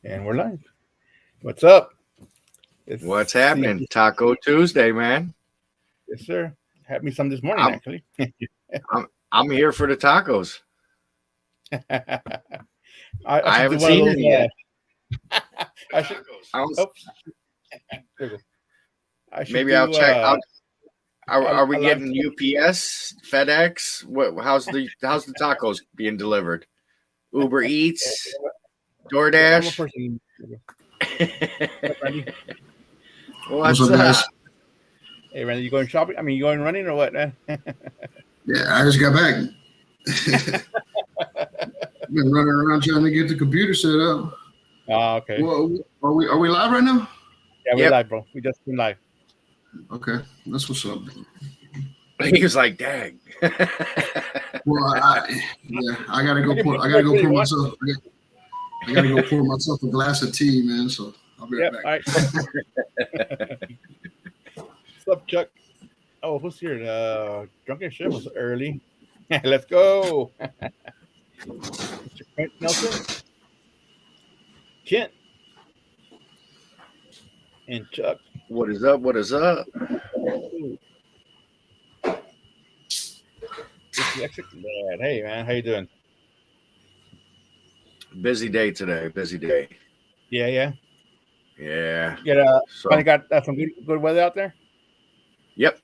And we're live. What's up? It's What's happening? Taco Tuesday, man. yes, sir. Had me some this morning, I'm actually. I'm here for the tacos. I I should do haven't one of seen those. any yet. I should. I don't, Oops. There we go. I should maybe I'll do check. Are a we live. getting UPS, FedEx? What? How's the tacos being delivered? Uber Eats, I'm a DoorDash. person. What's up, Randy? What's What's up, up? guys? Hey, Randy, you going shopping? I mean, you going running or what, man? Yeah, I just got back. Been running around trying to get the computer set up. Oh, okay. Well, are we live right now? Yeah, we're Yep. live, bro. We just been live. Okay, that's what's up. He was like, "Dang." Well, I gotta go pour. I You gotta go really pour want? myself. I gotta go pour myself a glass of tea, man. So I'll be right Yep. back. All right. What's up, Chuck? Oh, who's here? Drunken Chef was early. Let's go. Mr. Kent Nelson, Kent, and Chuck. What is up? What is up? Ooh, it's the exit dad. Hey, man, how you doing? Busy day today. Busy day. Yeah. Yeah. You So. finally got some good weather out there. Yep.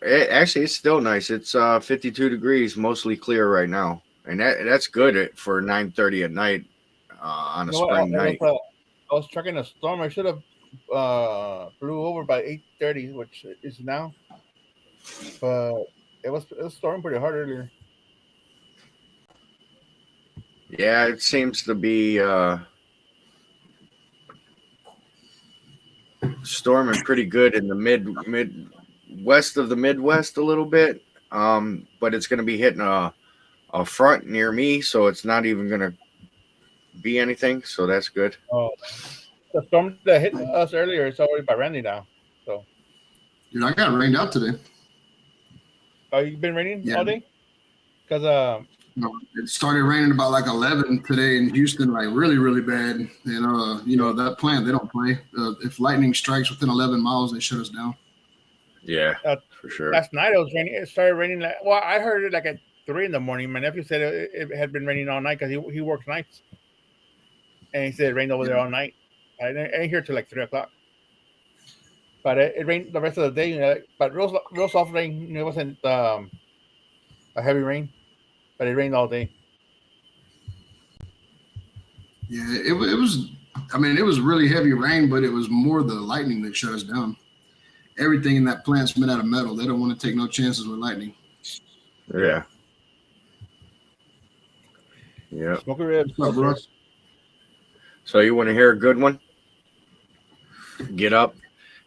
Actually, it's still nice. It's 52 degrees, mostly clear right now, and that's good for 9:30 at night on a You know what? spring night. I was tracking a storm. I should have flew over by 8:30, which is now. But it was storming pretty hard earlier. Yeah, it seems to be storming pretty good in the mid-west of the Midwest a little bit, but it's going to be hitting a front near me, so it's not even going to be anything. So that's good. Oh, the storm that hit us earlier is already by Randy now. So, Dude, I got rained out today. you been raining Yeah. all day? Because No, it started raining about like 11 today in Houston, like really, really bad. And that plant, they don't play. If lightning strikes within 11 miles, they shut us down. Yeah, Uh, for sure. last night it was raining. It started raining. Well, I heard it like at 3 in the morning. My nephew said it had been raining all night because he works nights, and he said it rained over there all night. I didn't hear till like 3 o'clock. But it rained the rest of the day. But real soft rain. It wasn't a heavy rain, but it rained all day. Yeah, it was. I mean, it was really heavy rain, but it was more the lightning that shut us down. Everything in that plant's made out of metal. They don't want to take no chances with lightning. Yeah. Yeah. Smoker ribs. What's up, Russ? So you want to hear a good one? Get up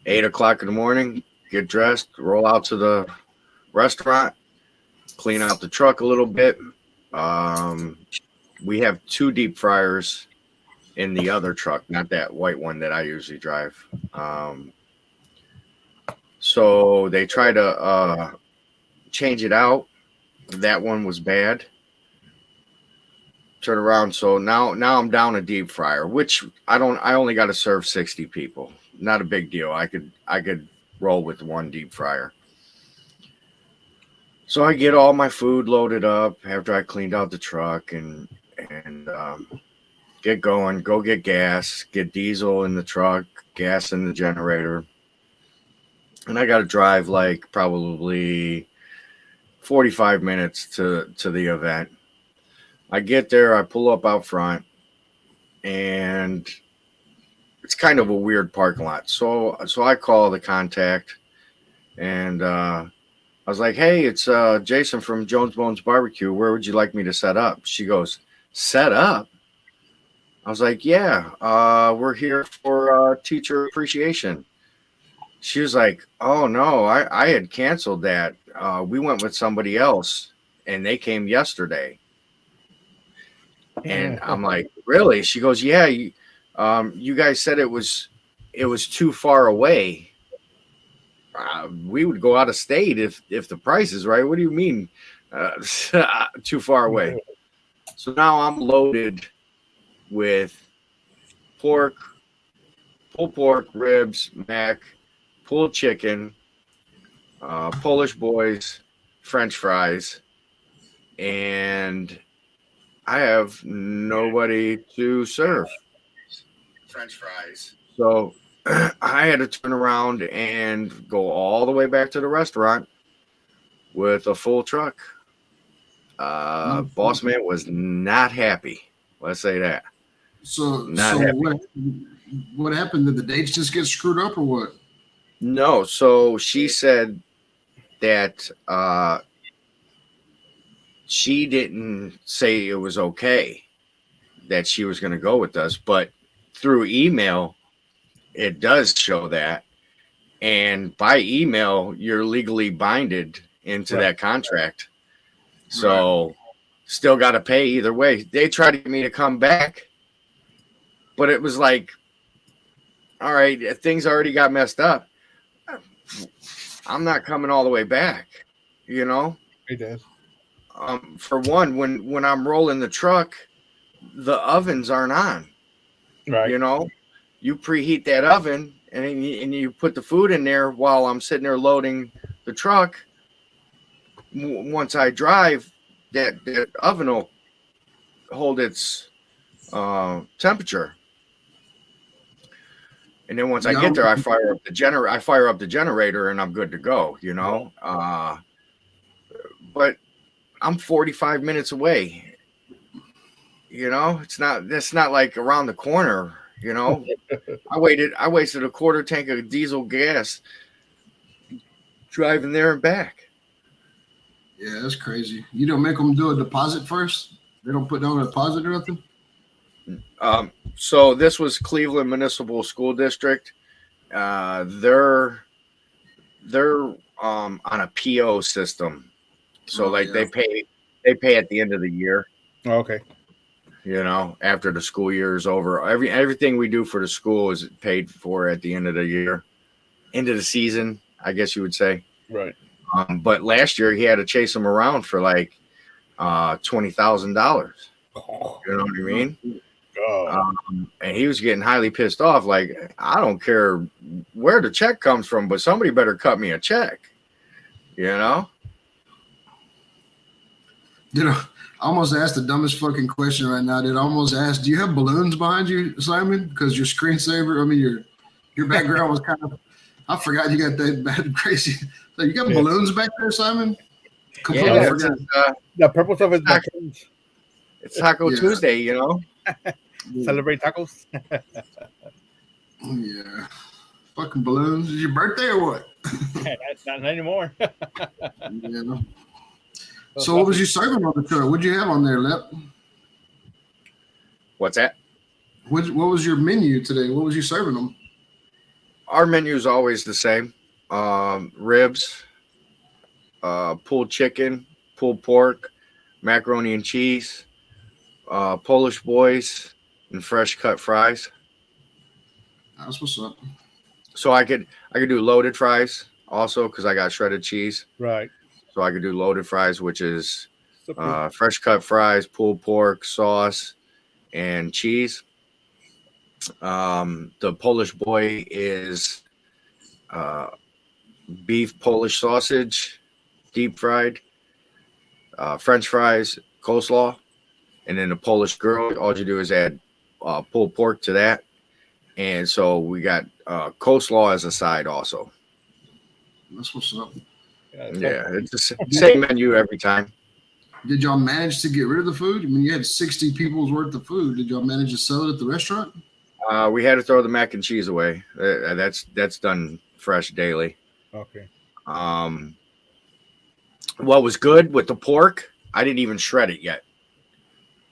8 o'clock in the morning, get dressed, roll out to the restaurant, clean out the truck a little bit. We have 2 deep fryers in the other truck, not that white one that I usually drive. So they try to change it out. That one was bad. Turn around. So now I'm down a deep fryer, which I only got to serve 60 people. Not a big deal. I could roll with 1 deep fryer. So I get all my food loaded up after I cleaned out the truck and get going, go get gas, get diesel in the truck, gas in the generator. And I got to drive like probably 45 minutes to the event. I get there, I pull up out front, and it's kind of a weird parking lot. So I call the contact, and I was like, "Hey, it's Jason from Jones Bones Barbecue. Where would you like me to set up?" She goes, "Set up?" I was like, "Yeah, we're here for teacher appreciation." She was like, "Oh no, I had canceled that. We went with somebody else, and they came yesterday." And I'm like, "Really?" She goes, "Yeah, you guys said it was too far away. We would go out of state if the price is right. What do you mean too far away?" So now I'm loaded with pork, pulled pork, ribs, mac, pulled chicken, Polish boys, French fries, and I have nobody to serve French fries. So I had to turn around and go all the way back to the restaurant with a full truck. Boss man was not happy. Let's say that. So Not what happened? Did the dates just get screwed up or what? No. So she said that she didn't say it was okay that she was going to go with us, but through email, it does show that. And by email, you're legally binded into that contract. So still got to pay either way. They tried to get me to come back, but it was like, all right, things already got messed up. I'm not coming all the way back, you know? It does. For one, when I'm rolling the truck, the ovens aren't on. Right. You know, you preheat that oven and you put the food in there while I'm sitting there loading the truck. Once I drive, that oven will hold its temperature. And then once I get there, I fire up the generator and I'm good to go, you know. But I'm 45 minutes away. You know, that's not like around the corner, you know. I wasted a quarter tank of diesel gas driving there and back. Yeah, that's crazy. You don't make them do a deposit first? They don't put down a deposit or nothing? So this was Cleveland Municipal School District. They're on a PO system. So they pay at the end of the year. Oh, okay. You know, after the school year is over. Everything we do for the school is paid for at the end of the year. End of the season, I guess you would say. Right. But last year he had to chase him around for like $20,000. You know what I mean? And he was getting highly pissed off. Like, I don't care where the check comes from, but somebody better cut me a check. You know? I almost asked the dumbest fucking question right now. Did I almost ask, do you have balloons behind you, Simon? Because your screensaver, I mean, your background was kind of, I forgot you got that bad crazy. So you got balloons back there, Simon? Completely forgot. The purpose of it is it's Taco Tuesday, you know? Celebrate tacos. Yeah. Fucking balloons. Is your birthday or what? Not anymore. Yeah. So what was you serving on the truck? What'd you have on there, Lep? What's that? What was your menu today? What was you serving them? Our menu is always the same. Ribs, pulled chicken, pulled pork, macaroni and cheese, Polish boys, and fresh cut fries. That's what's up. So I could do loaded fries also because I got shredded cheese. Right. So I could do loaded fries, which is fresh cut fries, pulled pork, sauce, and cheese. The Polish boy is beef Polish sausage, deep fried, French fries, coleslaw, and then the Polish girl. All you do is add pulled pork to that, and so we got coleslaw as a side also. That's what's up. Yeah, it's the same menu every time. Did y'all manage to get rid of the food? I mean, you had 60 people's worth of food. Did y'all manage to sell it at the restaurant? We had to throw the mac and cheese away. That's done fresh daily. Okay. What was good with the pork, I didn't even shred it yet.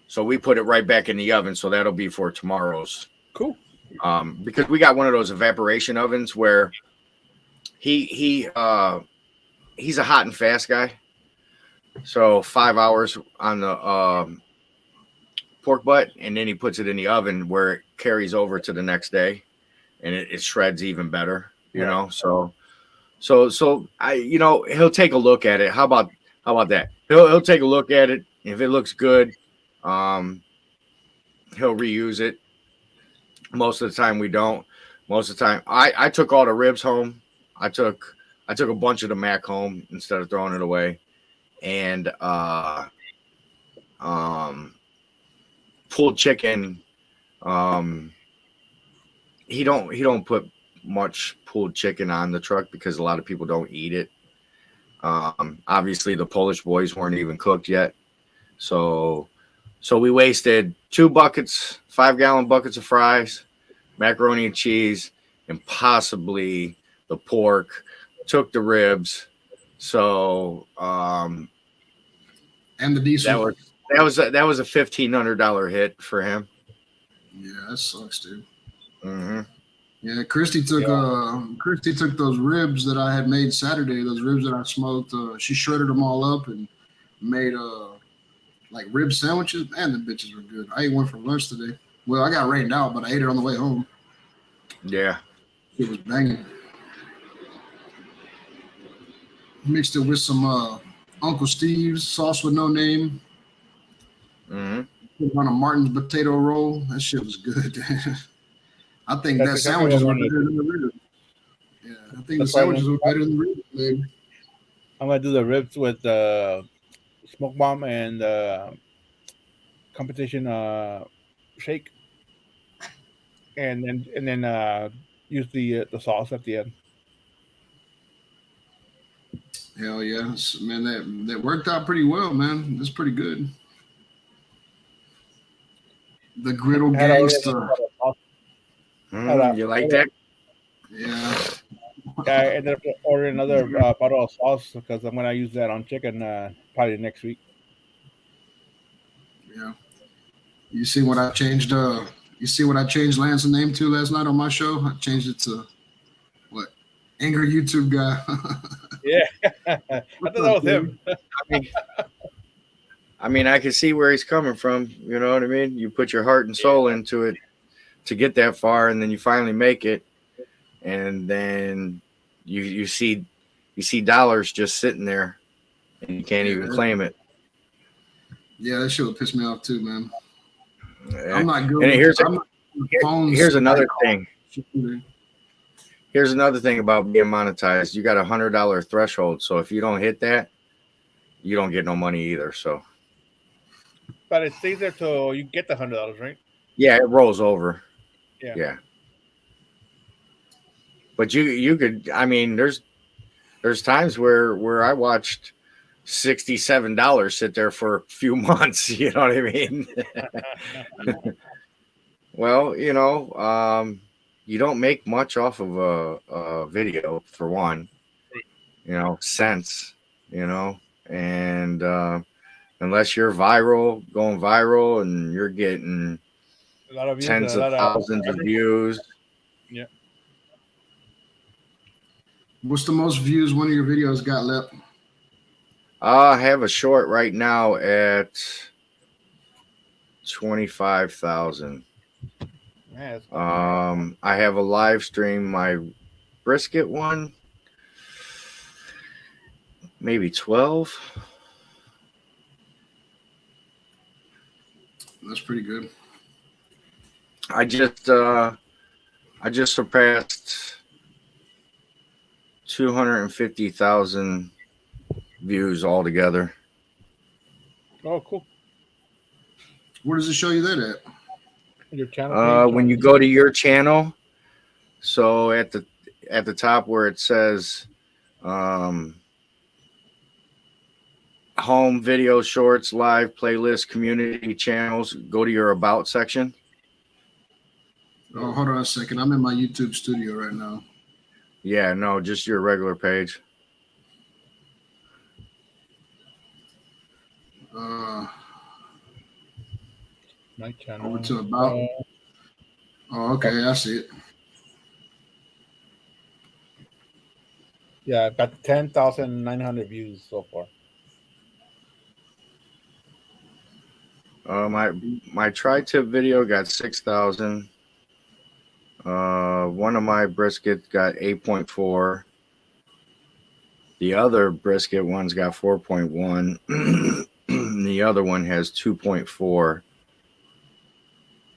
So we put it right back in the oven. So that'll be for tomorrow's. Cool. Because we got one of those evaporation ovens where he's a hot and fast guy. So 5 hours on the pork butt, and then he puts it in the oven where it carries over to the next day, and it shreds even better. You know, so I, he'll take a look at it. How about that? He'll take a look at it. If it looks good, he'll reuse it. Most of the time we don't. Most of the time, I took all the ribs home. I took a bunch of the mac home instead of throwing it away, and pulled chicken. He don't put much pulled chicken on the truck because a lot of people don't eat it. Obviously, the Polish boys weren't even cooked yet, so we wasted 2 buckets, 5-gallon buckets of fries, macaroni and cheese, and possibly the pork. Took the ribs, so And the diesel. that was a $1,500 hit for him. Yeah, that sucks, dude. Mm-hmm. Yeah, Christy took those ribs that I had made Saturday. Those ribs that I smoked. She shredded them all up and made like rib sandwiches. Man, the bitches were good. I ate one for lunch today. Well, I got rained out, but I ate it on the way home. Yeah. It was banging. Mixed it with some Uncle Steve's sauce with no name. Mm-hmm. Put it on a Martin's potato roll. That shit was good. I think That's that exactly sandwiches what were I better than the ribs. Yeah, I think the That's why sandwiches were better than the ribs, man. I'm gonna do the ribs with smoke bomb and competition shake, and then use the sauce at the end. Hell yeah, man! That worked out pretty well, man. That's pretty good. The griddle Had already gangster. You like that? Yeah. I ended up ordering another bottle of sauce because I'm gonna use that on chicken probably next week. Yeah. You see what I changed? You see what I changed Lance's name to last night on my show? I changed it to what? Angry YouTube guy. Yeah, I thought that was him. I mean, I can see where he's coming from. You know what I mean? You put your heart and soul into it to get that far, and then you finally make it, and then you see dollars just sitting there, and you can't even claim it. Yeah, that shit would piss me off too, man. Yeah. I'm not good. And here's another thing. Here's another thing about being monetized. You got $100 threshold, so if you don't hit that, you don't get no money either. So, But it stays there till you get the $100, right? yeah, it rolls over. Yeah. But you could. I mean, there's times where I watched $67 sit there for a few months. You know what I mean? Well, you don't make much off of a video for one, cents, and unless you're going viral and you're getting A lot of views, tens of thousands of views. Yeah. What's the most views one of your videos got left? I have a short right now at 25,000. I have a live stream, my brisket one, maybe 12. That's pretty good. I just surpassed 250,000 views altogether. Oh, cool. Where does it show you that at? Your channel. When you go to your channel, so at the top where it says home video shorts, live playlist, community channels, go to your about section. Oh, hold on a second. I'm in my YouTube studio right now. Yeah, no, just your regular page. My channel. Over to about. Oh, okay. I see it. Yeah, I've got 10,900 views so far. My tri-tip video got 6,000. One of my briskets got 8.4. The other brisket one's got 4.1. The other one has 2.4.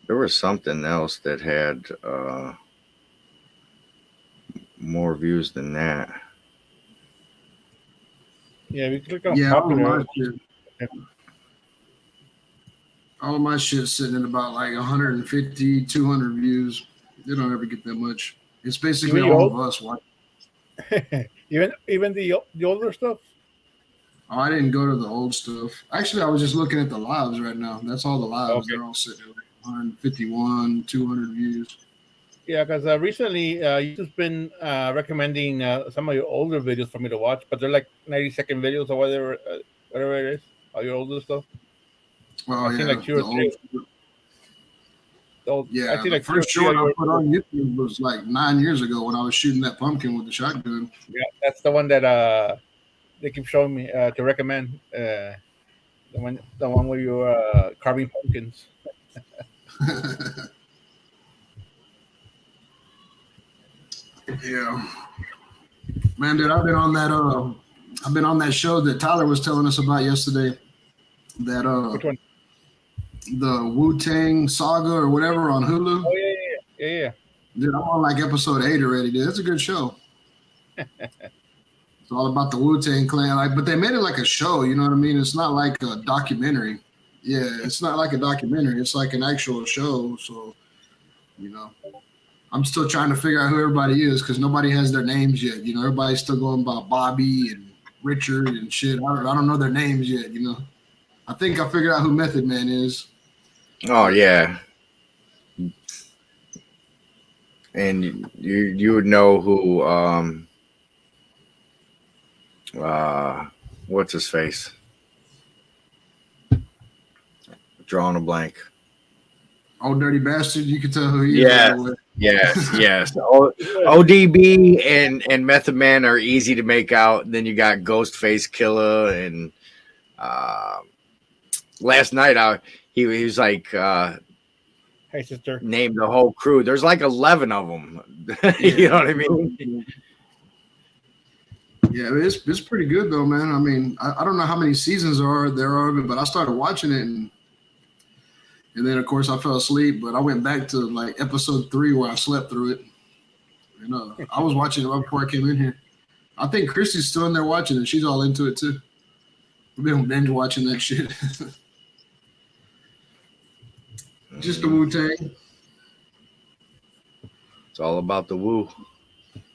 There was something else that had more views than that. Yeah, we click on Yeah, popular. all of my shit's sitting at about like 150, 200 views. They don't ever get that much. It's basically Even your all of old, us watching. even the older stuff. Oh, I didn't go to the old stuff. Actually, I was just looking at the lives right now. That's all the lives. Okay. They're all sitting at like 151, 200 views. Yeah, because recently YouTube's been recommending some of your older videos for me to watch, but they're like 90-second videos or whatever it is. All your older stuff. Oh I've seen like yeah, two the or three. old. I've Yeah, seen the like two or first three short of I yours. put on YouTube was like 9 years ago when I was shooting that pumpkin with the shotgun. Yeah, that's the one that they keep showing me to recommend. The one where you're carving pumpkins. Yeah, man, dude, I've been on that show that Tyler was telling us about yesterday. That Which one? the Wu Tang Saga or whatever on Hulu. Oh yeah. Dude, I'm on like episode 8 already, dude. It's a good show. It's all about the Wu Tang Clan, like, but they made it like a show. You know what I mean? It's not like a documentary. Yeah, it's not like a documentary. It's like an actual show. So, you know, I'm still trying to figure out who everybody is because nobody has their names yet. You know, everybody's still going by Bobby and Richard and shit. I don't know their names yet. You know, I think I figured out who Method Man is. Oh yeah, and you would know who what's his face? Drawing a blank. Old dirty bastard. You can tell who he is. Yes. Right away. Yes. ODB and Method Man are easy to make out. Then you got Ghostface Killer, and last night he was like Hey sister. named the whole crew. There's like 11 of them. You know what I mean? Yeah, it's pretty good though, man. I mean, I don't know how many seasons there are of it, but I started watching it and then of course I fell asleep. But I went back to like episode 3 where I slept through it. And I was watching it right before I came in here. I think Christy's still in there watching it. She's all into it too. We've been binge watching that shit. Just the Wu Tang. It's all about the woo.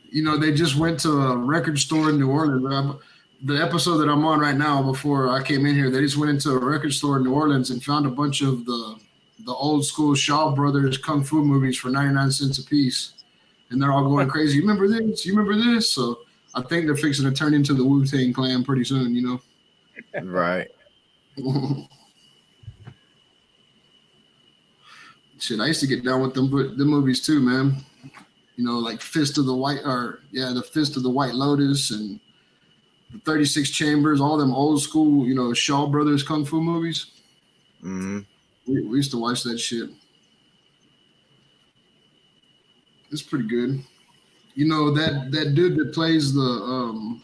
You know, they just went to a record store in New Orleans. The episode that I'm on right now, before I came in here, they just went into a record store in New Orleans and found a bunch of the old school Shaw Brothers kung fu movies for 99 cents a piece, and they're all going crazy. You remember this? You remember this? So I think they're fixing to turn into the Wu Tang Clan pretty soon. You know, Right. Shit, I used to get down with them movies too, man. You know, like the Fist of the White Lotus and the 36 Chambers, all them old school, you know, Shaw Brothers kung fu movies. Mm-hmm. We used to watch that shit. It's pretty good. You know, that dude that plays the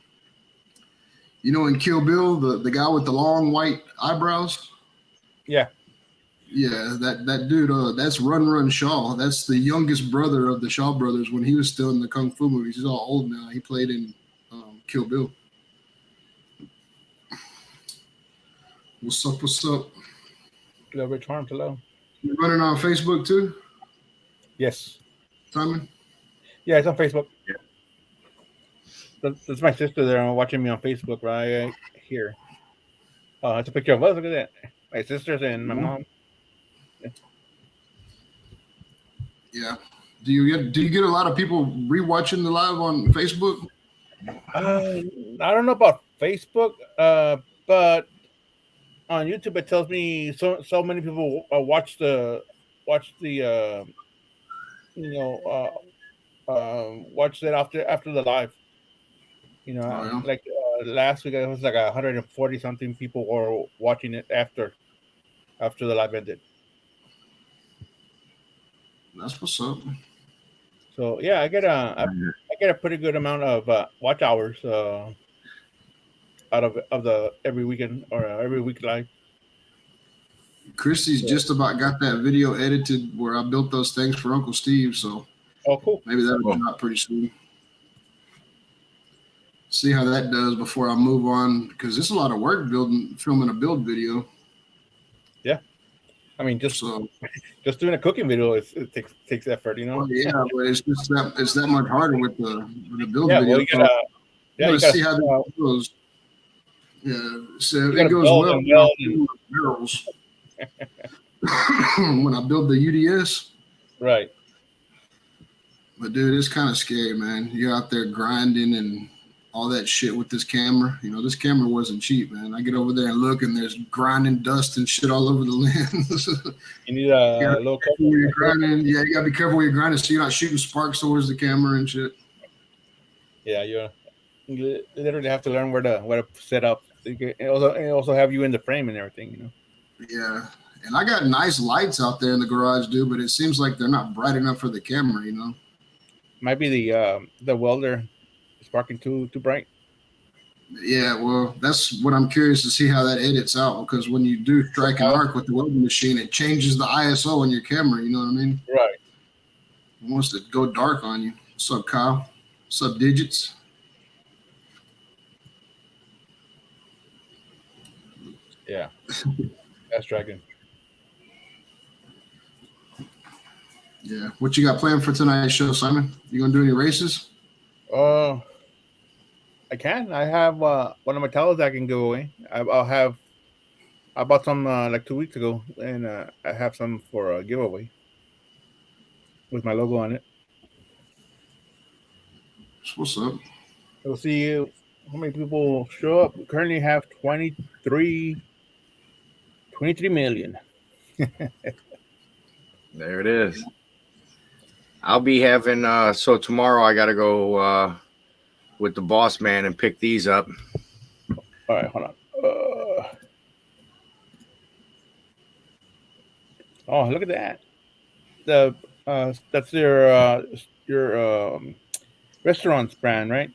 you know, in Kill Bill, the guy with the long white eyebrows. Yeah. Yeah, that dude, that's Run Shaw. That's the youngest brother of the Shaw brothers when he was still in the kung fu movies. He's all old now. He played in Kill Bill. What's up? Little Rich Harm, hello. You running on Facebook too, Yes. Simon? Yeah, it's on Facebook. Yeah. That's my sister there watching me on Facebook right here. It's a picture of us. Look at that. My sisters and my mom. Yeah. Do you get a lot of people rewatching the live on Facebook? I don't know about Facebook, but on YouTube it tells me so many people watch the watch that after the live. You know, like last week it was like 140 something people were watching it after the live ended. That's what's up. So yeah, I get a pretty good amount of watch hours out of the every weekend or every week live. Christy's just about got that video edited where I built those things for Uncle Steve. So Oh, cool. maybe that'll be out pretty soon. See how that does before I move on, because it's a lot of work filming a build video. Yeah, I mean, just doing a cooking video, it takes effort, you know. Well, yeah, but it's that much harder with the build Yeah, video. Well, you gotta see how that goes. Yeah, so it goes well in barrels. When I build the UDS, right. But dude, it's kind of scary, man. You're out there grinding and all that shit with this camera. You know, this camera wasn't cheap, man. I get over there and look, and there's grinding dust and shit all over the lens. You need a little cover where you're grinding. Yeah, you gotta be careful where you're grinding so you're not shooting sparks towards the camera and shit. Yeah, you literally have to learn where to set up. And also have you in the frame and everything, you know. Yeah, and I got nice lights out there in the garage, dude, but it seems like they're not bright enough for the camera, you know. Might be the welder sparking too bright. Yeah, well, that's what I'm curious to see how that edits out, because when you do strike an arc with the welding machine, it changes the ISO on your camera. You know what I mean? Right. It wants to go dark on you. What's up, Kyle? What's up, Digits? Yeah, that's dragon. Yeah. What you got planned for tonight's show, Simon? You gonna do any races? I can. I have one of my towels I can give away. I bought some like 2 weeks ago, and I have some for a giveaway with my logo on it. What's up? We'll see how many people show up. We currently have 23 million. There it is. I'll be having so tomorrow I gotta go with the boss man and pick these up. All right, hold on. Oh, look at that. That's your restaurant's brand, right?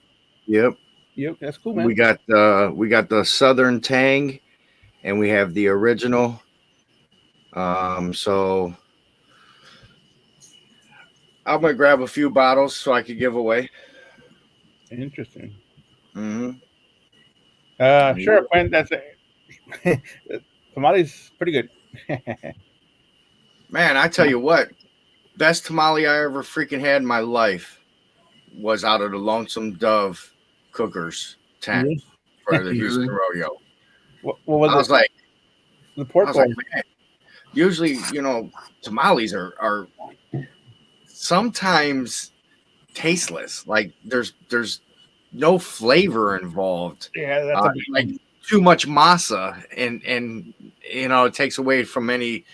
Yep. Yep, that's cool, man. We got the Southern Tang, and we have the original. So I'm gonna grab a few bottles so I could give away. Interesting. Mm-hmm. Sure, Quinn. That's it. Tamale's pretty good. Man, I tell you what, best tamale I ever freaking had in my life was out of the Lonesome Dove Cookers tent for the Houston Rodeo. What was I was like, the pork man, usually, you know, tamales are sometimes tasteless. Like there's no flavor involved. Yeah, that's like too much masa, and you know, it takes away from any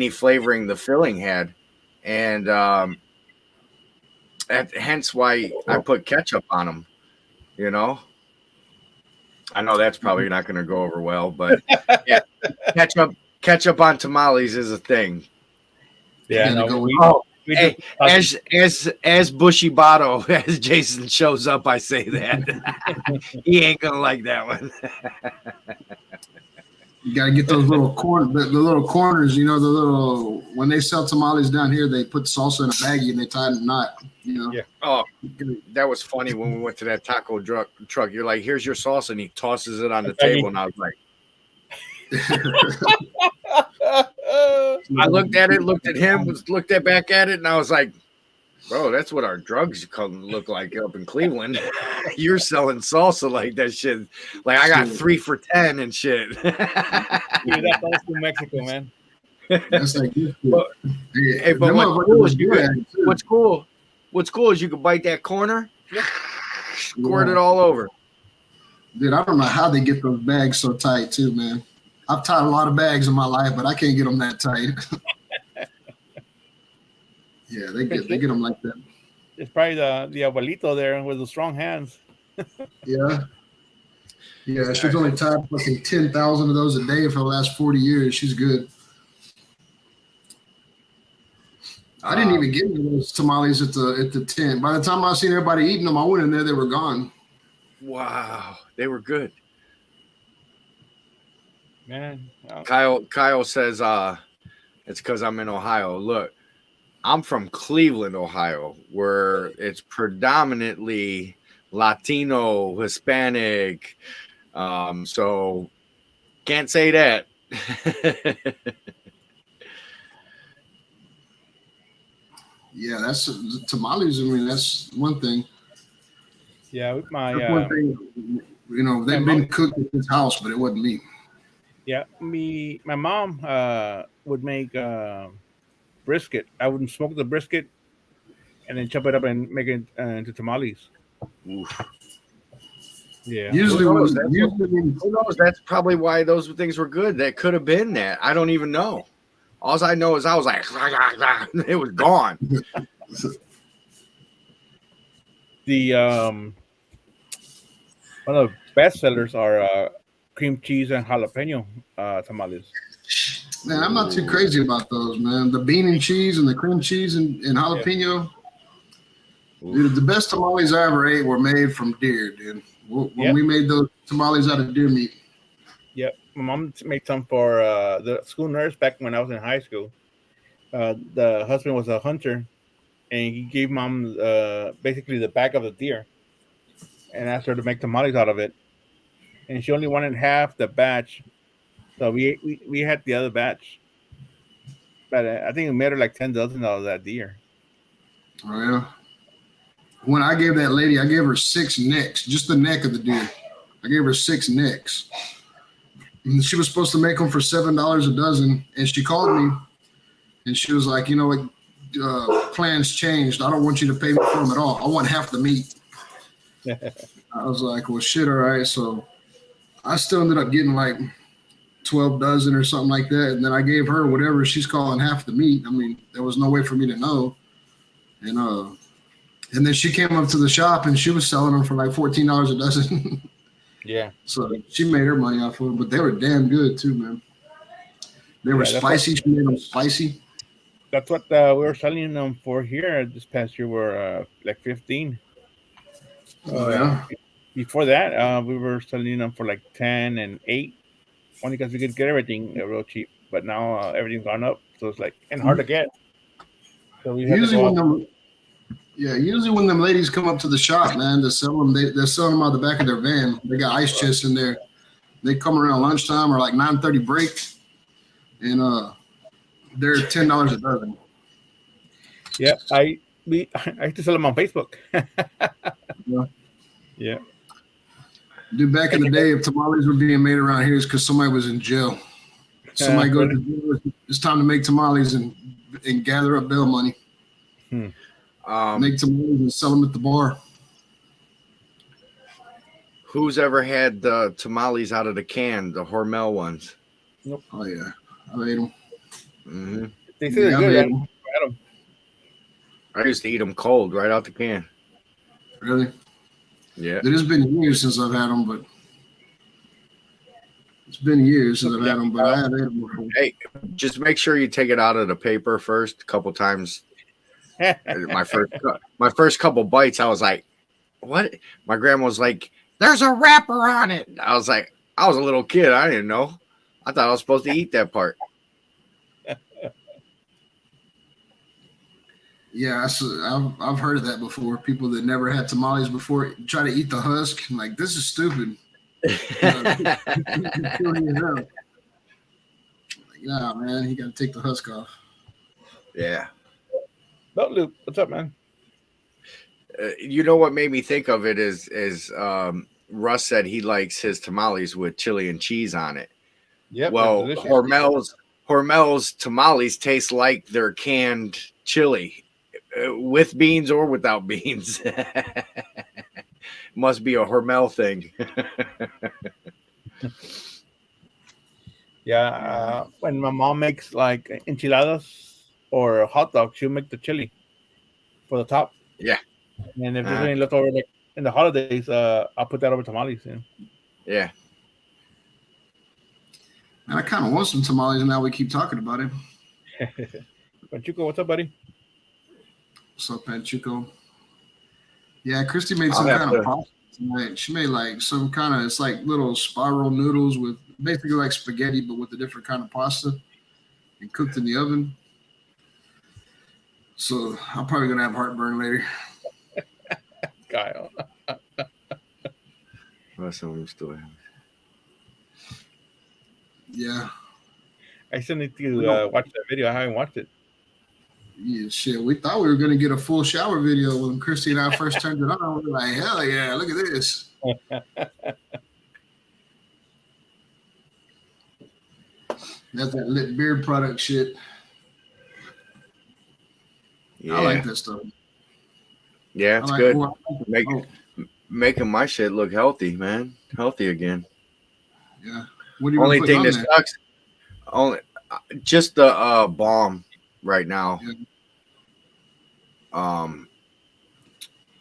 flavoring the filling had, and hence why I put ketchup on them. You know, I know that's probably not going to go over well, but yeah, ketchup on tamales is a thing. Yeah, hey, as Bushy Botto, as Jason shows up, I say that he ain't gonna like that one. You gotta get those little the little corners. You know, when they sell tamales down here, they put salsa in a baggie and they tie it in a knot. You know. Yeah. Oh, that was funny when we went to that taco truck. You're like, "Here's your salsa," and he tosses it on the table, and I was like. I looked at it, looked at him, looked back at it, and I was like, bro, that's what our drugs look like up in Cleveland. You're selling salsa like that shit. Like I got 3 for $10 and shit. Dude, that's also Mexico, man. That's like but what's cool is you can bite that corner, squirt it all over. Dude, I don't know how they get those bags so tight too, man. I've tied a lot of bags in my life, but I can't get them that tight. Yeah, they get them like that. It's probably the abuelito there with the strong hands. Yeah, she's only tied fucking 10,000 of those a day for the last 40 years. She's good. I didn't even get any of those tamales at the tent. By the time I seen everybody eating them, I went in there, they were gone. Wow, they were good. Man, Kyle says it's because I'm in Ohio. Look, I'm from Cleveland, Ohio, where it's predominantly Latino, Hispanic. So can't say that. Yeah, that's tamales. I mean, that's one thing. yeah, with my That's one thing. You know, my they've mom, been cooked at this house, but it wasn't me. yeah, my mom would make brisket. I would smoke the brisket and then chop it up and make it into tamales. Oof. Yeah, Who Usually, knows? when Who knows? That's probably why those things were good. That could have been that. I don't even know. All I know is I was like, it was gone. the one of the best sellers are cream cheese and jalapeno tamales. man, I'm not too crazy about those, man. The bean and cheese and the cream cheese and Yeah. jalapeno. Dude, the best tamales I ever ate were made from deer, dude. When Yep. we made those tamales out of deer meat. Yep, my mom made some for the school nurse back when I was in high school. The husband was a hunter, and he gave mom basically the back of the deer, and asked her to make tamales out of it. And she only wanted half the batch, so we had the other batch. But I think it made her like 10 dozen out of that deer. Oh yeah. When I gave that lady, I gave her 6 necks, just the neck of the deer. I gave her 6 necks. And she was supposed to make them for $7 a dozen, and she called me, and she was like, "You know what? Plans changed. I don't want you to pay me for them at all. I want half the meat." I was like, "Well, shit, all right." So I still ended up getting like 12 dozen or something like that, and then I gave her whatever she's calling half the meat. I mean, there was no way for me to know, and then she came up to the shop and she was selling them for like $14 a dozen. Yeah. So she made her money off of them, but they were damn good too, man. They were spicy. She made them spicy. That's what we were selling them for here this past year. Were like 15. Yeah. Before that, we were selling them for like 10 and 8, only because we could get everything real cheap. But now everything's gone up, so it's like and hard to get. So we had to Usually go when out. them, usually when them ladies come up to the shop, man, to sell them, they're selling them out the back of their van. They got ice chests in there. They come around lunchtime or like 9:30 break, and they're $10 a dozen. Yeah, I used to sell them on Facebook. Yeah. Yeah. Dude, back in the day, if tamales were being made around here, it's because somebody was in jail. Somebody goes to jail. It's time to make tamales and gather up bail money. Make tamales and sell them at the bar. Who's ever had the tamales out of the can, the Hormel ones? Nope. Oh yeah, I ate them. Mm-hmm. They say they're good. I used to eat them cold right out the can. Really? Yeah. It has been years since I've had them, but it's been years since I've had them. But I have ate them before. Hey, just make sure you take it out of the paper first. A couple times. my first couple bites, I was like, "What?" My grandma was like, "There's a wrapper on it." I was like, I was a little kid. I didn't know. I thought I was supposed to eat that part. Yeah, I've heard of that before. People that never had tamales before try to eat the husk. I'm like, this is stupid. Yeah, man, you got to take the husk off. Yeah. No, Luke, what's up, man? You know what made me think of it is Russ said he likes his tamales with chili and cheese on it. Yeah. Well, Hormel's tamales taste like their canned chili, with beans or without beans. Must be a Hormel thing. Yeah. When my mom makes like enchiladas or hot dogs, she'll make the chili for the top. Yeah. And if there's any leftover like in the holidays, I'll put that over tamales. Yeah. And I kind of want some tamales now we keep talking about it. Panchuco, what's up, buddy? What's up, Panchuco? Yeah, Christy made some kind of pasta tonight. She made like some kind of, it's like little spiral noodles with basically like spaghetti, but with a different kind of pasta and cooked in the oven. So I'm probably gonna have heartburn later. Kyle. That's what I'm still having. Yeah. I still need to watch that video. I haven't watched it. Yeah, shit. We thought we were gonna get a full shower video when Christy and I first turned it on. We were like, hell yeah, look at this. That's that lit beard product shit. Yeah, I like that stuff. yeah, it's I like, good. oh, I like it. Making my shit look healthy, man. Healthy again. Yeah. What do you Only put thing on that there? sucks, only just the balm right now. Yeah.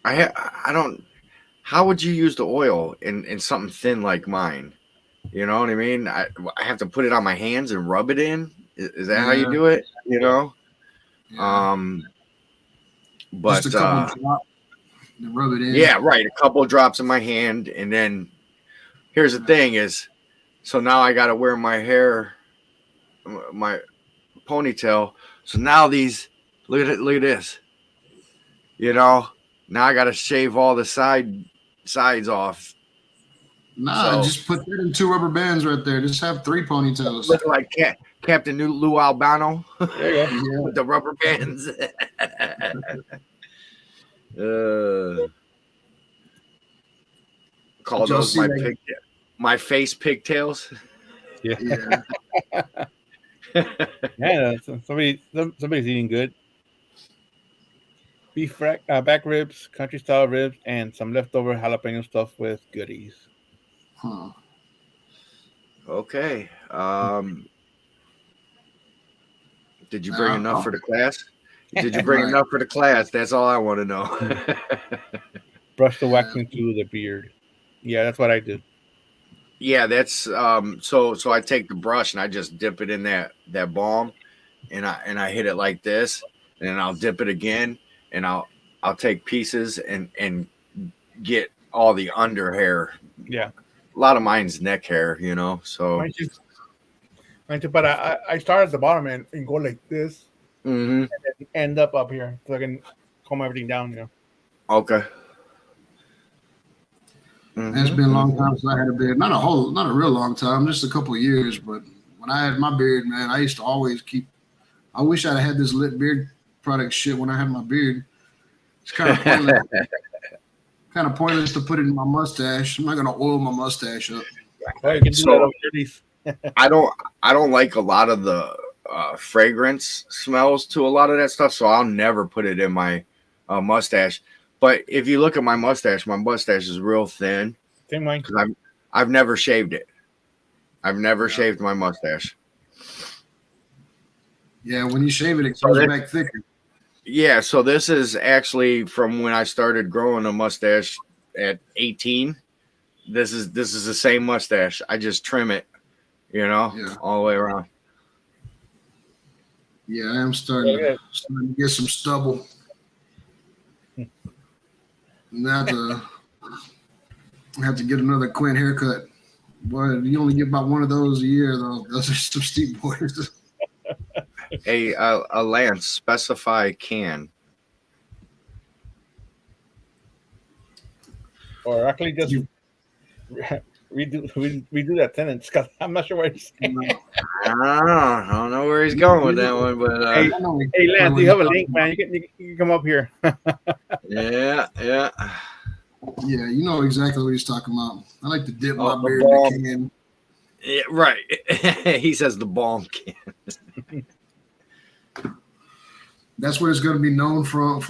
I don't. How would you use the oil in something thin like mine? You know what I mean? I have to put it on my hands and rub it in. Is that how you Yeah. do it? You know. Yeah. But Just a couple drops and rub it in. yeah, right. A couple of drops in my hand, and then here's the thing: is so now I got to wear my hair, my ponytail. So now these, look at this. You know, now I got to shave all the sides off. Nah, So- just put that in 2 rubber bands right there. Just have 3 ponytails. Look like Captain Lou Albano There you go. Yeah. with the rubber bands. Call Did y'all those see that? my face pigtails. Yeah. Yeah. Yeah. Somebody's eating good. Beef back ribs, country style ribs, and some leftover jalapeno stuff with goodies. Huh. Okay. Did you bring enough for the class? Did you bring Right. enough for the class? That's all I want to know. Brush the wax into the beard. Yeah, that's what I do. Yeah, that's so I take the brush and I just dip it in that balm and I hit it like this, and then I'll dip it again, and I'll take pieces and get all the under hair. Yeah. A lot of mine's neck hair, you know. So Mine too, but I start at the bottom and go like this, mhm. and end up here so I can comb everything down. You know. Okay. It's been a long time since I had a beard. Not a real long time, just a couple of years. But when I had my beard, man, I used to always keep. I wish I'd had this lit beard product shit when I had my beard. It's kind of pointless. Kind of pointless to put it in my mustache. I'm not gonna oil my mustache up. Oh, you can do So- that over your teeth. I don't like a lot of the fragrance smells to a lot of that stuff, so I'll never put it in my mustache. But if you look at my mustache is real thin Same line. because I've never shaved it. I've never shaved my mustache. Yeah, when you shave it, it So comes that- back thicker. Yeah, so this is actually from when I started growing a mustache at 18. This is the same mustache. I just trim it, you know, Yeah. all the way around. Yeah, I am starting Yeah. to get some stubble. Now I have to get another Quinn haircut. Boy, you only get about one of those a year, though. Those are some steep boys. A Lance, specify can. Or actually just redo that sentence because I'm not sure what he's saying. I don't know where he's going with that one, but Hey, Hey, Lance, you have a link, man. You can come up here. yeah. Yeah, you know exactly what he's talking about. I like to dip Oh, my the beard ball. in the can. Yeah, right. He says the balm can. That's what it's going to be known from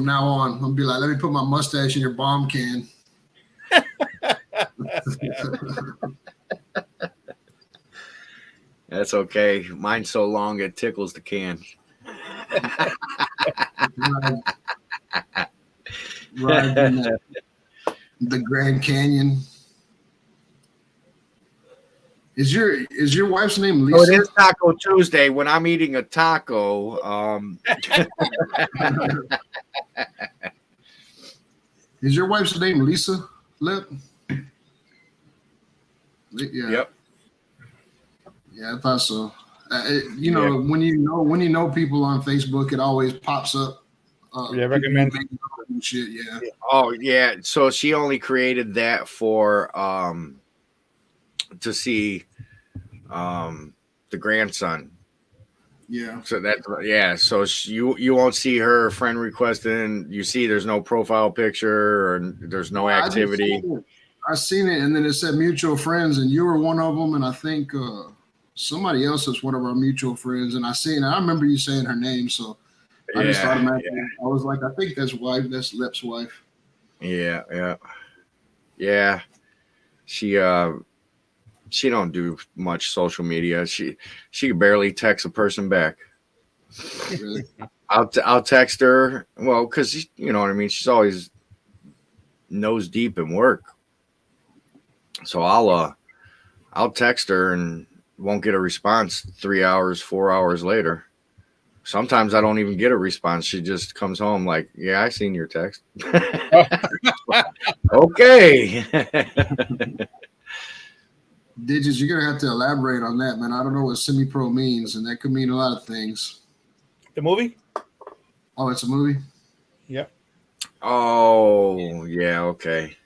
now on. I'm gonna be like, let me put my mustache in your bomb can. That's okay. Mine's so long it tickles the can. Right in the Grand Canyon. Is your wife's name So Lisa? it is Taco Tuesday when I'm eating a taco. Is your wife's name Lisa? Lip? Yeah. Yep. Yeah, I thought so. When you know people on Facebook, it always pops up. Yeah, people you recommend. make and shit. Yeah. Oh yeah. So she only created that for to see the grandson. Yeah. So that's yeah. So you won't see her friend requesting. You see, there's no profile picture or there's no activity. I seen it, and then it said mutual friends, and you were one of them, and I think somebody else is one of our mutual friends. And I remember you saying her name, so I just automatically, I was like, I think that's Lep's wife. Yeah. She don't do much social media. She can barely text a person back. Really? I'll text her. Well, because you know what I mean. She's always nose deep in work. So I'll text her and won't get a response 3 hours, 4 hours later. Sometimes I don't even get a response. She just comes home like, yeah, I seen your text. Okay. Digits, you're gonna have to elaborate on that, man. I don't know what semi-pro means, and that could mean a lot of things. The movie? Oh, it's a movie? Yep. Oh, yeah, okay.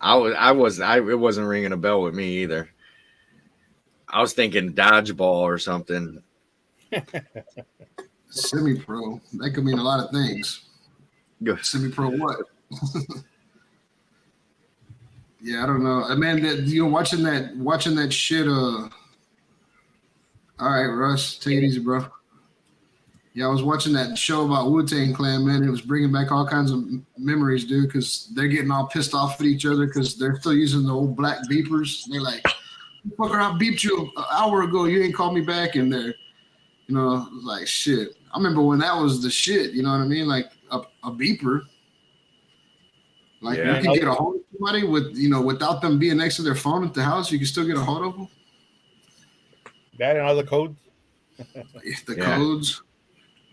It wasn't ringing a bell with me either. I was thinking dodgeball or something. Semi-pro. That could mean a lot of things. Semi-pro what? Yeah, I don't know. Man, watching that shit. All right, Russ, take it easy, bro. Yeah, I was watching that show about Wu-Tang Clan, man. It was bringing back all kinds of memories, dude, because they're getting all pissed off at each other because they're still using the old black beepers. They're like, fucker, I beeped you an hour ago. You ain't called me back. And they're, like, shit. I remember when that was the shit, you know what I mean? Like a beeper. Like you can get a hold of somebody without them being next to their phone at the house, you can still get a hold of them. That and all the codes. The codes.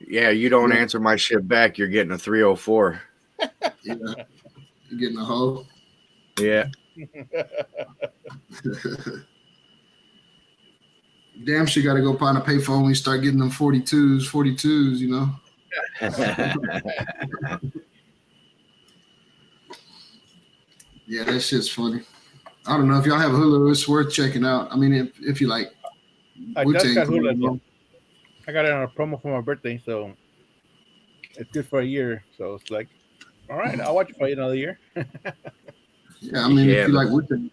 Yeah, you don't answer my shit back, you're getting a 304. Yeah, you're getting a hoe. Yeah. Damn, she got to go find a payphone when you start getting them 42s, you know. Yeah, that shit's funny. I don't know if y'all have Hulu. It's worth checking out. I mean, if you like. I just got Hulu. I got it on a promo for my birthday, so it's good for a year. So it's like, all right, I'll watch it for another year. Yeah, I mean, if you like Wu-Tang,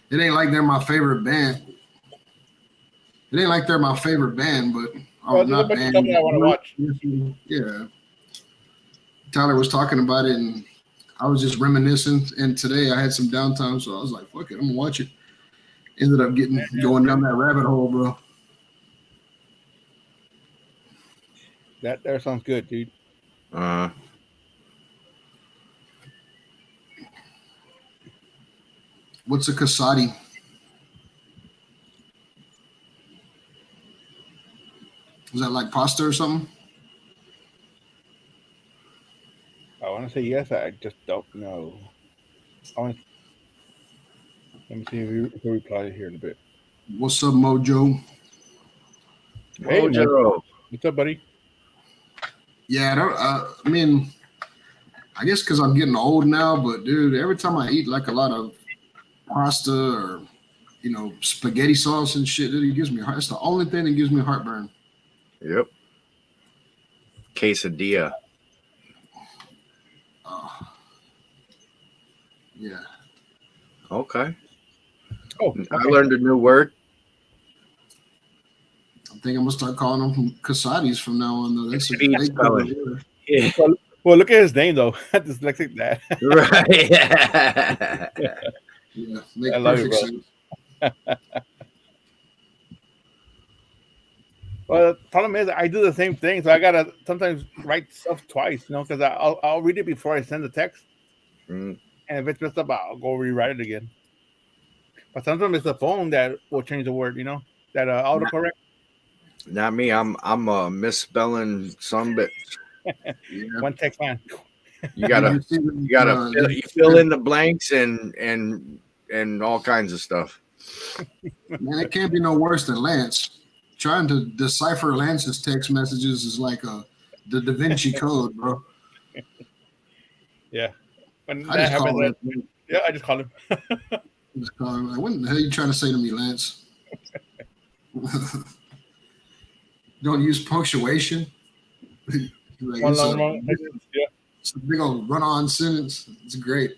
it ain't like they're my favorite band. It ain't like they're my favorite band, but not band. I want to watch. Yeah. Tyler was talking about it, and I was just reminiscing. And today I had some downtime, so I was like, "Fuck it, I'm gonna watch it." Ended up going down that rabbit hole, bro. That sounds good, dude. What's a Kasadi? Is that like pasta or something? I want to say yes. I just don't know. Let me see if we reply here in a bit. What's up, Mojo? Hey, Mojo. What's up, buddy? Yeah, I mean, I guess because I'm getting old now, but dude, every time I eat like a lot of pasta or spaghetti sauce and shit, it gives me it's the only thing that gives me heartburn. Yep. Quesadilla. Yeah. Okay. Oh, I learned a new word. I think I'm gonna start calling them Casadis from now on. Though that's a big spelling. Yeah. Well, look at his name though. Dyslexic that. Right. Yeah. Make perfect sense. Well, the problem is I do the same thing, so I gotta sometimes write stuff twice, because I'll read it before I send the text, and if it's messed up, I'll go rewrite it again. But sometimes it's the phone that will change the word, that autocorrect. Not me. I'm misspelling some bit. One text line. You gotta fill in the blanks and and all kinds of stuff. Man, it can't be no worse than Lance. Trying to decipher Lance's text messages is like the Da Vinci Code, bro. Yeah. When I that just call happens, him. yeah, I just call him. Just call him like, what the hell are you trying to say to me, Lance? Don't use punctuation. Like, One it's, long, a, long. Yeah. it's a big old run-on sentence. It's great.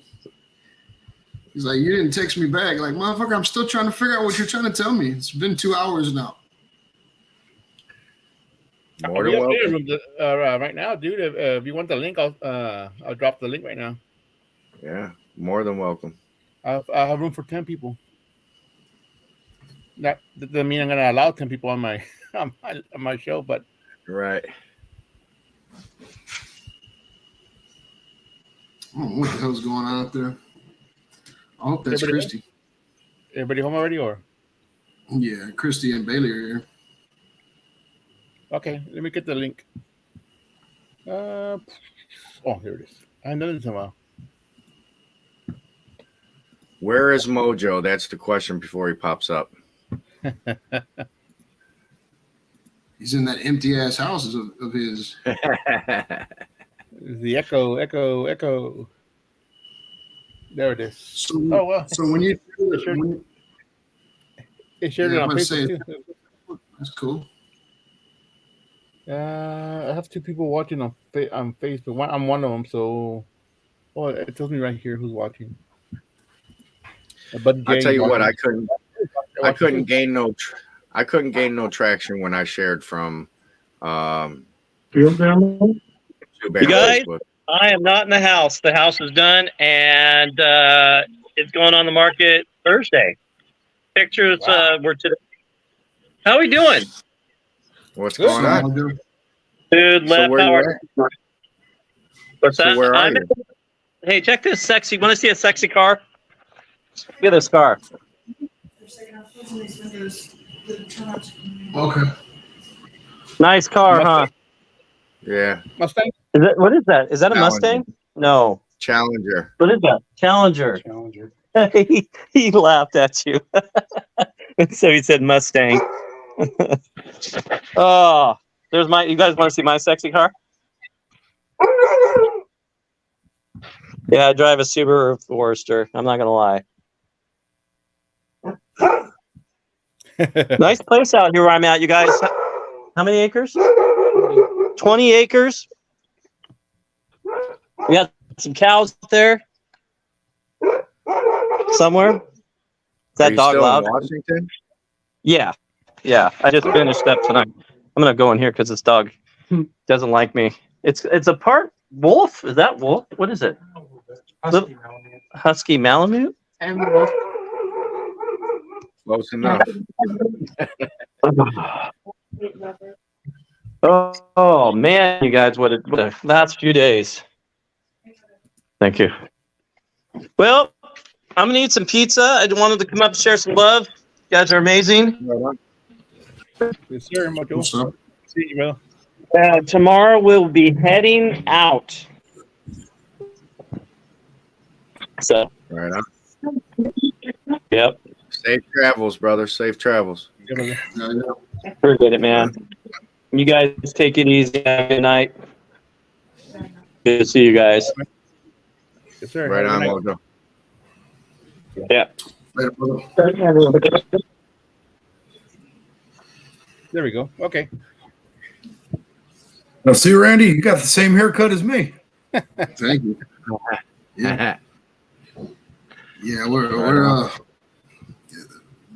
He's like, you didn't text me back. Like, motherfucker, I'm still trying to figure out what you're trying to tell me. It's been 2 hours now. More We than have data welcome. rooms right now, dude. If you want the link, I'll drop the link right now. Yeah, more than welcome. I have room for 10 people. That doesn't mean I'm gonna allow 10 people on my on my show, but Right. I don't know what the hell's going on out there. I hope that's Everybody Christy. everybody home already, or Yeah, Christy and Bailey are here. okay? Let me get the link. Oh, here it is. I haven't done it in a while. Where is Mojo? That's the question before he pops up. He's in that empty ass house of his. The echo. There it is. So, Oh well, so when you it shared yeah, it I'm on about to say- Facebook too. that's cool. I have 2 people watching on Facebook. I'm one of them, so it tells me right here who's watching. But I'll tell you what, I couldn't gain no traction when I shared from You YouTube and guys? Facebook. I am not in the house. The house is done, and it's going on the market Thursday. Pictures were today. How are we doing? What's Good. going on? Dude, So left where you power. What's So that? where are you? Hey, check this sexy. Want to see a sexy car? Look at this car. Okay. Nice car, huh? Yeah, Mustang. What is that? Is that a Challenger. Mustang? No. Challenger. What is that? Challenger. he laughed at you. So he said Mustang. Oh, there's my. You guys want to see my sexy car? Yeah, I drive a Subaru Forester. I'm not gonna lie. Nice place out here where I'm at, you guys. How many acres? 20 acres. We got some cows there. Somewhere. Is Are that you dog still loud? in Washington? Yeah. Yeah. I just finished up tonight. I'm gonna go in here because this dog doesn't like me. It's a part wolf. Is that wolf? What is it? Husky Malamute? And wolf. Close enough. Oh man, you guys, what a last few days. Thank you. Well, I'm gonna eat some pizza. I wanted to come up and share some love. You guys are amazing. Yes, sir, Mojo. What's up? See you, bro. Tomorrow we'll be heading out. So, Right on. yep, Safe travels, brother. Safe travels. Yeah, brother. Yeah. appreciate it, man. You guys take it easy. Have a good night. Good to see you guys. Yes, sir. Right Have a on, good night. Mojo. Yeah. Later, brother. There we go. Okay. Now, see, Randy, you got the same haircut as me. Thank you. Yeah, yeah, we're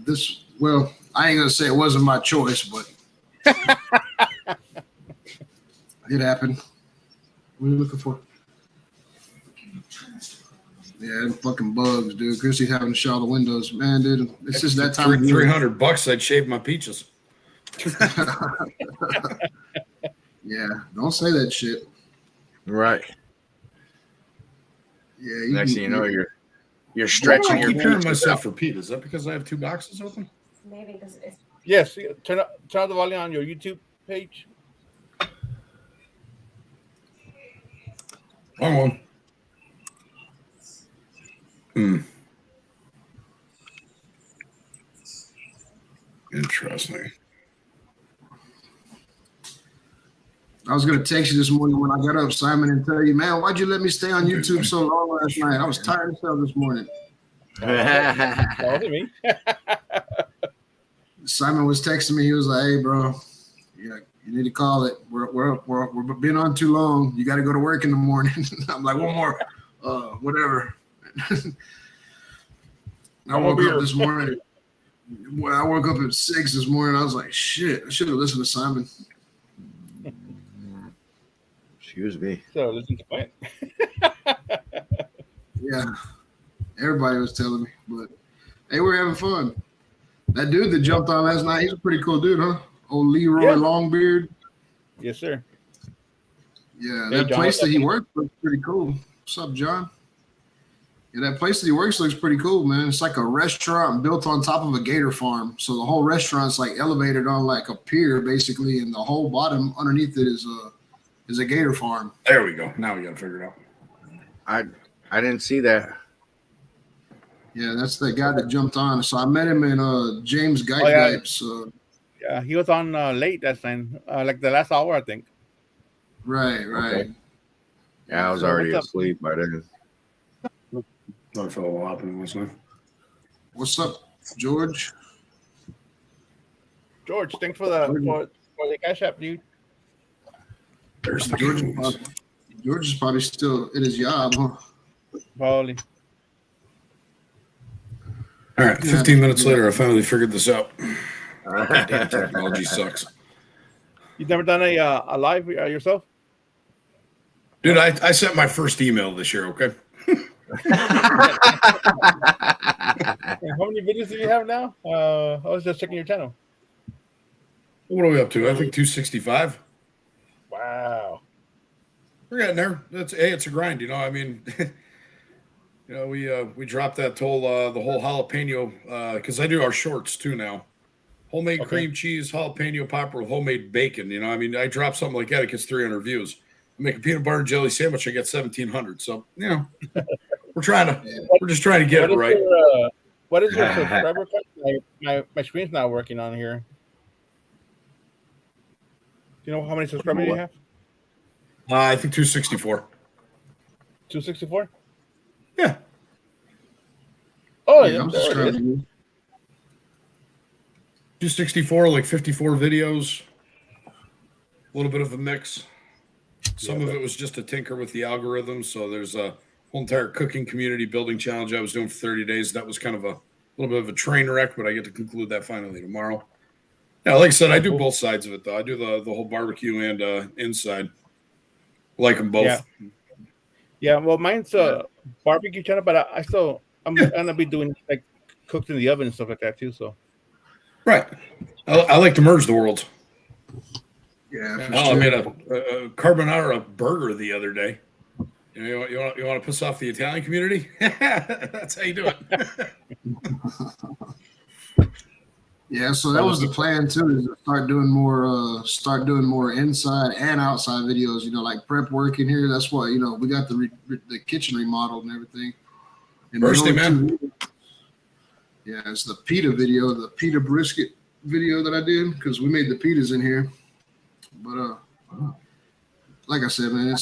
this. Well, I ain't gonna say it wasn't my choice, but it happened. What are you looking for? Yeah, them fucking bugs, dude. Chrissy's having to shower the windows, man, dude. It's just that time. of year. $300, I'd shave my peaches. Yeah, don't say that shit. Right. Yeah, Next thing you know, you're I stretching your keep hearing peaches myself out. repeat. Is that because I have 2 boxes open? Maybe because it's Yes. Turn up the volume on your YouTube page. Wrong one. was gonna text you this morning when I got up, Simon, and tell you, man, why'd you let me stay on YouTube so long last night? I was tired as hell this morning. That wasn't me. Simon was texting me. He was like, "Hey, bro, yeah, you need to call it. We're been on too long. You got to go to work in the morning." I'm like, "One more, whatever." I woke up this morning. When I woke up at 6 this morning, I was like, "Shit, I should have listened to Simon." Excuse me. So listen to Plant. Yeah, everybody was telling me, but hey, we're having fun. That dude that jumped on last night, he's a pretty cool dude, huh? Old Leroy Yeah. Longbeard. Yes, sir. Yeah, Hey, that John, place what's that he up? works looks pretty cool. What's up, John? Yeah, that place that he works looks pretty cool, man. It's like a restaurant built on top of a gator farm. So the whole restaurant's like elevated on like a pier, basically, and the whole bottom underneath it is a gator farm. There we go. Now we got to figure it out. I didn't see that. Yeah, that's the guy that jumped on. So I met him in James Geip Oh, yeah. Gipes. Yeah, he was on late that time, like the last hour, I think. Right. Okay. Yeah, I was So already what's up? asleep by then. Another fellow happening this way. What's up, George? George, thanks for the cash app, dude. There's the George, goons. George is probably still in his job, huh? Probably. All right, 15 minutes later, I finally figured this out. Damn Damn, technology sucks. You've never done a live yourself? Dude, I sent my first email this year, okay? How many videos do you have now? I was just checking your channel. What are we up to? I think 265. Wow. We're getting there. It's a grind, you know. I mean, you know, we dropped that whole the whole jalapeno because I do our shorts too now. Homemade Okay. cream cheese, jalapeno popper with homemade bacon. You know, I mean, I drop something like that, it gets 300 views. I make a peanut butter and jelly sandwich, I get 1,700. So, you know, we're just trying to get it right. What is your subscriber count? My screen's not working on here. Do you know how many subscribers you have? I think 264. 264? Yeah. Oh, Yeah, yeah. I'm There it subscribed is. to you. 264, like 54 videos. A little bit of a mix. Some of it was just to tinker with the algorithm. So there's a whole entire cooking community building challenge I was doing for 30 days. That was kind of a little bit of a train wreck, but I get to conclude that finally tomorrow. Yeah, like I said, I do both sides of it though. I do the whole barbecue and inside. Like them both. Yeah. Yeah, well, mine's a barbecue channel, but I'm gonna be doing like cooked in the oven and stuff like that too. So Right. I like to merge the worlds. Yeah, for Oh, I sure. made a carbonara burger the other day. You want to piss off the Italian community? That's how you do it. Yeah, so that was the plan too, is to start doing more inside and outside videos. You know, like prep work in here. That's why we got the kitchen remodeled and everything. And the Thirsty, only man. two- Yeah, it's the pita video, the pita brisket video that I did because we made the pitas in here. But like I said, man,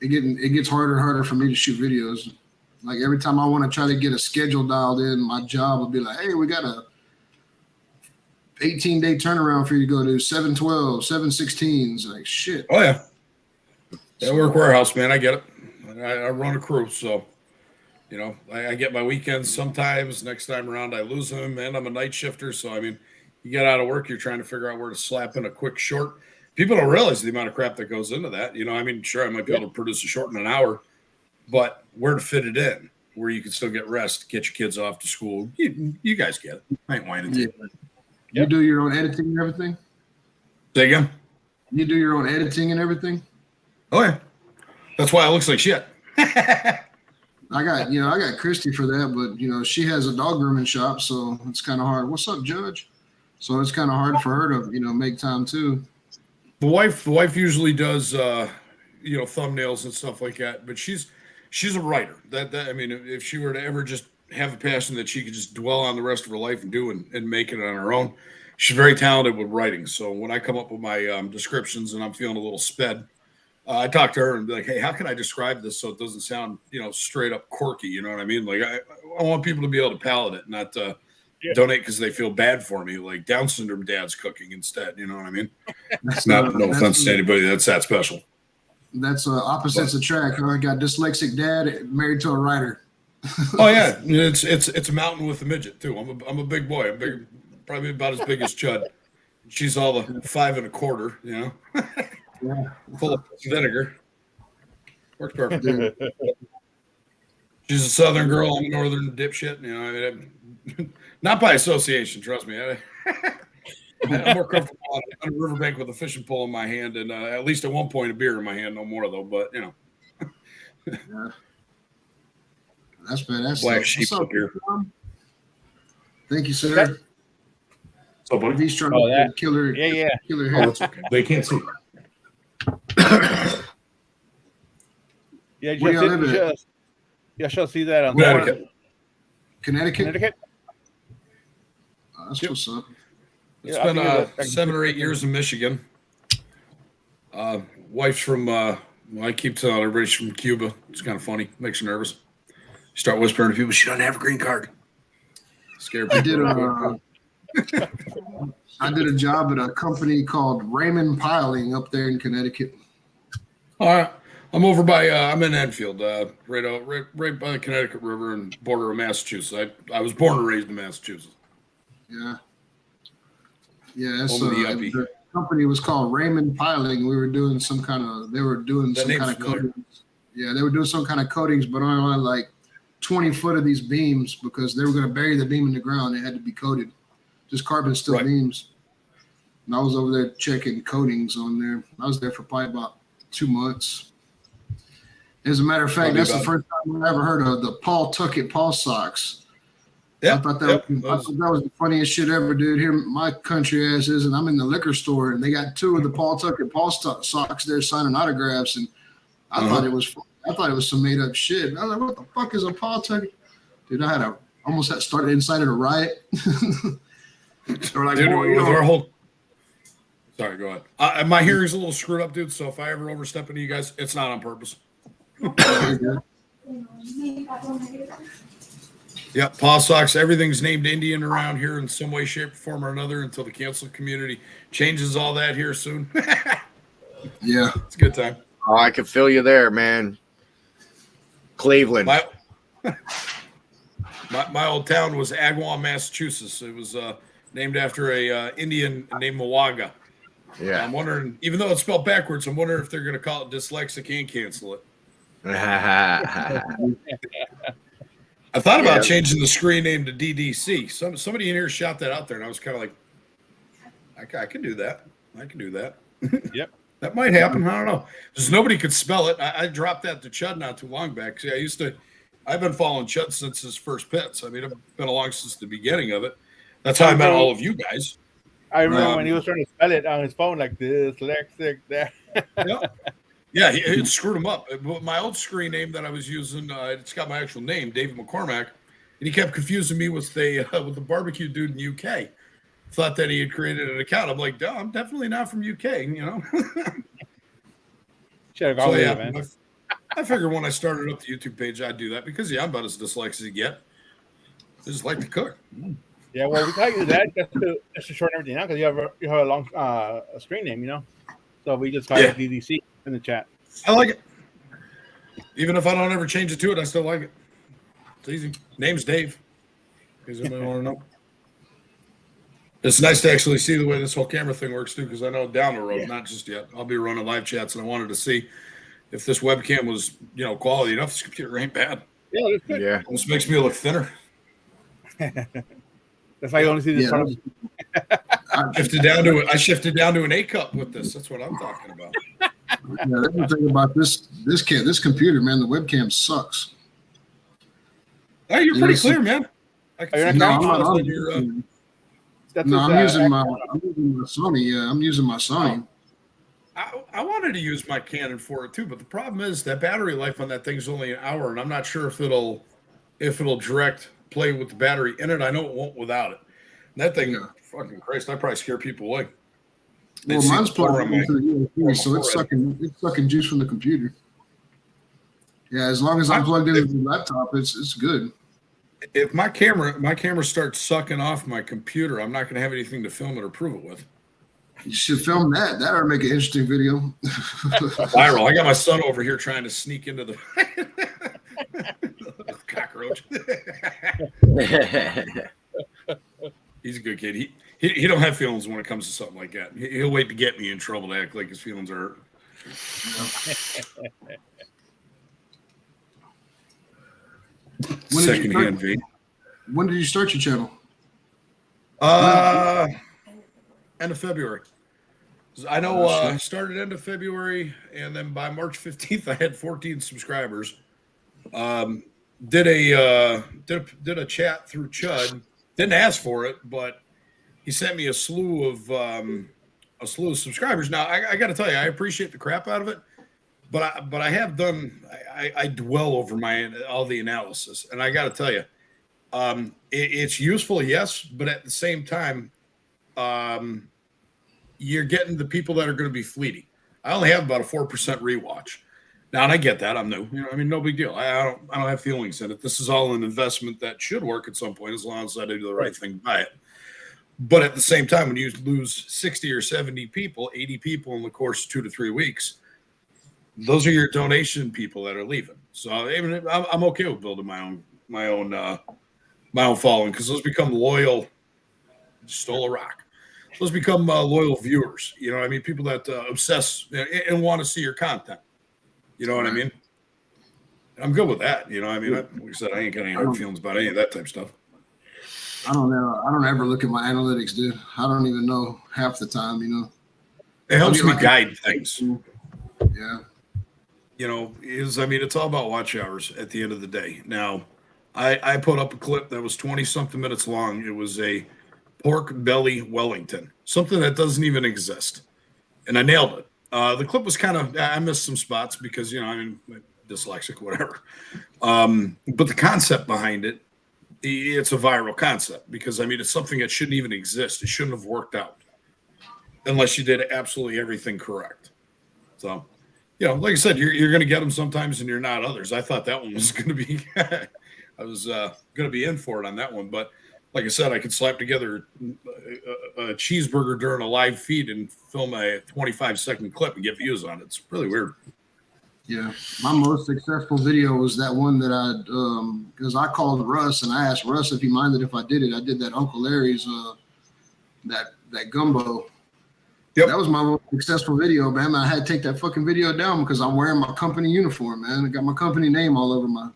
it gets harder and harder for me to shoot videos. Like every time I want to try to get a schedule dialed in, my job will be like, "Hey, we got a 18-day turnaround for you to go do 712, 716s." Like shit. Oh yeah. Yeah, work warehouse, man. I get it. I run a crew, so I get my weekends sometimes. Next time around, I lose them, and I'm a night shifter. So I mean, you get out of work, you're trying to figure out where to slap in a quick short. People don't realize the amount of crap that goes into that. I mean, sure, I might be able to produce a short in an hour, but where to fit it in, where you can still get rest, get your kids off to school. You guys get it. I ain't whining to you. You do your own editing and everything? Say again? You do your own editing and everything? Oh yeah. That's why it looks like shit. I got Christy for that, but she has a dog grooming shop, so it's kind of hard. What's up, Judge? So it's kind of hard for her to, make time too. The wife usually does thumbnails and stuff like that, but she's a writer. That I mean, if she were to ever just have a passion that she could just dwell on the rest of her life and do and make it on her own, she's very talented with writing. So when I come up with my descriptions and I'm feeling a little sped, I talk to her and be like, hey, how can I describe this so it doesn't sound, straight up quirky? You know what I mean? Like I want people to be able to palate it, not donate because they feel bad for me, like Down syndrome dad's cooking instead. You know what I mean? It's not no offense to anybody that's that special. That's opposites attract. I got dyslexic dad married to a writer. Oh yeah, it's a mountain with a midget too. I'm a big boy. I'm big, probably about as big as Chud. She's all the 5 1/4. Yeah. Full of vinegar. Works perfect. She's a Southern girl. I'm a Northern dipshit. Not by association. Trust me. I'm more comfortable on a riverbank with a fishing pole in my hand, and at least at one point a beer in my hand. No more though, but Yeah. That's badass. Black sheep up here. Thank you, sir. So, buddy. He's trying Oh, to that- killer. Yeah. Killer Oh, hair. that's okay. They can't see. Yeah, Where y'all live at? you shall see that on Connecticut. Connecticut. Connecticut. That's what's up. It's Yeah, I been think it's 7 or 8 years in Michigan. Wife's from, I keep telling everybody she's from Cuba. It's kind of funny. Makes you nervous. You start whispering to people, she doesn't have a green card. Scare I people. did I did a job at a company called Raymond Piling up there in Connecticut. All right. I'm over by, I'm in Enfield, right by the Connecticut River and border of Massachusetts. I was born and raised in Massachusetts. Yeah. Yeah, that's Home of the yuppie. the company was called Raymond Piling. We were doing some kind of they were doing That some name's kind of familiar. coatings. Yeah, they were doing some kind of coatings, but on like 20 foot of these beams because they were going to bury the beam in the ground. They had to be coated, just carbon steel Right. beams. And I was over there checking coatings on there. I was there for probably about 2 months. As a matter of fact, Probably that's the about- first time I ever heard of the Paul Tuckett Paul socks. I Yeah. thought that was the funniest shit ever, dude. Here, my country ass is, and I'm in the liquor store, and they got 2 of the Paul Tuckett Paul socks there signing autographs, and I thought it was some made up shit. I was like, what the fuck is a Paul Tuckett? Dude, I had almost had started inside of a riot. They were like, Dude, boy, with yo. our whole. Sorry, go ahead. My hearing's a little screwed up, dude. So if I ever overstep into you guys, it's not on purpose. You're good. Yep, Paw Socks. Everything's named Indian around here in some way, shape, form, or another until the cancel community changes all that here soon. Yeah. It's a good time. Oh, I can feel you there, man. Cleveland. My old town was Agawam, Massachusetts. It was named after a Indian named Mawaga. Yeah. I'm wondering, even though it's spelled backwards, I'm wondering if they're going to call it dyslexic and cancel it. I thought about changing the screen name to DDC. Somebody in here shot that out there, and I was kind of like, I can do that. I can do that. Yep. That might happen. I don't know. Because nobody could spell it. I dropped that to Chud not too long back. See, I've been following Chud since his first pits. I mean, I've been along since the beginning of it. That's how I met all of you guys. I remember when he was trying to spell it on his phone like dyslexic. That. Yeah, it screwed him up. My old screen name that I was using, it's got my actual name, David McCormack, and he kept confusing me with the barbecue dude in UK. Thought that he had created an account. I'm like, no, I'm definitely not from UK, you know. Should have gone So with yeah, it, man. I figured when I started up the YouTube page, I'd do that because I'm about as dyslexic as you get. I just like to cook. Yeah, well, we tell you that just to shorten everything out because you have a long screen name, you know. So we just call it DDC in the chat. I like it. Even if I don't ever change it to it, I still like it. It's easy. Name's Dave. Because anybody want to know? It's nice to actually see the way this whole camera thing works too, because I know down the road, not just yet. I'll be running live chats, and I wanted to see if this webcam was, quality enough. This computer ain't bad. Yeah, that's good. Yeah. This makes me look thinner. That's why you only see this front of I shifted down to an A cup with this. That's what I'm talking about. Yeah, that's the thing about this computer, man. The webcam sucks. Hey, you're pretty clear, man. I Are you can not see No, you I'm, on your, That's no, his, I'm using my Sony. Yeah, I'm using my Sony. I wanted to use my Canon for it too, but the problem is that battery life on that thing's only an hour, and I'm not sure if it'll direct play with the battery in it. I know it won't without it. That thing, Yeah. fucking Christ, I probably scare people away. Well, see mine's the core plugged on my- into the USB, so on my it's sucking juice from the computer. Yeah, as long as I'm plugged into the laptop, it's good. If my camera starts sucking off my computer, I'm not going to have anything to film it or prove it with. You should film that. That would make an interesting video. Viral. I got my son over here trying to sneak into the cockroach. He's a good kid. He don't have feelings when it comes to something like that. He'll wait to get me in trouble to act like his feelings are hurt. Secondhand V. When did you start your channel? End of February. I know I started end of February, and then by March 15th, I had 14 subscribers. Did a chat through Chud. Didn't ask for it, but he sent me a slew of subscribers. Now I got to tell you, I appreciate the crap out of it, but I have done. I dwell over all the analysis, and I got to tell you, it's useful, yes, but at the same time, you're getting the people that are going to be fleeting. I only have about a 4% rewatch. Now, and I get that. I'm new. No big deal. I don't have feelings in it. This is all an investment that should work at some point as long as I do the right thing by it. But at the same time, when you lose 60 or 70 people, 80 people in the course of 2 to 3 weeks, those are your donation people that are leaving. So I'm okay with building my own following, because those become loyal. Stole a rock. Those become loyal viewers. You know what I mean? People that obsess and want to see your content. You know what I mean? I'm good with that. You know, I mean, like I said, I ain't got any hard feelings about any of that type of stuff. I don't ever look at my analytics, dude. I don't even know half the time, It helps me guide things. Yeah. It's all about watch hours at the end of the day. Now, I put up a clip that was 20-something minutes long. It was a pork belly Wellington, something that doesn't even exist. And I nailed it. The clip was I missed some spots because, dyslexic, whatever. But the concept behind it, it's a viral concept because, it's something that shouldn't even exist. It shouldn't have worked out unless you did absolutely everything correct. So, like I said, you're going to get them sometimes and you're not others. I thought that one was going to be, I was going to be in for it on that one. But like I said, I could slap together a cheeseburger during a live feed and film a 25-second clip and get views on it. It's really weird. Yeah, my most successful video was that one that because I called Russ and I asked Russ if he minded if I did it. I did that Uncle Larry's that gumbo. Yep. That was my most successful video, man. I had to take that fucking video down because I'm wearing my company uniform, man. I got my company name all over my.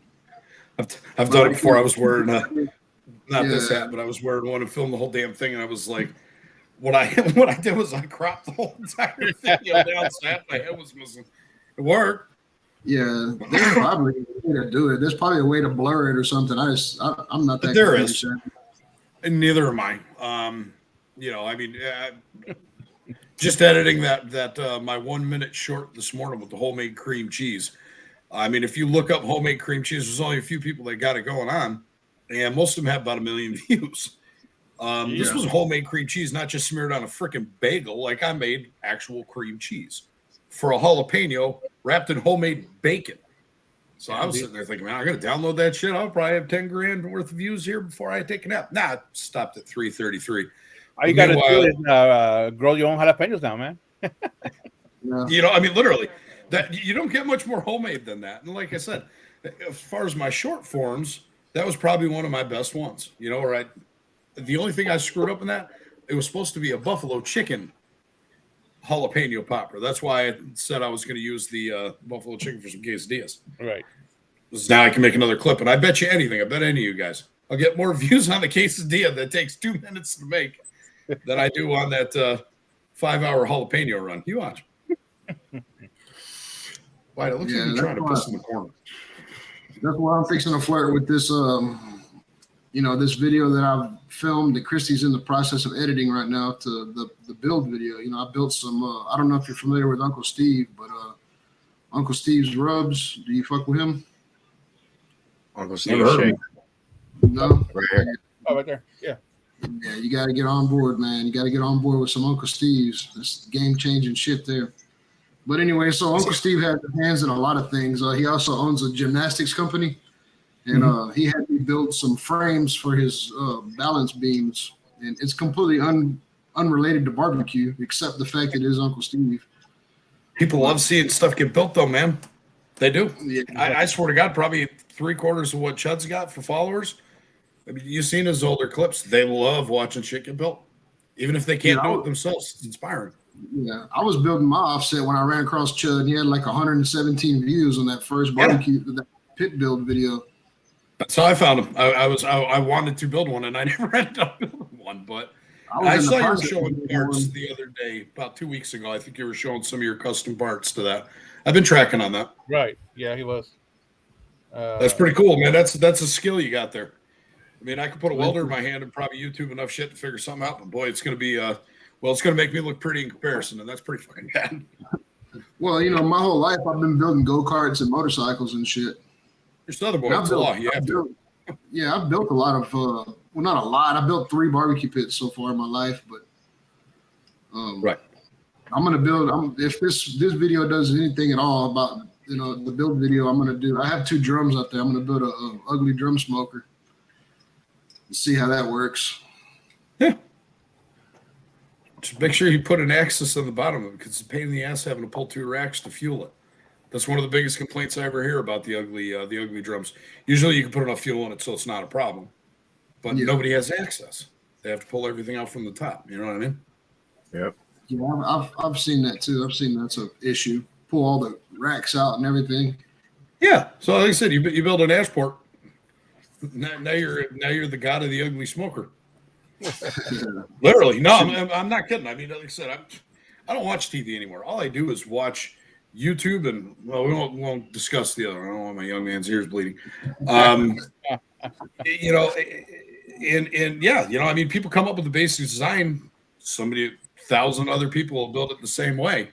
I've done it before. I was wearing this hat, but I was wearing one and filmed the whole damn thing, and I was like, what I did was I cropped the whole entire video down, so half my head was missing. It worked. Yeah, there's probably a way to do it. There's probably a way to blur it or something. I'm not that. There is, and neither am I. Just editing that my 1 minute short this morning with the homemade cream cheese. If you look up homemade cream cheese, there's only a few people that got it going on, and most of them have about 1 million views. This was homemade cream cheese, not just smeared on a freaking bagel. Like, I made actual cream cheese for a jalapeno wrapped in homemade bacon. So I was sitting there thinking, man, I got to download that shit. I'll probably have 10 grand worth of views here before I take a nap. Nah, it stopped at 333. All you got to do is grow your own jalapenos now, man. Literally, that you don't get much more homemade than that. And like I said, as far as my short forms, that was probably one of my best ones. The only thing I screwed up in that, it was supposed to be a buffalo chicken jalapeno popper. That's why I said I was going to use the buffalo chicken for some quesadillas. Right. Now I can make another clip, and I bet you anything. I bet any of you guys, I'll get more views on the quesadilla that takes 2 minutes to make than I do on that 5-hour jalapeno run. You watch. Why? It looks like you're trying to piss in the corner. That's why I'm fixing to flirt with this. This video that I've filmed that Christy's in the process of editing right now to the build video. I built some. I don't know if you're familiar with Uncle Steve, but Uncle Steve's Rubs. Do you fuck with him? Uncle Steve. Never heard of him. No. Right here. Oh, right there. Yeah. Yeah, you got to get on board, man. You got to get on board with some Uncle Steve's. That's game-changing shit there. But anyway, so Uncle Steve has his hands in a lot of things. He also owns a gymnastics company, and he had me build some frames for his balance beams. And it's completely unrelated to barbecue, except the fact that it is Uncle Steve. People love seeing stuff get built, though, man. They do. Yeah, I swear to God, probably 3/4 of what Chud's got for followers. I mean, you've seen his older clips. They love watching shit get built, even if they can't do it themselves. It's inspiring. Yeah, I was building my offset when I ran across Chud. He had like 117 views on that first barbecue, that pit build video. That's how I found him. I wanted to build one, and I never ended up building one. But I saw you were showing parts the other day, about 2 weeks ago. I think you were showing some of your custom parts to that. I've been tracking on that. Right. Yeah, he was. That's pretty cool, man. That's a skill you got there. I mean, I could put a welder in my hand and probably YouTube enough shit to figure something out. But boy, it's going to be it's going to make me look pretty in comparison, and that's pretty fucking bad. Well, you know, my whole life I've been building go-karts and motorcycles and shit. You're Southern boy. It's a law. You have to. Yeah, I've built a lot of, well, not a lot. I built 3 barbecue pits so far in my life, but right. I'm gonna build. If this video does anything at all about, you know, the build video, I have 2 drums out there. I'm gonna build a ugly drum smoker. See how that works. Yeah. Just make sure you put an axis on the bottom of it, because it's a pain in the ass having to pull 2 racks to fuel it. That's one of the biggest complaints I ever hear about the ugly drums. Usually you can put enough fuel in it so it's not a problem, but nobody has access. They have to pull everything out from the top. You know what I mean? Yep. Yeah, I've seen that too. I've seen that's an issue. Pull all the racks out and everything. Yeah. So like I said, you build an Ashport. Now you're the god of the ugly smoker. Literally. No, I'm not kidding. I mean, like I said, I don't watch TV anymore. All I do is watch YouTube, and well, we won't discuss the other. I don't want my young man's ears bleeding. You know, and yeah, you know, I mean, people come up with the basic design. 1,000 other people will build it the same way,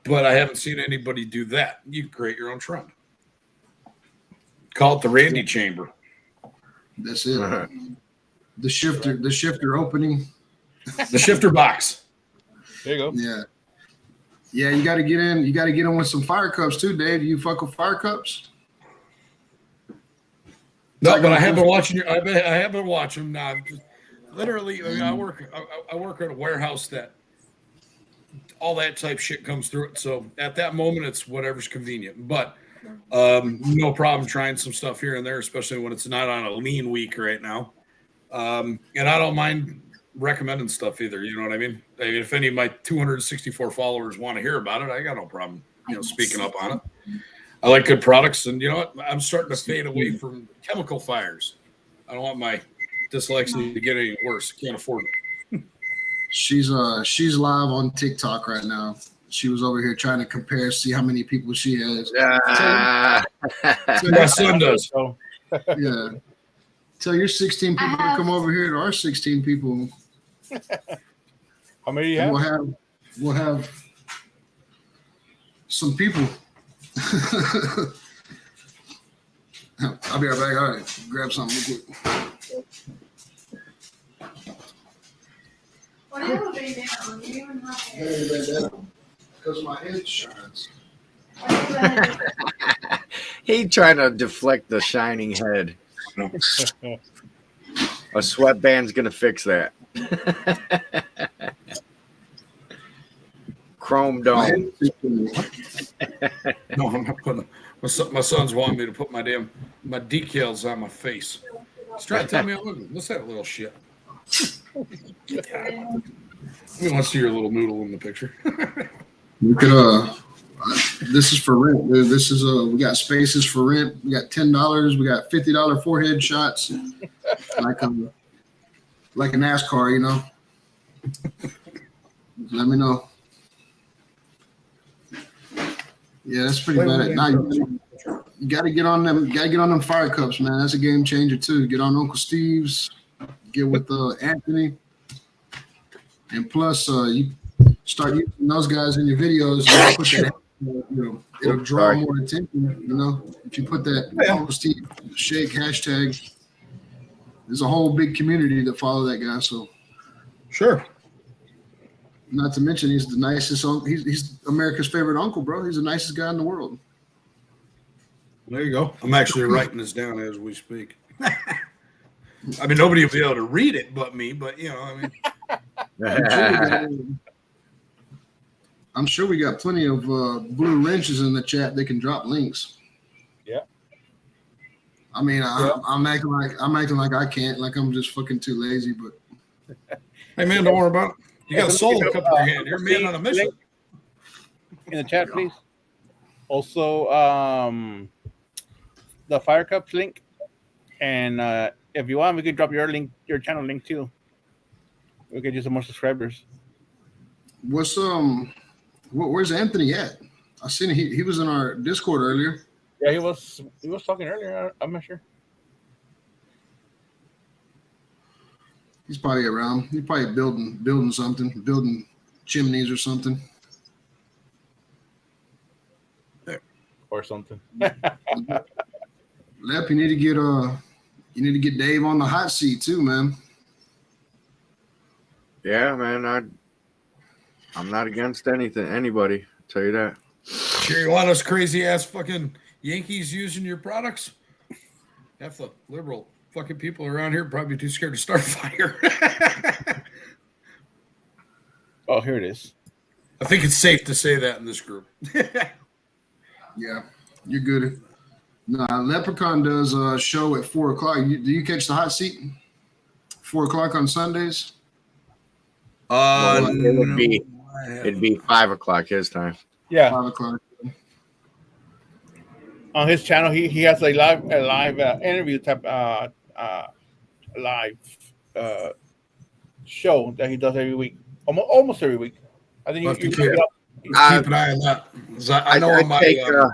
but I haven't seen anybody do that. You create your own trend. Call it the Randy Chamber. That's it. The shifter opening. The shifter box. There you go. Yeah. Yeah, you got to get in. You got to get in with some fire cups too, Dave. Do you fuck with fire cups? No, but I have been watching. I have been watching. Literally, I mean, I work at a warehouse that all that type shit comes through it. So at that moment, it's whatever's convenient. But no problem trying some stuff here and there, especially when it's not on a lean week right now. And I don't mind recommending stuff either. You know what I mean? If any of my 264 followers want to hear about it, I got no problem, you know, speaking up on it. I like good products, and you know what? I'm starting to fade away from chemical fires. I don't want my dyslexia to get any worse. Can't afford it. She's live on TikTok right now. She was over here trying to compare, see how many people she has. My son does. Yeah. Tell your 16 people to come over here to our 16 people. How many do you have? We'll have some people. I'll be right back. All right, grab something real quick. Because my head shines. He trying to deflect the shining head. A sweatband's gonna fix that. Chrome dome. No, I'm not putting. My son's wanting me to put my decals on my face. He's trying to tell me I'm ugly. What's that little shit? We want to see your little noodle in the picture. You could this is for rent, dude. This is we got spaces for rent. We got $10. We got $50 forehead shots, like a NASCAR, you know. Let me know. Yeah, that's pretty bad. Now you got to get on them. Got to get on them fire cups, man. That's a game changer too. Get on Uncle Steve's. Get with Anthony, and plus you start using those guys in your videos. You put that, you know, it'll draw more attention. You know, if you put that Uncle Steve Shake hashtag, there's a whole big community that follow that guy. So, Sure. not to mention, he's the nicest. He's America's favorite uncle, bro. He's the nicest guy in the world. There you go. I'm actually writing this down as we speak. I mean, nobody will be able to read it but me, but you know, I mean, I'm sure we got plenty of blue wrenches in the chat. They can drop links. Yeah. I mean, I'm acting like I can't, like I'm just fucking too lazy. But hey man, don't worry about it. You got a solo cup in your hand. You're a man on a mission. In the chat, please. Also, the Fire Cups link, and if you want, we can drop your link, your channel link too. We could use some more subscribers. what's where's Anthony at? I seen he was in our Discord earlier. Yeah, he was talking earlier. I'm not sure. He's probably around. He's probably building something, building chimneys or something. Or something. Lep, you need to get Dave on the hot seat too, man. Yeah, man. I'm not against anybody. I'll tell you that. Sure, you want us crazy ass fucking Yankees using your products? Half the liberal fucking people around here probably too scared to start a fire. Oh, here it is. I think it's safe to say that in this group. Yeah, you're good. Nah, Leprechaun does a show at 4:00. Do you catch the hot seat? 4:00 on Sundays. It'd be 5 o'clock his time. Yeah, 5:00. on his channel, he has a live interview type live show that he does every week, almost every week. I think We'll have to you keep an eye on that. 'Cause I know on my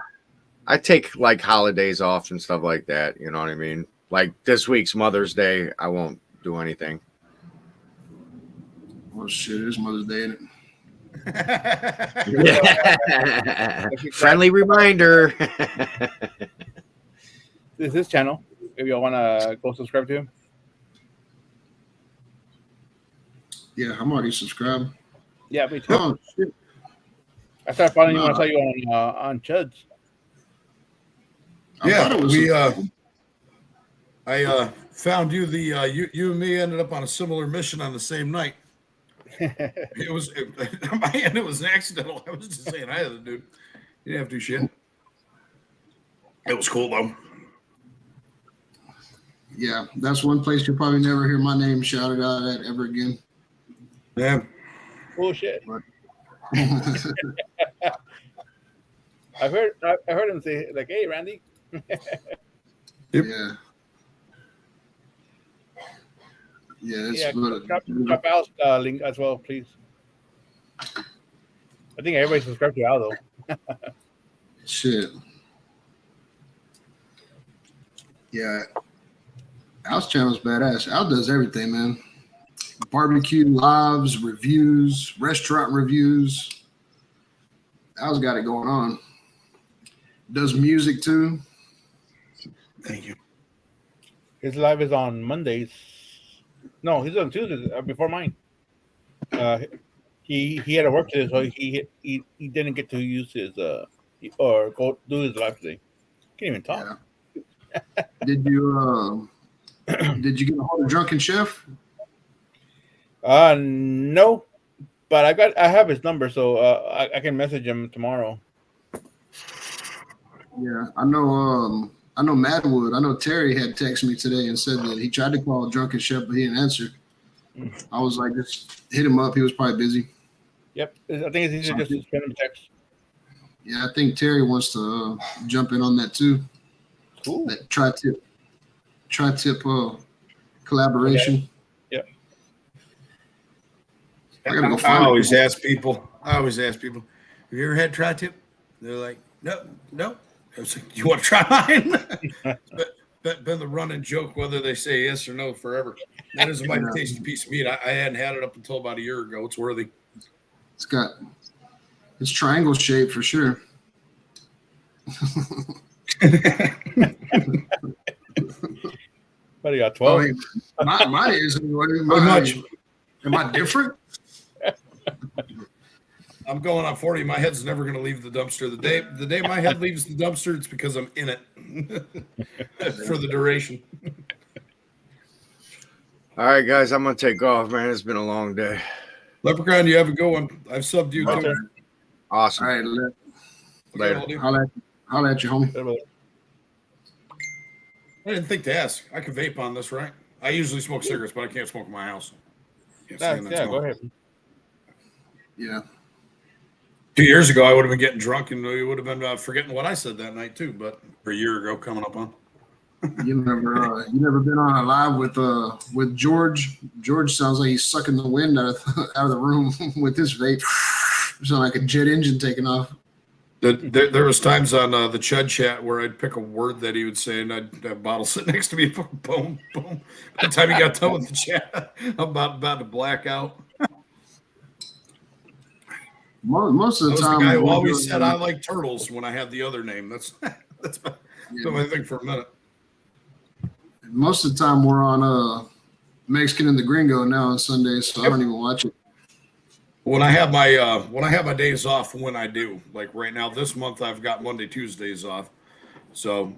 I take like holidays off and stuff like that. You know what I mean? Like this week's Mother's Day, I won't do anything. Oh shit, it's Mother's Day, ain't it? Friendly reminder. This is his channel. If you want to go subscribe to him. Yeah, I'm already subscribed. Yeah, me too. Oh shit. I started following you when I saw you on Chuds. I thought it was I found you. You and me ended up on a similar mission on the same night. It was on my end. It was an accidental. I was just saying hi to the dude. You didn't have to do shit. It was cool though. Yeah, that's one place you'll probably never hear my name shouted out at ever again. Yeah. Bullshit. I heard him say like, "Hey, Randy." Yep. Yeah. Yeah, it's Yeah, drop Al's link as well, please. I think everybody subscribed to Al though. shit. Yeah. Al's channel's badass. Al does everything, man. Barbecue lives, reviews, restaurant reviews. Al's got it going on. Does music too. Thank you. His live is on Mondays. No, he's on Tuesdays before mine. He had to work today, so he didn't get to use his or go do his live today. Can't even talk. Yeah. Did you get a hold of Drunken Chef? No, but I have his number, so I can message him tomorrow. Yeah, I know Madwood. I know Terry had texted me today and said that he tried to call Drunken Chef, but he didn't answer. I was like, just hit him up. He was probably busy. Yep, I think it's easier just to send him a text. Yeah, I think Terry wants to jump in on that too. Cool. That tri-tip collaboration. Okay. Yep. I gotta go I find always ask people. Have you ever had tri-tip? They're like, no. I was like, you want to try mine? But been the running joke whether they say yes or no forever. That is a mighty tasty piece of meat. I hadn't had it up until about a year ago. It's worthy. It's triangle shape for sure. But What do you got, I 12? mean, mine is. Pretty much. Am I different? I'm going on 40. My head's never going to leave the dumpster. The day my head leaves the dumpster, it's because I'm in it for the duration. All right, guys, I'm gonna take off, man. It's been a long day. Leprechaun, you have a good one. I've subbed you Right too. there. Awesome. All right, Later. holla at you, homie. I didn't think to ask. I can vape on this, right? I usually smoke cigarettes, but I can't smoke in my house. Can't stand that Yeah, smoke. go ahead. Yeah. 2 years ago, I would have been getting drunk and we would have been forgetting what I said that night too. But for a year ago, coming up on. You never been on a live with George. George sounds like he's sucking the wind out of the room with his vape. Sounds like a jet engine taking off. There was times on the Chud chat where I'd pick a word that he would say, and I'd have a bottle sitting next to me. Boom, boom. By the time he got done with the chat, I'm about to black out. Most of That the was time, the guy who we're always doing- said I like turtles when I had the other name. That's my thing for a minute. most of the time we're on Mexican and the Gringo now on Sundays, so I don't even watch it. When I have my days off, when I do, like right now, this month I've got Monday, Tuesdays off. So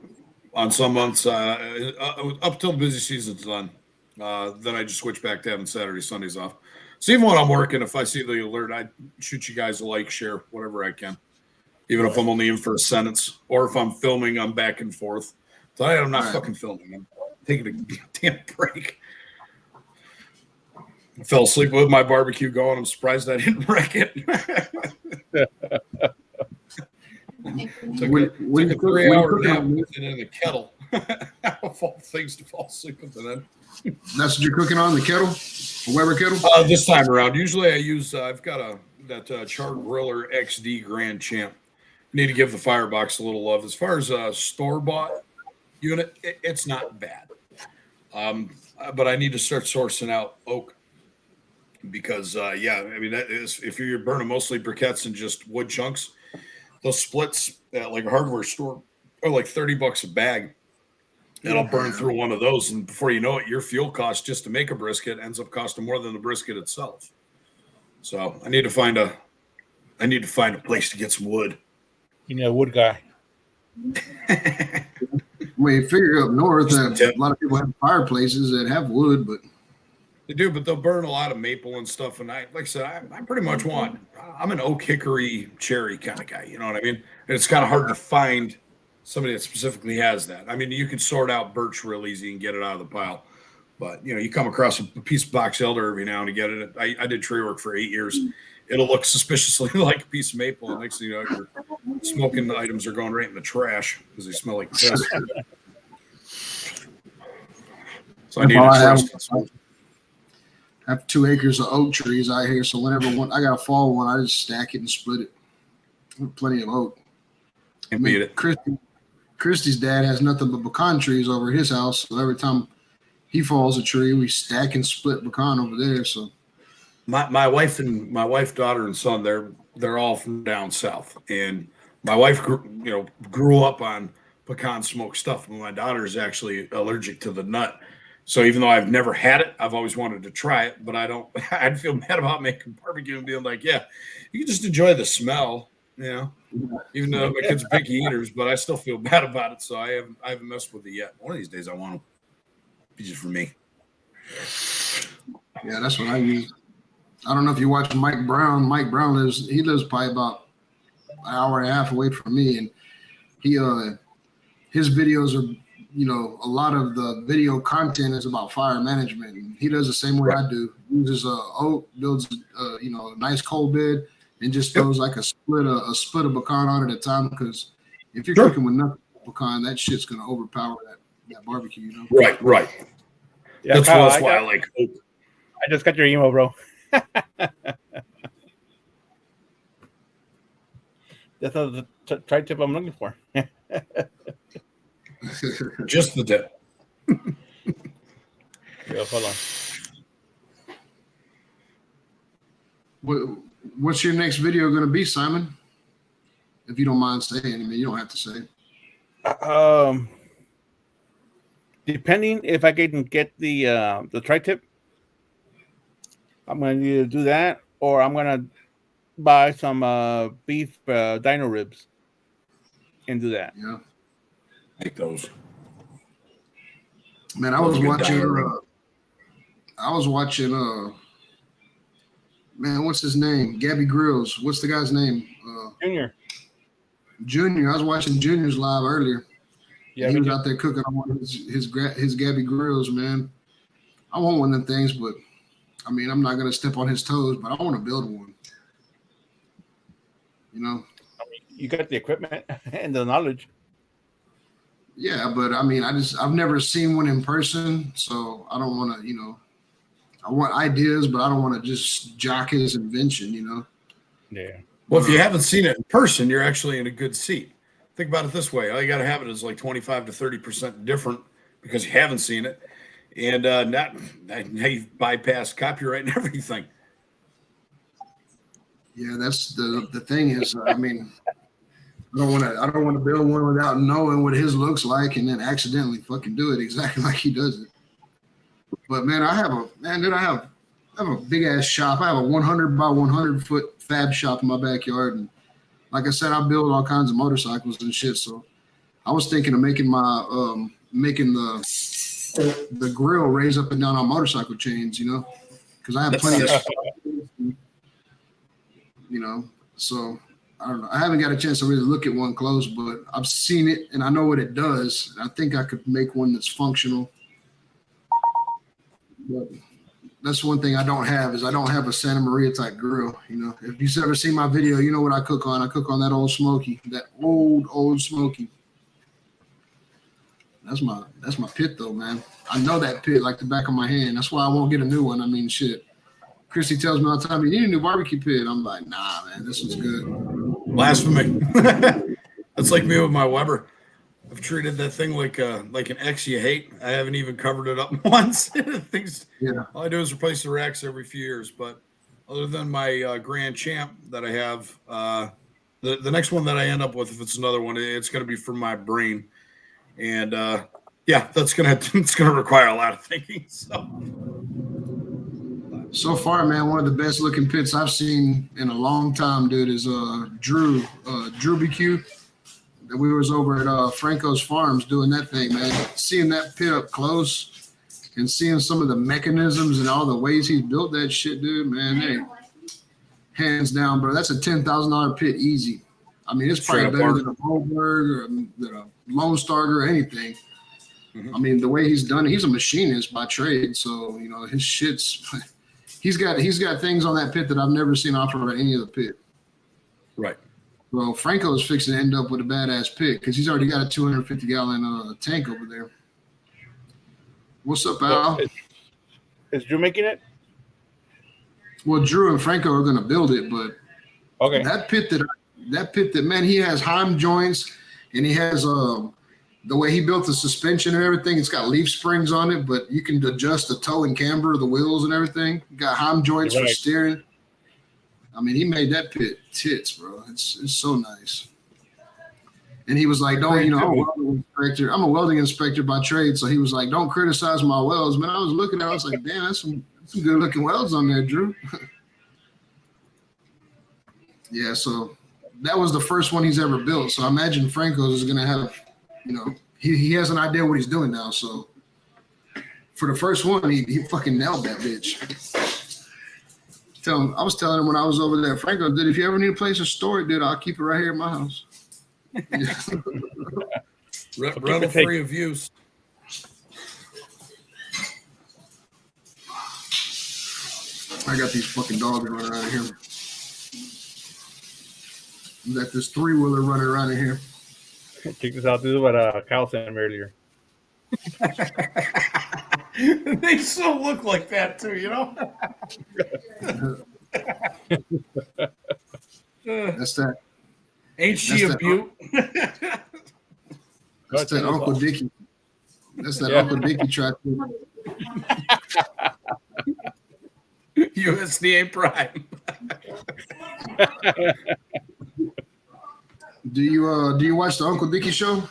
on some months, up till the busy season's done, then I just switch back to having Saturday, Sundays off. So even when I'm working, if I see the alert, I shoot you guys a like, share, whatever I can. Even if I'm only in for a sentence, or if I'm filming, I'm back and forth. Tonight I'm not fucking filming. I'm taking a damn break. I fell asleep with my barbecue going. I'm surprised I didn't wreck it. Took a 3-hour nap with it in the kettle. Of all things to fall asleep with it in. That's what you're cooking on, the kettle, a Weber kettle. This time around, usually I use. I've got that Char Griller XD Grand Champ. Need to give the Firebox a little love. As far as a store bought unit, it's not bad. But I need to start sourcing out oak because I mean that is if you're burning mostly briquettes and just wood chunks, those splits at like a hardware store are like $30 a bag. And I'll burn through one of those, and before you know it, your fuel cost just to make a brisket ends up costing more than the brisket itself. So I need to find a place to get some wood. You know, wood guy. We figure up north that a lot of people have fireplaces that have wood, but They do, but they'll burn a lot of maple and stuff. And like I said, I pretty much I'm an oak, hickory, cherry kind of guy. You know what I mean? And it's kind of hard to find somebody that specifically has that. I mean, you can sort out birch real easy and get it out of the pile. But, you come across a piece of box elder every now and again. I did tree work for 8 years. It'll look suspiciously like a piece of maple. And next thing you know, your smoking items are going right in the trash because they smell like piss. So I need to I have 2 acres of oak trees out here. So whenever I got a fall one, I just stack it and split it. Plenty of oak. Can't beat it. Christy's dad has nothing but pecan trees over his house. So every time he falls a tree, we stack and split pecan over there. So my wife, daughter, and son, they're all from down south. And my wife grew up on pecan smoked stuff. And my daughter is actually allergic to the nut. So even though I've never had it, I've always wanted to try it, but I'd feel bad about making barbecue and being like, yeah, you can just enjoy the smell, even though my kids are picky eaters, but I still feel bad about it. So I haven't messed with it yet. One of these days I want them. Be just for me. yeah, that's what I use. I don't know if you watch Mike Brown. Mike Brown lives probably about an hour and a half away from me. And his videos are, a lot of the video content is about fire management. And he does the same way I do. He uses oak, builds a nice coal bed, and just throws like a split of pecan on at a time. Because if you're cooking with nothing but pecan, that shit's gonna overpower that barbecue. Right. Yeah, that's Kyle, why I like oak. I just got your email, bro. That's the tri tip I'm looking for. Just the tip. Yeah, hold on. What's your next video going to be, Simon? If you don't mind saying, you don't have to say. depending if I can get the tri-tip, I'm gonna either do that or I'm gonna buy some beef dino ribs and do that. Yeah. Like those. Man, Those are good diarrhea. I was watching man, what's his name? Gabby Grills. What's the guy's name? Junior. I was watching Junior's live earlier. Yeah, He was out there cooking on one of his Gabby Grills, man. I want one of them things, but I mean, I'm not gonna step on his toes, but I want to build one. You know? you got the equipment and the knowledge. Yeah, but I mean, I've never seen one in person, so I don't want to, you know. I want ideas, but I don't want to just jock his invention, you know. Yeah. Well, if you haven't seen it in person, you're actually in a good seat. Think about it this way: all you got to have it is like 25 to 30% different because you haven't seen it, and not you bypass copyright and everything. Yeah, that's the thing is, I mean, I don't want to build one without knowing what his looks like and then accidentally fucking do it exactly like he does it. But man, I have a big ass shop. I have a 100 by 100 foot fab shop in my backyard, and like I said, I build all kinds of motorcycles and shit. So I was thinking of making my making the grill raise up and down on motorcycle chains, you know, because I have plenty of, you know. So I don't know. I haven't got a chance to really look at one close, but I've seen it and I know what it does. I think I could make one that's functional. But that's one thing I don't have is I don't have a Santa Maria type grill. You know, if you've ever seen my video, you know what I cook on. I cook on that old Smoky, that old Smoky. That's my pit though, man. I know that pit like the back of my hand. That's why I won't get a new one. I mean, shit. Chrissy tells me all the time, you need a new barbecue pit. I'm like, nah, man, this one's good. Blasphemy. That's like me with my Weber. I've treated that thing like an X you hate. I haven't even covered it up once. Things. Yeah. All I do is replace the racks every few years. But other than my Grand Champ that I have, the next one that I end up with, if it's another one, it's going to be for my brain. And yeah, it's gonna require a lot of thinking. So far, man, one of the best looking pits I've seen in a long time, dude, is Drew BQ. That we was over at Franco's Farms doing that thing, man. Seeing that pit up close and seeing some of the mechanisms and all the ways he built that shit, dude, man, hey, hands down, bro. That's a $10,000 pit easy. I mean, it's probably better than a Goldberg or than a Lone Starter or anything. Mm-hmm. I mean, the way he's done it, he's a machinist by trade, so you know his shit's. He's got things on that pit that I've never seen offered at any other pit. Right. Well, Franco's fixing to end up with a badass pit because he's already got a 250-gallon tank over there. What's up, Al? Is Drew making it? Well, Drew and Franco are going to build it, but okay. That pit that man, he has Heim joints and he has the way he built the suspension and everything. It's got leaf springs on it, but you can adjust the toe and camber of the wheels and everything. Got Heim joints for steering. I mean, he made that pit tits, bro. It's so nice. And he was like, "Don't, you know, I'm a welding inspector by trade." So he was like, "Don't criticize my welds." Man, I was looking at it, I was like, "Damn, that's some good looking welds on there, Drew." Yeah, so that was the first one he's ever built. So I imagine Franco's is gonna have, you know, he has an idea what he's doing now. So for the first one, he fucking nailed that bitch. I was telling him when I was over there, Franco, dude, if you ever need a place to store it, dude, I'll keep it right here at my house. Rental free of use. I got these fucking dogs running around here. I got this 3-wheeler running around in here. Check this out. This is what Kyle sent me earlier. They still look like that too, you know. That's that. Ain't she a beaut? That's that Uncle Dickie. That's that Uncle Dickie tractor. USDA Prime. Do you watch the Uncle Dickie show?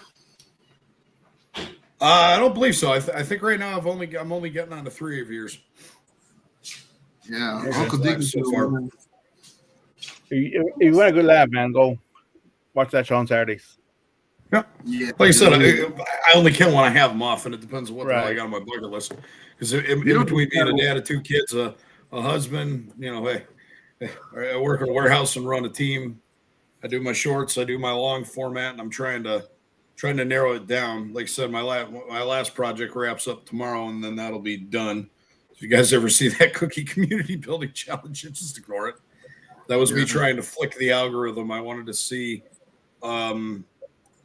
I don't believe so. I think right now I'm only getting on to 3 of yours. Yeah, Yeah, Uncle that's Dick is so far. If you want a good laugh, man, go watch that show on Saturdays. Yeah, Like I said, yeah. I only can when I have them off, and it depends on what the hell I Right. got on my bucket list. Because in You don't between just being a gotta- dad of 2 kids, a husband, hey, I work at a warehouse and run a team. I do my shorts, I do my long format, and I'm trying to narrow it down. Like I said, my last project wraps up tomorrow, and then that'll be done. If you guys ever see that cookie community building challenge, just ignore it. That was me Yeah. trying to flick the algorithm. I wanted to see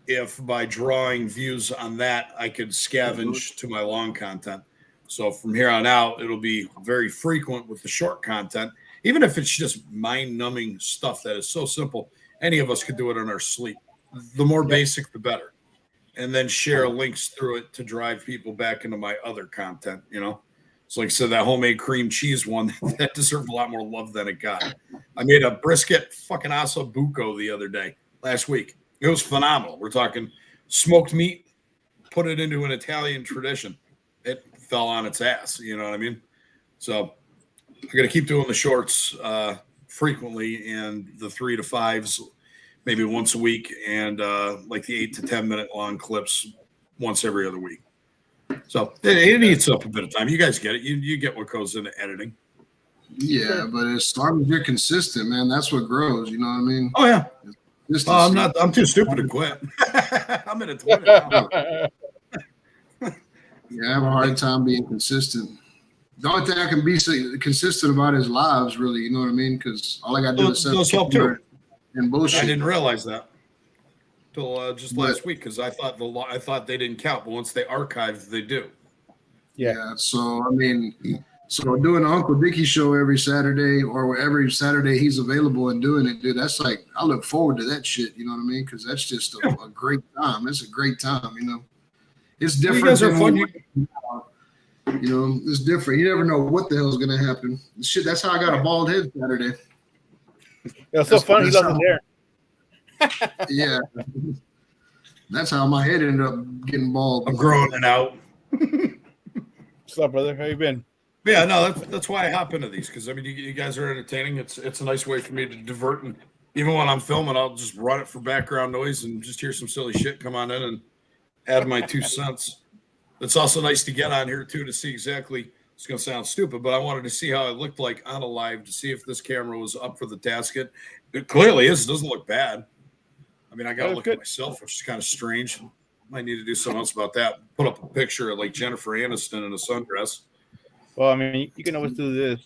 if by drawing views on that, I could scavenge to my long content. So from here on out, it'll be very frequent with the short content, even if it's just mind-numbing stuff that is so simple. Any of us could do it in our sleep. The more basic, the better. And then share links through it to drive people back into my other content, So like I said, that homemade cream cheese one, that deserved a lot more love than it got. I made a brisket fucking osso buco the other day, last week. It was phenomenal. We're talking smoked meat, put it into an Italian tradition. It fell on its ass, you know what I mean? So I'm going to keep doing the shorts frequently and the 3 to 5s maybe once a week, and like the 8 to 10 minute long clips once every other week. So it eats up a bit of time. You guys get it. You get what goes into editing. Yeah, but as long as you're consistent, man, that's what grows. You know what I mean? Oh yeah. Consistency. I'm too stupid to quit. I'm in a 20 now. Yeah, I have a hard time being consistent. The only thing I can be consistent about is lives, really. You know what I mean? Because all I got to do is set Those help too. and bullshit. I didn't realize that till just last week because I thought they didn't count, but once they archive, they do. Yeah. So I mean, doing an Uncle Dickie show every Saturday or every Saturday he's available and doing it, dude. That's like I look forward to that shit. You know what I mean? Because that's just a great time. It's a great time. It's different. You guys are fun. It's different. You never know what the hell's gonna happen. Shit, that's how I got a bald head Saturday. It was so funny. He wasn't there. Yeah, that's how my head ended up getting bald. I'm growing it out. What's up, brother? How you been? Yeah, no, that's why I hop into these because I mean you guys are entertaining. It's a nice way for me to divert, and even when I'm filming, I'll just run it for background noise and just hear some silly shit come on in and add my 2 cents. It's also nice to get on here too to see exactly. It's going to sound stupid, but I wanted to see how it looked like on a live to see if this camera was up for the task. It clearly is. It doesn't look bad. I mean, I got to look at myself, which is kind of strange. Might need to do something else about that. Put up a picture of like Jennifer Aniston in a sundress. Well, I mean, you can always do this.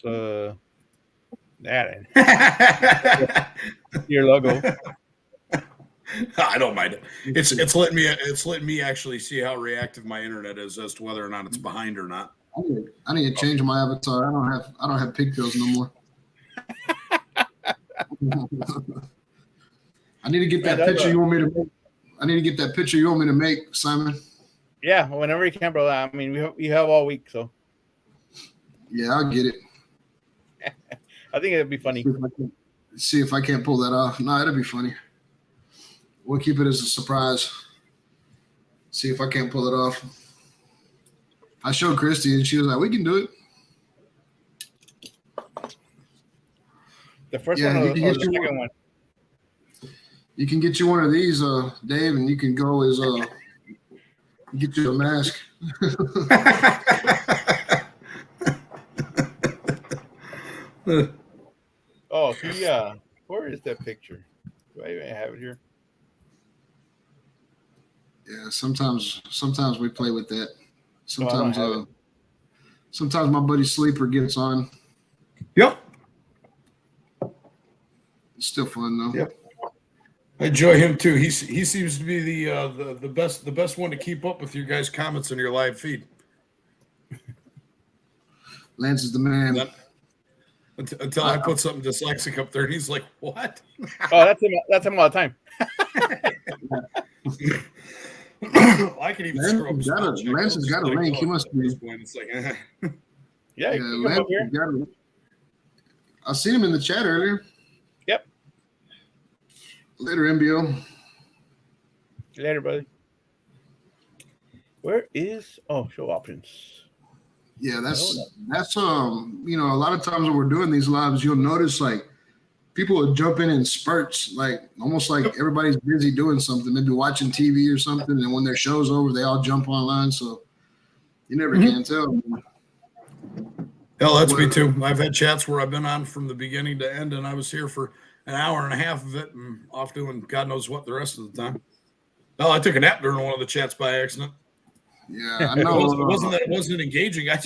That your logo. I don't mind it. It's letting me actually see how reactive my internet is as to whether or not it's behind or not. I need to change my avatar. I don't have pigtails no more. I need to get that picture you want me to make. I need to get that picture you want me to make, Simon. Yeah, whenever you can, bro. I mean, we have all week, so. Yeah, I'll get it. I think it'd be funny. See if I can't pull that off. No, it'll be funny. We'll keep it as a surprise. See if I can't pull it off. I showed Christy and she was like, "We can do it." The first one or the second one? You can get you one of these, Dave, and you can go as get you a mask. Oh, where is that picture? Do I even have it here? Yeah, sometimes we play with that. No, Sometimes my buddy Sleeper gets on. Yep. It's still fun though. Yep. I enjoy him too. He seems to be the best one to keep up with your guys' comments on your live feed. Lance is the man. Until I put something dyslexic up there, and he's like, "What?" Oh, that's him all the time. I can even screw up. Lance has got a link. He must be. It's like, Yeah, you come up here. I seen him in the chat earlier. Yep. Later, MBO. Later, buddy. Where is show options? Yeah, that's you know, a lot of times when we're doing these lives, you'll notice like people will jump in spurts, like almost like everybody's busy doing something, maybe watching TV or something, and when their show's over, they all jump online. So you never can tell. Hell, that's me too. I've had chats where I've been on from the beginning to end, and I was here for an hour and a half of it, and off doing God knows what the rest of the time. Hell, I took a nap during one of the chats by accident. Yeah, I know. It wasn't that it wasn't engaging. I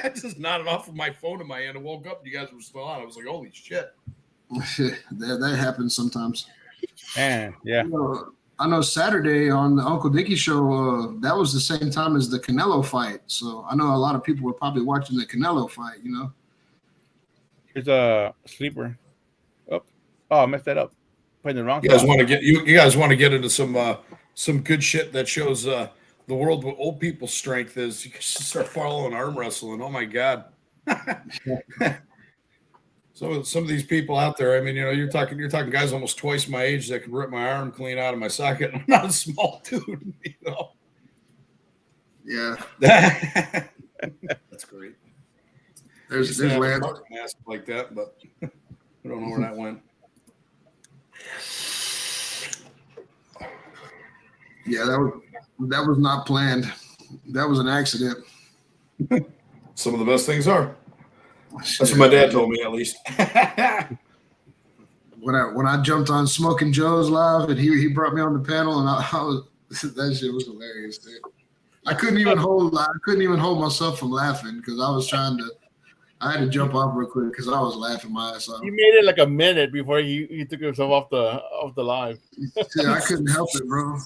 just nodded off of my phone in my hand and woke up. You guys were still on. I was like, holy shit. that happens sometimes. And yeah, I know Saturday on the Uncle Dickie show, that was the same time as the Canelo fight. So I know a lot of people were probably watching the Canelo fight, you know. here's a sleeper. Oh, I messed that up. Putting the wrong. You guys want to get you guys want to get into some good shit that shows the world what old people's strength is. You can just start following arm wrestling. Oh my god. So some of these people out there, I mean, you know, you're talking guys almost twice my age that can rip my arm clean out of my socket. I'm not a small dude, you know. Yeah. That's great. There's a Lance. mask like that, but I don't know where that went. Yeah, that was not planned. That was an accident. Some of the best things are. That's what my dad told me, at least. When I jumped on Smoking Joe's live and he brought me on the panel and I was that shit was hilarious, dude. I couldn't even hold myself from laughing because I had to jump off real quick because I was laughing my ass off. You made it like a minute before you took yourself off the live. Yeah, I couldn't help it, bro.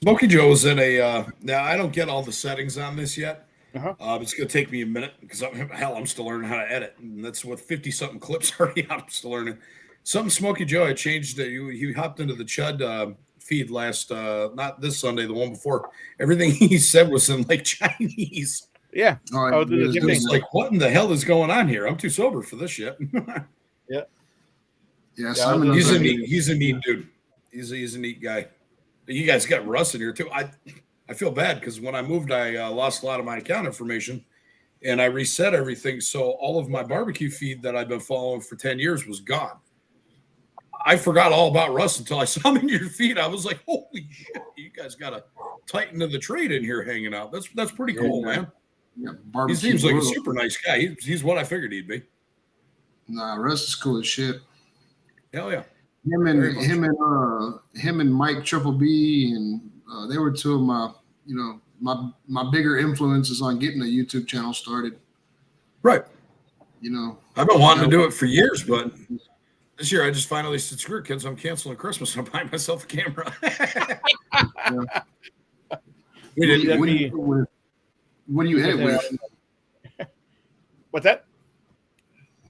Smokey Joe is in a now I don't get all the settings on this yet. It's gonna take me a minute because I'm still learning how to edit, and that's what 50-something clips already out. I'm still learning. Something Smokey Joe I changed. He hopped into the Chud feed last not this Sunday, the one before. Everything he said was in like Chinese. Yeah, Oh, I do the same It thing. was like, what in the hell is going on here? I'm too sober for this shit. Yeah, Simon. He's a neat dude. He's a neat guy. You guys got Russ in here too. I feel bad because when I moved, I lost a lot of my account information, and I reset everything. So all of my barbecue feed that I've been following for 10 years was gone. I forgot all about Russ until I saw him in your feed. I was like, holy shit, you guys got a titan of the trade in here hanging out. That's pretty cool, man. Yeah, He barbecue seems like a world. super nice guy. He's what I figured he'd be. Nah, Russ is cool as shit. Hell yeah. Him and Mike Triple B and they were two of my bigger influences on getting a YouTube channel started. Right. You know, I've been wanting to do it for years, but this year I just finally said, screw it, kids, I'm canceling Christmas. I'm buying myself a camera. We did. What do you edit with? What's that?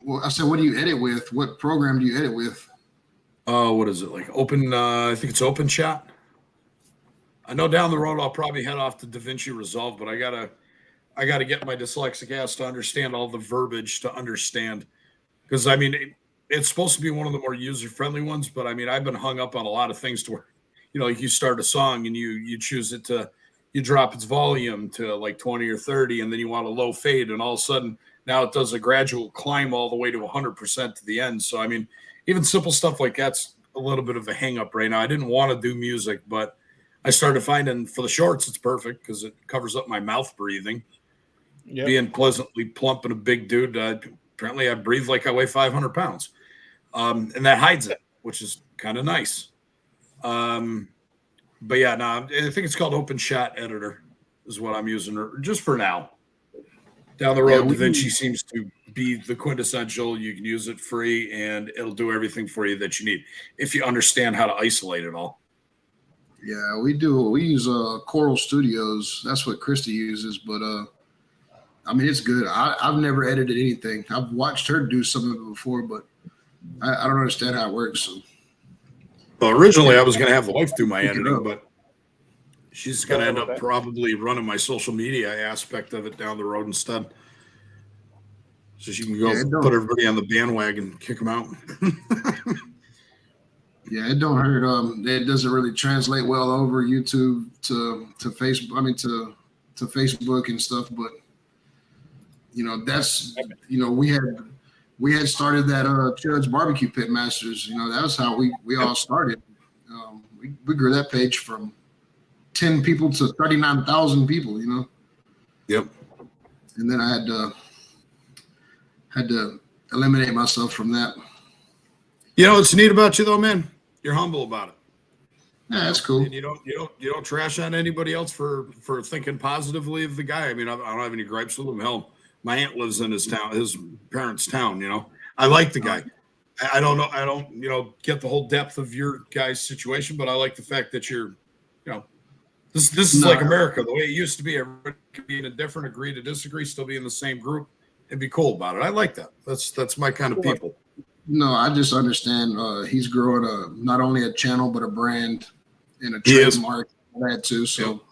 Well, I said, what do you edit with? What program do you edit with? What is it like? Open? I think it's Open Shot. I know down the road I'll probably head off to DaVinci Resolve, but I gotta get my dyslexic ass to understand all the verbiage to understand, because I mean it's supposed to be one of the more user friendly ones, but I mean I've been hung up on a lot of things to where, you know, like you start a song and you choose it to, you drop its volume to like 20 or 30, and then you want a low fade, and all of a sudden now it does a gradual climb all the way to 100% to the end. So I mean, even simple stuff like that's a little bit of a hang up right now. I didn't want to do music, but I started finding for the shorts it's perfect because it covers up my mouth breathing. Yep. Being pleasantly plump and a big dude, apparently I breathe like I weigh 500 pounds, and that hides it, which is kind of nice. But yeah, no, I think it's called Open Shot Editor is what I'm using just for now. Down the road, DaVinci seems to be the quintessential. You can use it free, and it'll do everything for you that you need if you understand how to isolate it all. Yeah, we do. We use Coral Studios. That's what Christy uses, but I mean, it's good. I've never edited anything. I've watched her do some of it before, but I don't understand how it works. So. Well, originally I was going to have the wife do my editing, but she's going to end up probably running my social media aspect of it down the road instead. So she can go put everybody on the bandwagon, kick them out. Yeah, it don't hurt. It doesn't really translate well over YouTube to Facebook. I mean to Facebook and stuff. But that's we had started that Chud's Barbecue Pit Masters. That was how we all started. We grew that page from 10 people to 39,000 people. Yep. And then I had to eliminate myself from that. What's neat about you though, man? You're humble about it. Yeah, that's cool. And you don't trash on anybody else for thinking positively of the guy. I mean, I don't have any gripes with him. Hell, my aunt lives in his town, his parents' town. I like the guy. I don't know. I don't get the whole depth of your guy's situation, but I like the fact that you're, this is like America, the way it used to be. Everybody could be indifferent, agree to disagree, still be in the same group, and be cool about it. I like that. That's my kind of people. No, I just understand he's growing not only a channel but a brand and a trademark that too. So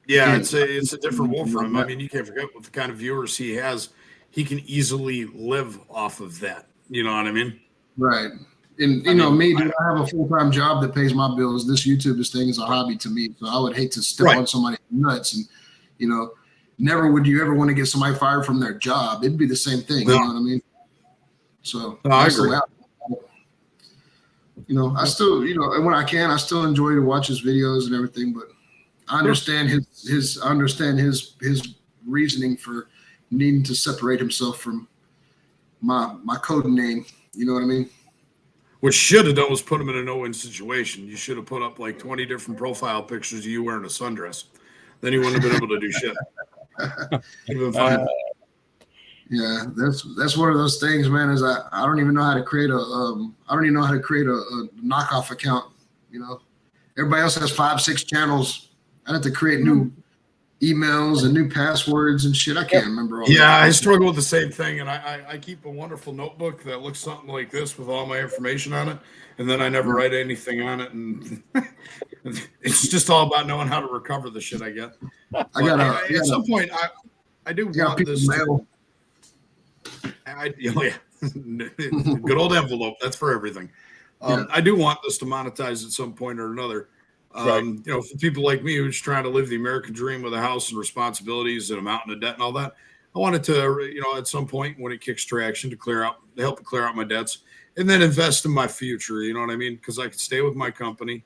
yeah, it's a different world for him. I mean, you can't forget what the kind of viewers he has. He can easily live off of that. You know what I mean? Right. And me, dude, I have a full-time job that pays my bills. This YouTube thing is a hobby to me. So I would hate to step on somebody's nuts and never would you ever want to get somebody fired from their job. It'd be the same thing. No. You know what I mean? So I agree. I still, and when I can, I still enjoy to watch his videos and everything, but I understand his reasoning for needing to separate himself from my code name. You know what I mean? What should have done was put him in a no-win situation. You should have put up like 20 different profile pictures of you wearing a sundress. Then he wouldn't have been able to do shit. It'd have been fine. Yeah, that's one of those things, man. Is I don't even know how to create a knockoff account. Everybody else has 5-6 channels. I have to create new emails and new passwords and shit. I can't remember all that. Yeah, I struggle with the same thing, and I keep a wonderful notebook that looks something like this with all my information on it, and then I never write anything on it, and it's just all about knowing how to recover the shit I get. At some point, I do want this. Good old envelope. That's for everything. I do want this to monetize at some point or another. For people like me who's trying to live the American dream with a house and responsibilities and a mountain of debt and all that, I wanted to, at some point when it kicks traction, to help clear out my debts and then invest in my future. You know what I mean? Because I can stay with my company.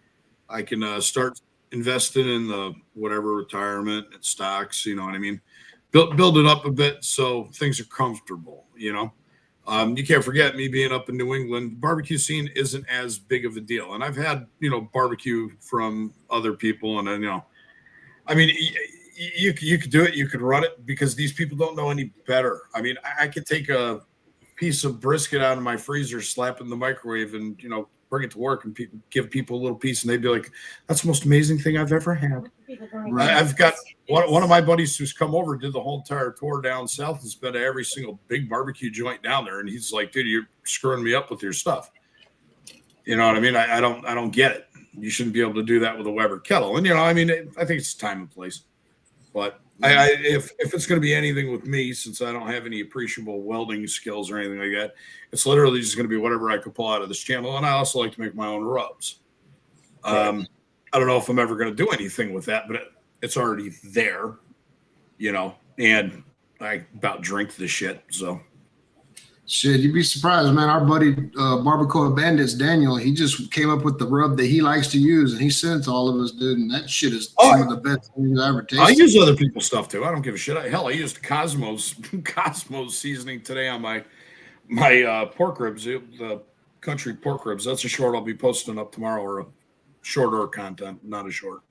I can start investing in the whatever retirement and stocks. You know what I mean? Build it up a bit so things are comfortable. You can't forget me being up in New England. Barbecue scene isn't as big of a deal, and I've had barbecue from other people, and I mean, you could do it, you could run it because these people don't know any better. I mean, I could take a piece of brisket out of my freezer, slap it in the microwave, and bring it to work and give people a little piece, and they'd be like, "That's the most amazing thing I've ever had." Right. I've got one of my buddies who's come over, did the whole entire tour down south, and been to every single big barbecue joint down there, and he's like, "Dude, you're screwing me up with your stuff." You know what I mean? I don't get it. You shouldn't be able to do that with a Weber kettle, and I think it's time and place. But if it's going to be anything with me, since I don't have any appreciable welding skills or anything like that, it's literally just going to be whatever I could pull out of this channel. And I also like to make my own rubs. Right. I don't know if I'm ever going to do anything with that, but it's already there, and I about drink the shit. So shit, you'd be surprised, man. Our buddy Barbacoa Bandits, Daniel, he just came up with the rub that he likes to use, and he sent it to all of us, dude. And that shit is some of the best things I ever tasted. I use other people's stuff too. I don't give a shit. I used Cosmos seasoning today on my pork ribs, the country pork ribs. That's a short I'll be posting up tomorrow, or a shorter content, not a short.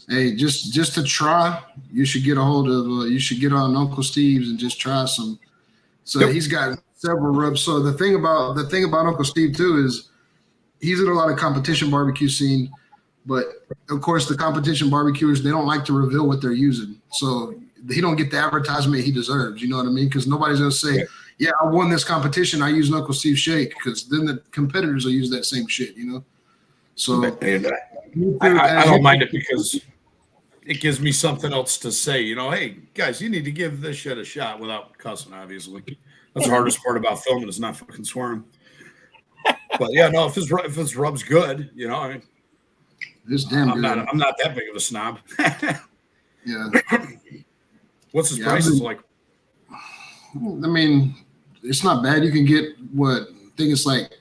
Hey, just to try, you should get a hold of. You should get on Uncle Steve's and just try some. So he's got several rubs. So the thing about Uncle Steve too is he's in a lot of competition barbecue scene, but of course the competition barbecuers, they don't like to reveal what they're using. So he don't get the advertisement he deserves. You know what I mean? Because nobody's gonna say, "Yeah, I won this competition. I used Uncle Steve Shake," because then the competitors will use that same shit. So I don't mind it because it gives me something else to say. Hey guys, you need to give this shit a shot without cussing. Obviously, that's the hardest part about filming is not fucking swearing. But yeah, no, if his rub's good, you know, I mean, It's damn I'm good. not that big of a snob. Yeah. What's his Yeah, prices like? I mean, it's not bad. You can get what I think it's like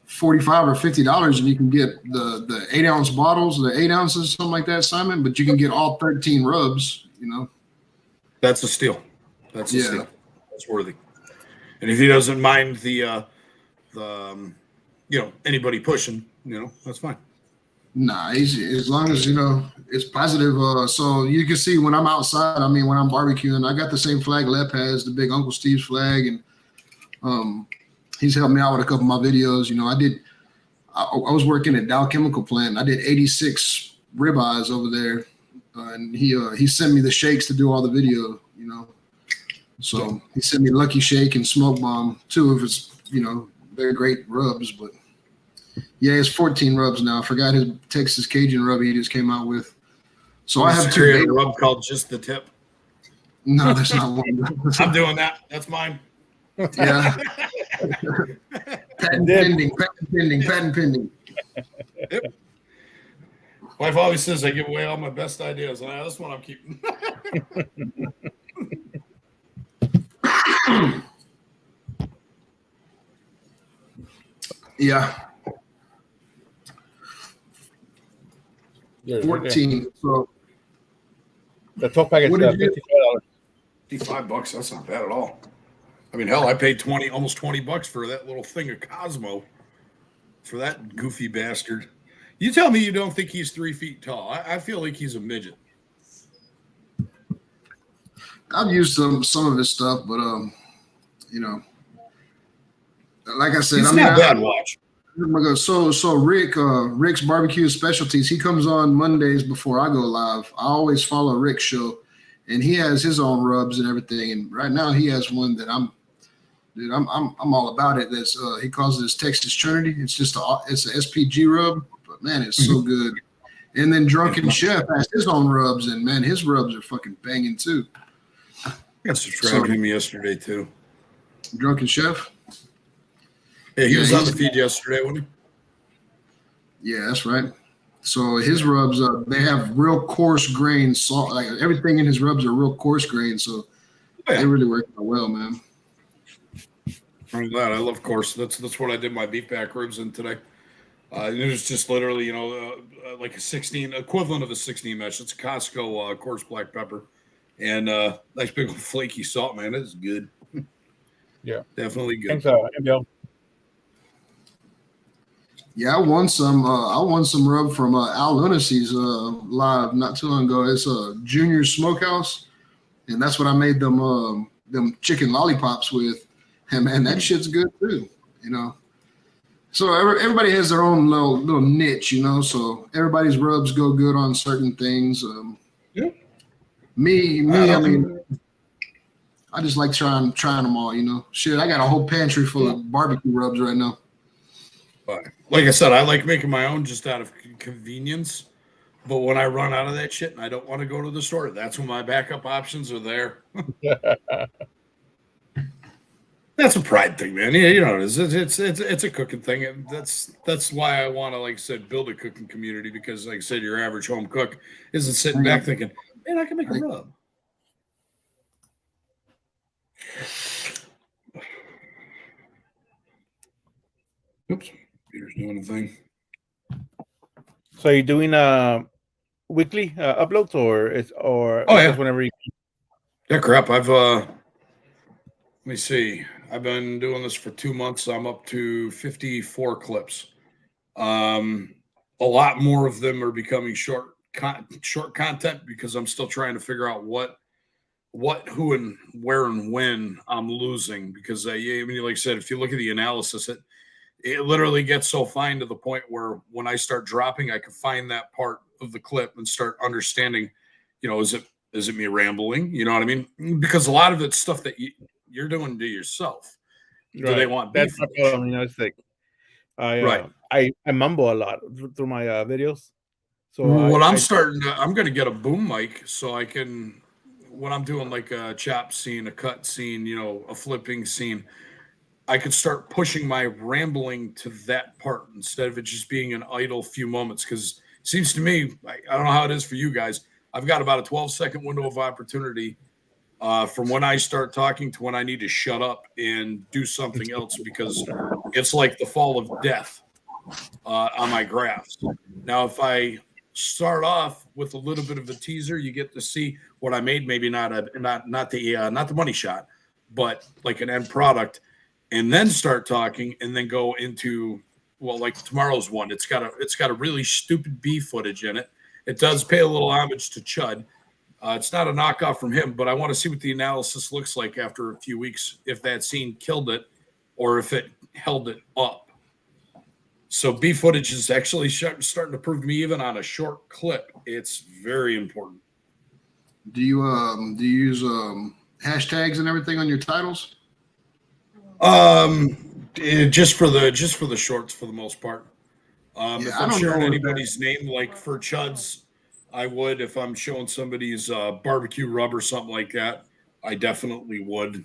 $45 or $50, and you can get the 8-ounce bottles, the 8 ounces, something like that, Simon. But you can get all 13 rubs. You know. That's a steal. That's a Yeah. steal. That's worthy. And if he doesn't mind the anybody pushing, that's fine. Nah, as long as it's positive. So you can see when I'm outside. I mean, when I'm barbecuing, I got the same flag Lep has, the big Uncle Steve's flag, and he's helped me out with a couple of my videos. I was working at Dow Chemical Plant. I did 86 ribeyes over there, and he sent me the shakes to do all the video. So he sent me Lucky Shake and Smoke Bomb, two of his they're great rubs, but. Yeah, it's 14 rubs now. I forgot his Texas Cajun rub he just came out with. So I have create two. a rub called Just the Tip. No, there's not one. I'm doing that. That's mine. Yeah. Patent pending. Yep. Wife always says I give away all my best ideas. This one I'm keeping. Yeah. Yeah, 14. So the 12 pack is What did you- $55. $55. That's not bad at all. I mean, hell, I paid almost $20 for that little thing of Cosmo. For that goofy bastard. You tell me you don't think he's 3 feet tall. I feel like he's a midget. I've used some of his stuff, but like I said, He's not bad watch. So Rick's Barbecue Specialties, he comes on Mondays before I go live. I always follow Rick's show, and he has his own rubs and everything. And right now he has one that I'm all about it. That's he calls it his Texas Trinity. It's just it's an SPG rub, but man, it's so good. And then Drunken Chef has his own rubs, and man, his rubs are fucking banging too. I subscribed to him yesterday too. Drunken Chef. Yeah, he was Yeah, on the feed yesterday, wasn't he? Yeah, that's right. So his rubs, they have real coarse grain salt. Like everything in his rubs are real coarse grain, so they really work out well, man. I'm glad. I love coarse. That's what I did my beef back ribs in today. It was just literally, like a 16 equivalent of a 16 mesh. It's a Costco coarse black pepper, and nice big flaky salt, man. It's good. Yeah, Definitely good. thanks, MBL. Yeah, I won some rub from Al Lunacy's live not too long ago. It's a Junior Smokehouse, and that's what I made them chicken lollipops with. And man, that shit's good too. So everybody has their own little niche, So everybody's rubs go good on certain things. Yeah. Me, I mean, I just like trying them all, Shit, I got a whole pantry full of barbecue rubs right now. But like I said, I like making my own just out of convenience. But when I run out of that shit and I don't want to go to the store, that's when my backup options are there. That's a pride thing, man. Yeah, it's a cooking thing. And that's why I want to, like I said, build a cooking community, because, like I said, your average home cook isn't sitting back thinking, man, I can make a rub. Oops, Peter's doing a thing. So you're doing weekly uploads, or yeah, whenever you? Yeah, crap. I've let me see. I've been doing this for 2 months. I'm up to 54 clips. A lot more of them are becoming short content, because I'm still trying to figure out what, who, and where and when I'm losing. Because I mean, like I said, if you look at the analysis, it literally gets so fine to the point where when I start dropping, I can find that part of the clip and start understanding, is it me rambling? You know what I mean? Because a lot of it's stuff that you're doing to yourself. Right. Do they want That's beef? my problem. It's like I mumble a lot through my videos. So I'm going to get a boom mic so I can, when I'm doing like a chop scene, a cut scene, a flipping scene, I could start pushing my rambling to that part instead of it just being an idle few moments. Because it seems to me, I don't know how it is for you guys. I've got about a 12-second window of opportunity from when I start talking to when I need to shut up and do something else, because it's like the fall of death on my graphs. Now, if I start off with a little bit of a teaser, you get to see what I made. Maybe not the money shot, but like an end product, and then start talking, and then go into, well, like tomorrow's one. It's got a really stupid B footage in it. It does pay a little homage to Chud. It's not a knockoff from him, but I want to see what the analysis looks like after a few weeks, if that scene killed it or if it held it up. So B footage is actually starting to prove to me, even on a short clip, it's very important. Do you use hashtags and everything on your titles? Just for the shorts for the most part. If I'm sharing anybody's name, like for Chud's, I would. If I'm showing somebody's barbecue rub or something like that, I definitely would.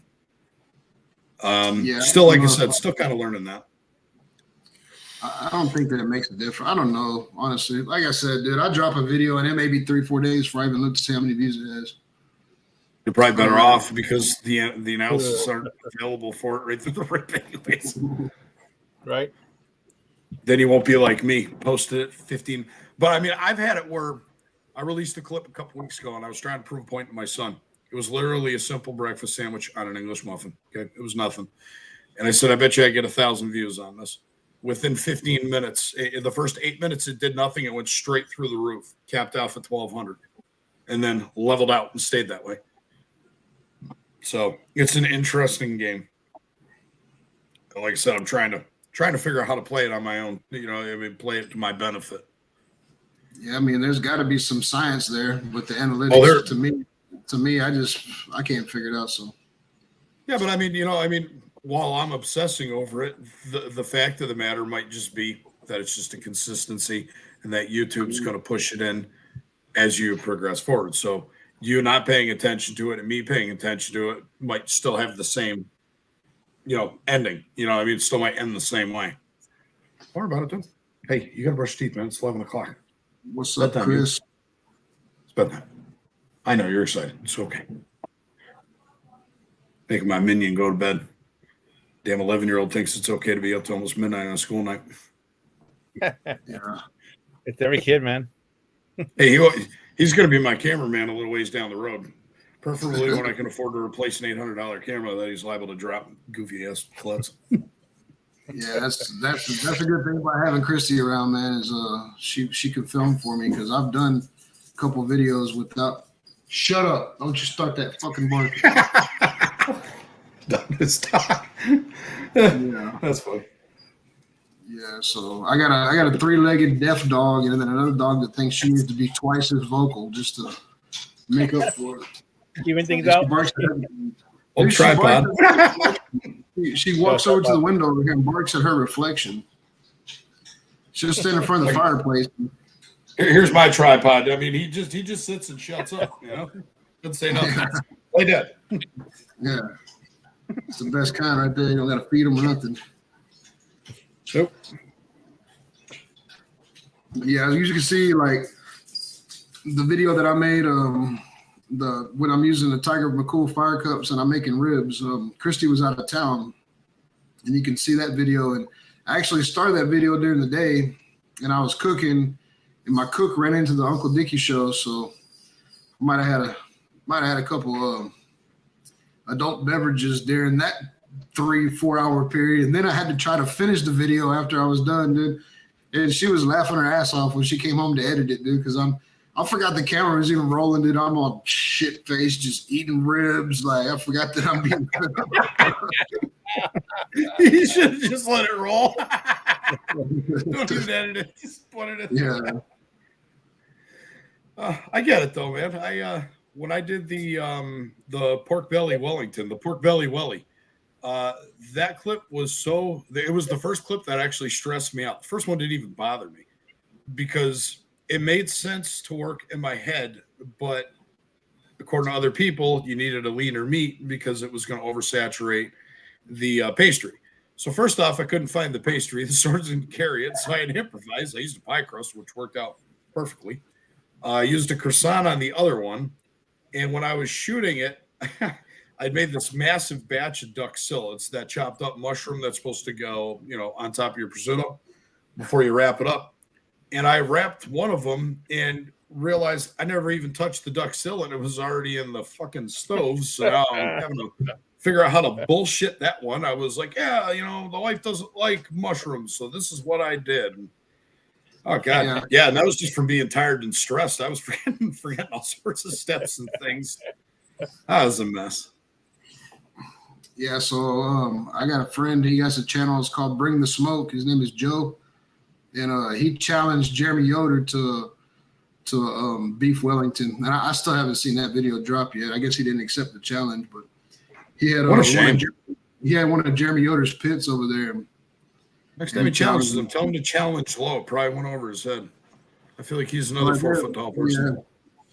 Still, like I said, still kind of learning that. I don't think that it makes a difference. I don't know, honestly. Like I said, dude, I drop a video and it may be 3-4 days before I even look to see how many views it has. You're probably better off because the analysis aren't available for it right through the rip anyways. Right. Then you won't be like me, posted it 15. But I mean, I've had it where I released a clip a couple weeks ago and I was trying to prove a point to my son. It was literally a simple breakfast sandwich on an English muffin. Okay. It was nothing. And I said, I bet you I get 1,000 views on this. Within 15 minutes, in the first 8 minutes, it did nothing. It went straight through the roof, capped off at 1,200, and then leveled out and stayed that way. So it's an interesting game. Like I said, I'm trying to figure out how to play it on my own. Play it to my benefit. Yeah, I mean, there's got to be some science there with the analytics. To me, I can't figure it out. So. Yeah, but I mean, while I'm obsessing over it, the fact of the matter might just be that it's just a consistency, and that YouTube's going to push it in as you progress forward. So you not paying attention to it and me paying attention to it might still have the same, ending. It still might end the same way. What about it, dude? Hey, you got to brush your teeth, man. It's 11 o'clock. What's up, Chris? It's bedtime. I know you're excited. It's okay. Making my minion go to bed. Damn 11-year-old thinks it's okay to be up to almost midnight on a school night. Yeah. It's every kid, man. Hey, he's going to be my cameraman a little ways down the road. Preferably when I can afford to replace an $800 camera that he's liable to drop goofy ass klutz. Yeah, that's a good thing about having Christy around, man. Is she can film for me, because I've done a couple videos without. Shut up! Don't you start that fucking market. Stop. Yeah, that's funny. Yeah, so I got a 3-legged deaf dog, and then another dog that thinks she needs to be twice as vocal just to make up for it. Even things out. Old tripod. She walks over to the window over here and barks at her reflection. She'll stand in front of the fireplace. Here's my tripod. I mean, he just sits and shuts up. Doesn't say nothing. Play dead. Yeah, it's the best kind right there. You don't got to feed them or nothing. Nope. Yeah, as you can see, like the video that I made, when I'm using the Tiger McCool fire cups and I'm making ribs, Christy was out of town, and you can see that video. And I actually started that video during the day, and I was cooking, and my cook ran into the Uncle Dickie show, so I might have had a couple adult beverages during that 3-4 hour period, and then I had to try to finish the video after I was done, dude. And she was laughing her ass off when she came home to edit it, dude, because I forgot the camera was even rolling, dude. I'm all shit faced, just eating ribs. Like, I forgot that I'm being. You should have just let it roll. Don't even edit it. Just put it in. Yeah. I get it though, man. When I did the pork belly Wellington, the pork belly welly, that clip was it was the first clip that actually stressed me out. The first one didn't even bother me because it made sense to work in my head, but according to other people, you needed a leaner meat because it was going to oversaturate the pastry. So first off, I couldn't find the pastry. The stores didn't carry it, so I had to improvise. I used a pie crust, which worked out perfectly. I used a croissant on the other one, and when I was shooting it, I'd made this massive batch of duxilla. It's that chopped up mushroom that's supposed to go, on top of your prosciutto before you wrap it up. And I wrapped one of them and realized I never even touched the duxilla, and it was already in the fucking stove. So now I'm having to figure out how to bullshit that one. I was like, yeah, the wife doesn't like mushrooms, so this is what I did. Oh God, yeah, and that was just from being tired and stressed. I was forgetting all sorts of steps and things. That was a mess. Yeah, so I got a friend. He has a channel. It's called Bring the Smoke. His name is Joe, and he challenged Jeremy Yoder to beef Wellington. And I still haven't seen that video drop yet. I guess he didn't accept the challenge, but he had what a shame. He had one of Jeremy Yoder's pits over there. Next time he challenges him, tell him to challenge low. Probably went over his head. I feel like he's another 4 foot tall person.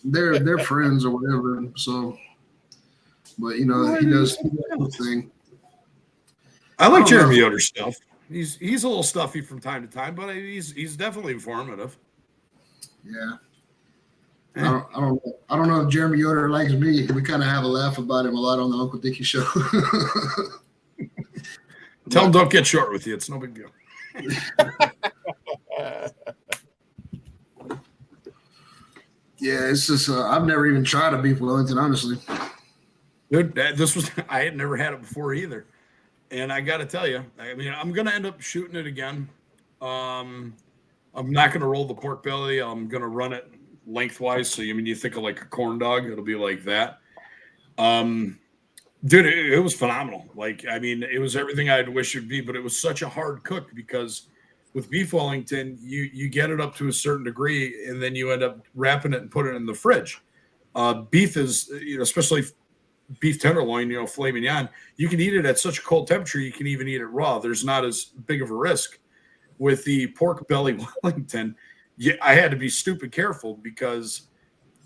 Yeah, they're friends or whatever. So, but he does his thing. I like Jeremy Yoder's stuff. He's a little stuffy from time to time, but he's definitely informative. Yeah. I don't know if Jeremy Yoder likes me. We kind of have a laugh about him a lot on the Uncle Dickie show. Tell him don't get short with you. It's no big deal. Yeah, it's just I've never even tried a beef Wellington, honestly. Dude, I had never had it before either. And I got to tell you, I mean, I'm going to end up shooting it again. I'm not going to roll the pork belly. I'm going to run it lengthwise. So, you think of like a corn dog, it'll be like that. Dude, it was phenomenal. It was everything I'd wish it'd be, but it was such a hard cook because with beef Wellington, you get it up to a certain degree and then you end up wrapping it and putting it in the fridge. Beef is, especially beef tenderloin, filet mignon, you can eat it at such a cold temperature, you can even eat it raw. There's not as big of a risk. With the pork belly Wellington, I had to be stupid careful because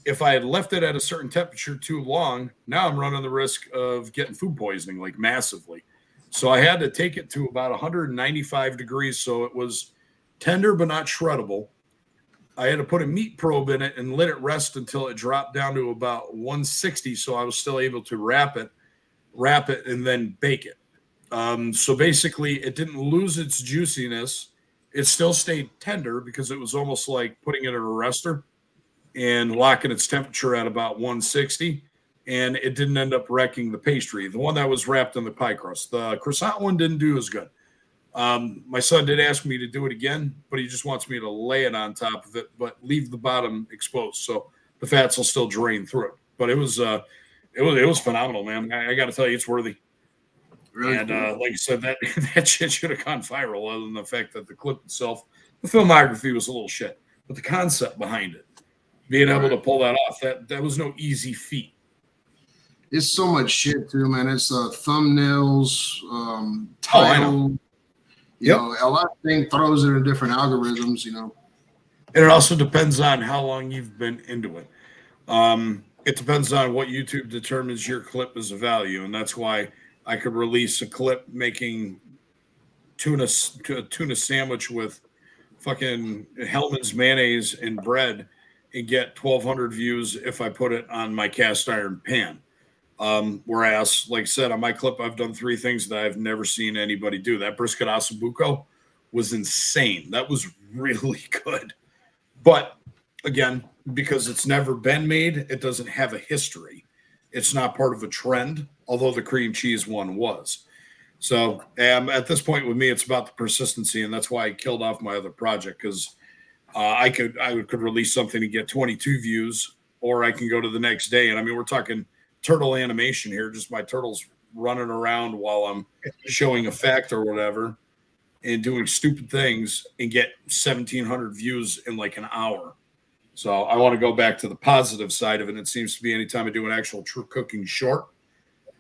if I had left it at a certain temperature too long, now I'm running the risk of getting food poisoning, like massively. So I had to take it to about 195 degrees. So it was tender, but not shreddable. I had to put a meat probe in it and let it rest until it dropped down to about 160. So I was still able to wrap it, and then bake it. So basically it didn't lose its juiciness. It still stayed tender because it was almost like putting it in a rester and locking its temperature at about 160. And it didn't end up wrecking the pastry. The one that was wrapped in the pie crust. The croissant one didn't do as good. My son did ask me to do it again, but he just wants me to lay it on top of it, but leave the bottom exposed. So the fats will still drain through it. But it was phenomenal, man. I got to tell you, it's worthy. Really and cool. Like you said, that shit should have gone viral, other than the fact that the clip itself, the filmography was a little shit, but the concept behind it, being able to pull that off, that was no easy feat. It's so much shit too, man. It's thumbnails, title. A lot of things throws it in different algorithms. And it also depends on how long you've been into it. It depends on what YouTube determines your clip is a value, and that's why I could release a clip making a tuna sandwich with fucking Hellman's mayonnaise and bread and get 1,200 views if I put it on my cast iron pan. Whereas, like I said, on my clip, I've done 3 things that I've never seen anybody do. That brisket ossobuco was insane. That was really good. But again, because it's never been made, it doesn't have a history. It's not part of a trend, although the cream cheese one was. So at this point with me, it's about the persistency, and that's why I killed off my other project, because I could release something and get 22 views, or I can go to the next day. And I mean, we're talking turtle animation here, just my turtles running around while I'm showing a fact or whatever and doing stupid things, and get 1,700 views in like an hour. So I want to go back to the positive side of it. It seems to be anytime I do an actual true cooking short,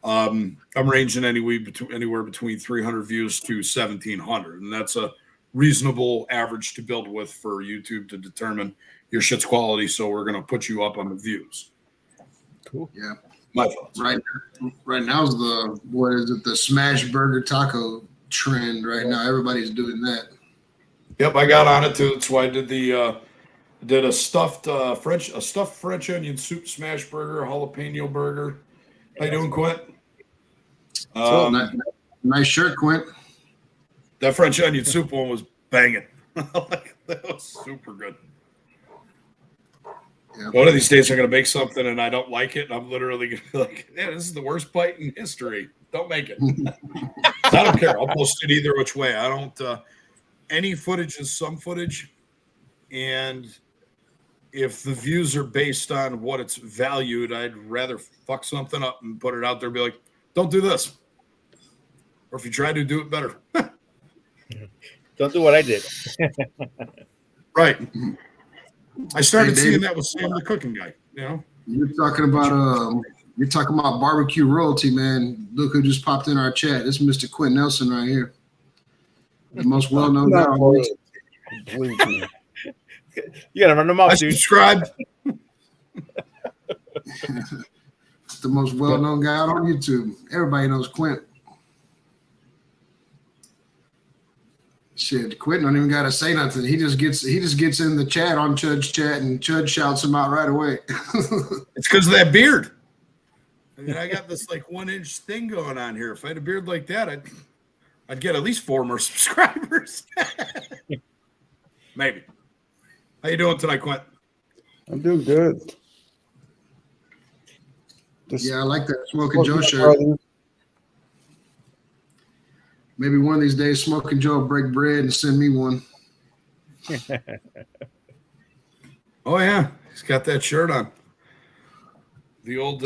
I'm ranging anywhere between 300 views to 1,700. And that's a reasonable average to build with for YouTube to determine your shit's quality. So we're going to put you up on the views. Cool. Yeah. My thoughts. Right now is the Smash Burger Taco trend right now. Everybody's doing that. Yep, I got on it too. That's why I did a stuffed French onion soup smash burger, jalapeno burger. How you doing, Quint? Nice shirt, Quint. That French onion soup one was banging. That was super good. Yeah. One of these days, I'm going to make something and I don't like it. And I'm literally going to be like, yeah, this is the worst bite in history. Don't make it. I don't care. I'll post it either which way. I don't. Any footage is some footage. And if the views are based on what it's valued, I'd rather fuck something up and put it out there and be like, don't do this. Or if you try to do it better. Don't do what I did. Right. I started seeing that with Sam the cooking guy, you know. You're talking about barbecue royalty, man. Look who just popped in our chat. This is Mr. Quint Nelson right here. The most well-known guy on YouTube. Believe me. You gotta run them off, I dude. subscribed. The most well-known guy out on YouTube. Everybody knows Quint. Shit, Quint don't even gotta say nothing. He just gets in the chat on Chud's chat, and Chud shouts him out right away. It's because of that beard. I mean, I got this like 1-inch thing going on here. If I had a beard like that, I'd get at least 4 more subscribers. Maybe. How you doing tonight, Quint? I'm doing good. Just Yeah, I like that Smoking Joe Brothers. shirt. Maybe one of these days, Smoking Joe will break bread and send me one. Oh yeah, he's got that shirt on. The old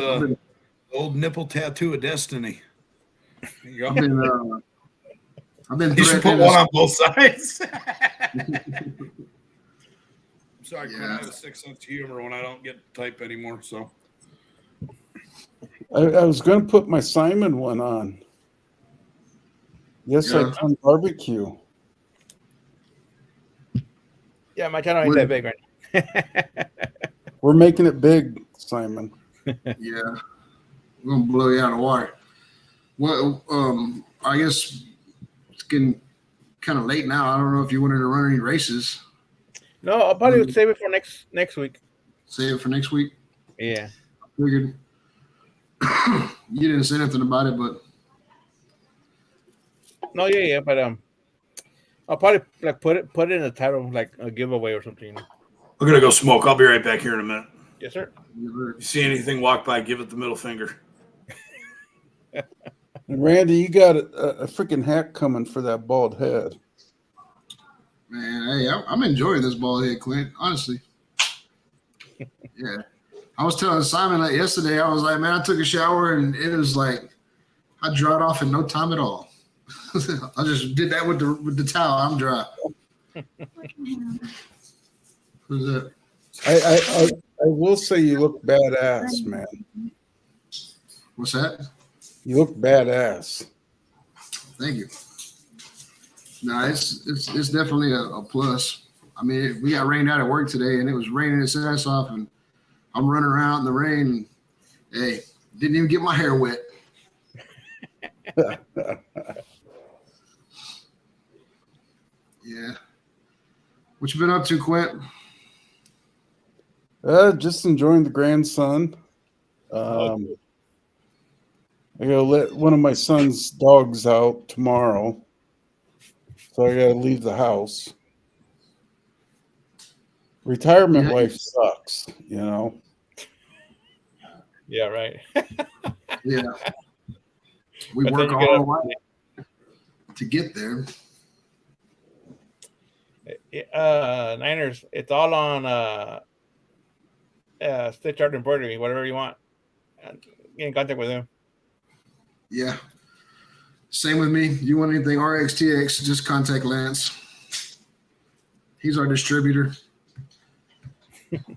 nipple tattoo of destiny. There you go. I've been You should put threatening one to- on both sides. I'm sorry, Quinn, I Yeah. have a sick sense of humor when I don't get to type anymore. So I was going to put my Simon one on. Yes, Yeah. I can barbecue. Yeah, my channel ain't that big right We're making it big, Simon. Yeah, we're gonna blow you out of the water. Well, I guess it's getting kind of late now. I don't know if you wanted to run any races. now. No, I'll probably save it for next week. Save it for next week. Yeah. Figured you didn't say nothing about it, but No, yeah, but I'll probably like put it in the title, like a giveaway or something. I'm gonna go smoke. I'll be right back here in a minute. Yes, sir. You see anything walk by, give it the middle finger. And Randy, you got a freaking hat coming for that bald head. man, hey, I'm enjoying this ball head, Clint. Honestly, yeah. I was telling Simon like yesterday. I was like, man, I took a shower and it was like I dried off in no time at all. I just did that with the towel. I'm dry. Who's that? I will say you look badass, man. What's that? You look badass. Thank you. No, it's definitely a plus. I mean, we got rained out at work today, and it was raining its ass off, and I'm running around in the rain. And, hey, didn't even get my hair wet. Yeah. What you been up to, Quint? Just enjoying the grandson. I gotta let one of my son's dogs out tomorrow, so I gotta leave the house. Retirement Yeah. life sucks, you know. Yeah, right. Yeah. We But then work you all get the way to get there. Niners. It's all on Stitch Art Embroidery, whatever you want. Get in contact with him. Yeah. Same with me. You want anything RXTX, just contact Lance. He's our distributor.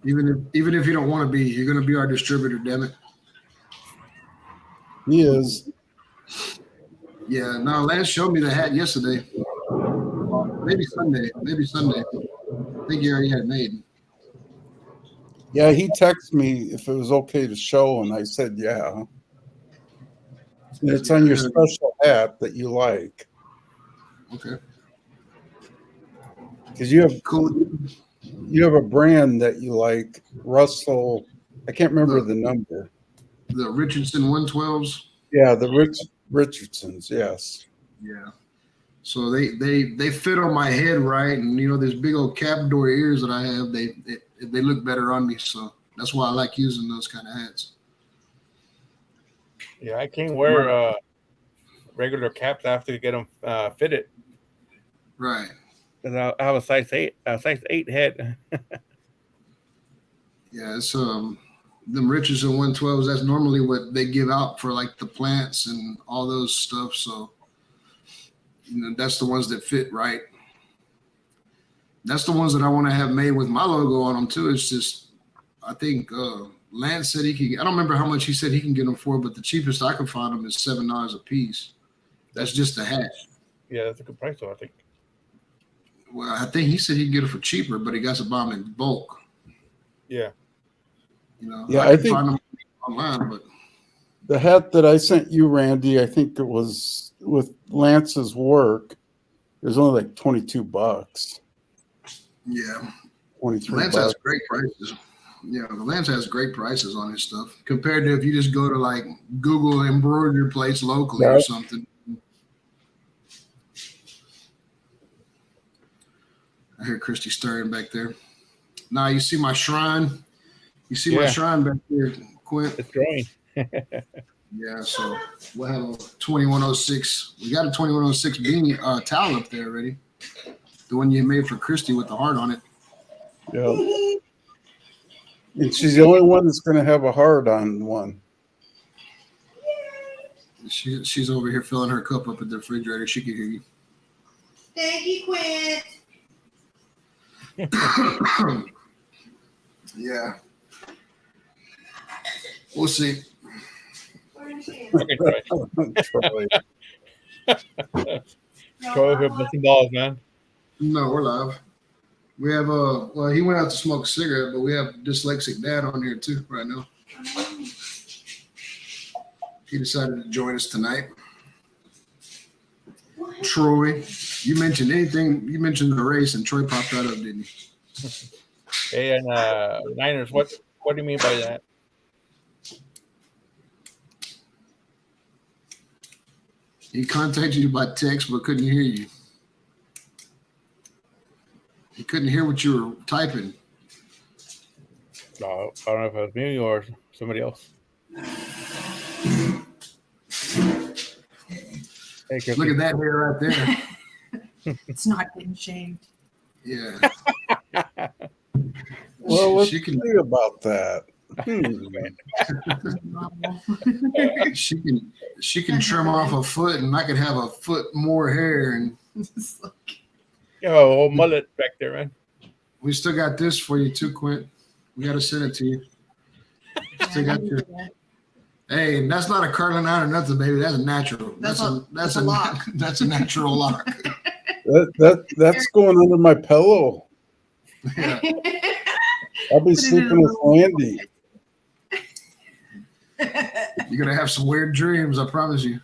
Even if you don't want to be, you're going to be our distributor, damn it. He is. Yeah, no, Lance showed me the hat yesterday. Maybe Sunday. I think he already had it made. Yeah, he texted me if it was okay to show, and I said, yeah. And it's on your special hat that you like. Okay. Because you have Cool. a brand that you like, Russell. I can't remember the number. The Richardson 112s. Yeah, the Richardsons. Yes. Yeah. So they fit on my head right, and these big old cap door ears that I have, they look better on me. So that's why I like using those kind of hats. Yeah, I can't wear regular caps. I have to get them fitted. Right. Because I have a size 8 head. Yeah, it's them Richardson 112s. That's normally what they give out for like the plants and all those stuff. So that's the ones that fit right. That's the ones that I want to have made with my logo on them too. It's just, I think Lance said he can. I don't remember how much he said he can get them for, but the cheapest I can find them is $7 a piece. That's just a hat. Yeah, that's a good price though, I think. Well, I think he said he can get it for cheaper, but he got to buy them in bulk. Yeah. Yeah, I I can think find them online, but the hat that I sent you, Randy, I think it was with Lance's work. It was only like $22. yeah, 23 Lance bucks. has great prices. Yeah, Lance has great prices on his stuff compared to if you just go to like Google embroidery place locally or Right. something. I hear Christy stirring back there. Now you see my shrine. You see my Yeah. shrine back there, Quint. It's growing. Yeah, so we'll have a 2106. We got a 2106 beanie towel up there already. The one you made for Christy with the heart on it. Yeah. And she's the only one that's going to have a heart on one. She's over here filling her cup up at the refrigerator. She can hear you. Thank you, Quinn. Yeah. We'll see. Okay, Troy. No, Troy, we're busting balls, man. No, we're live. We have well, he went out to smoke a cigarette, but we have dyslexic dad on here too right now. He decided to join us tonight. Troy, you mentioned anything? You mentioned the race, and Troy popped right up, didn't he? Hey, and Niners, what do you mean by that? He contacted you by text, but couldn't hear you. He couldn't hear what you were typing. No, I don't know if it was me or somebody else. Hey, Christy. Look at that hair right there. It's not getting shaved. Yeah. Well, let's She can- see about that. She can trim off a foot, and I could have a foot more hair. And You have a whole mullet back there, man. we still got this for you too, Quint. We got to send it to you. Still got your. Hey, and that's not a curling iron or nothing, baby. That's a natural. That's a lock. That's a natural lock. That's going under my pillow. Yeah. I'll be Put it in sleeping a with Randy. You're gonna have some weird dreams, I promise you.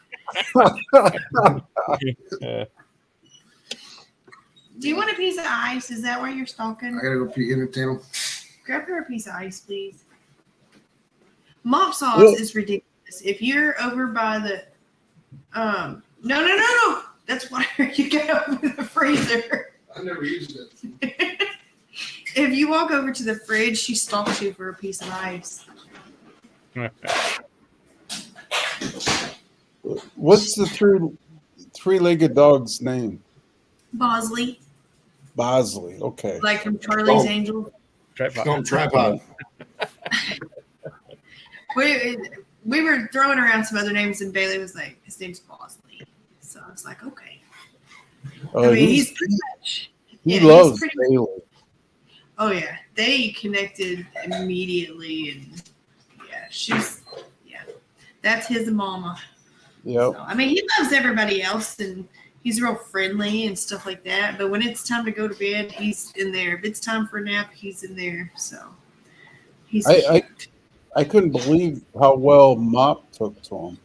Do you want a piece of ice? Is that why you're stalking? I gotta go entertain them. Grab her a piece of ice, please. Mop sauce Well- is ridiculous. If you're over by the no. That's water you got over the freezer. I never used it. If you walk over to the fridge, she stalks you for a piece of ice. What's the three-legged dog's name? Bosley, Bosley. Okay. like from Charlie's Oh. Angels. Tripod. We were throwing around some other names, and Bailey was like, his name's Bosley. So I was like, okay. I mean, he's pretty much. he yeah, he's loves pretty- Bailey. Oh yeah, they connected immediately, and yeah, that's his mama. Yep. So, I mean, he loves everybody else, and he's real friendly and stuff like that. But when it's time to go to bed, he's in there. If it's time for a nap, he's in there. So he's. I couldn't believe how well Mop took to him.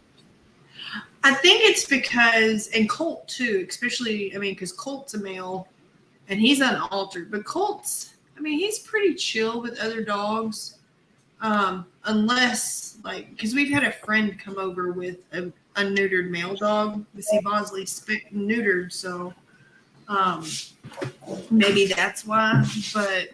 I think it's because, and Colt too, especially, I mean, because Colt's a male and he's unaltered, but Colt's, I mean, he's pretty chill with other dogs. Unless, like, because we've had a friend come over with a neutered male dog. We see Bosley neutered, so maybe that's why. But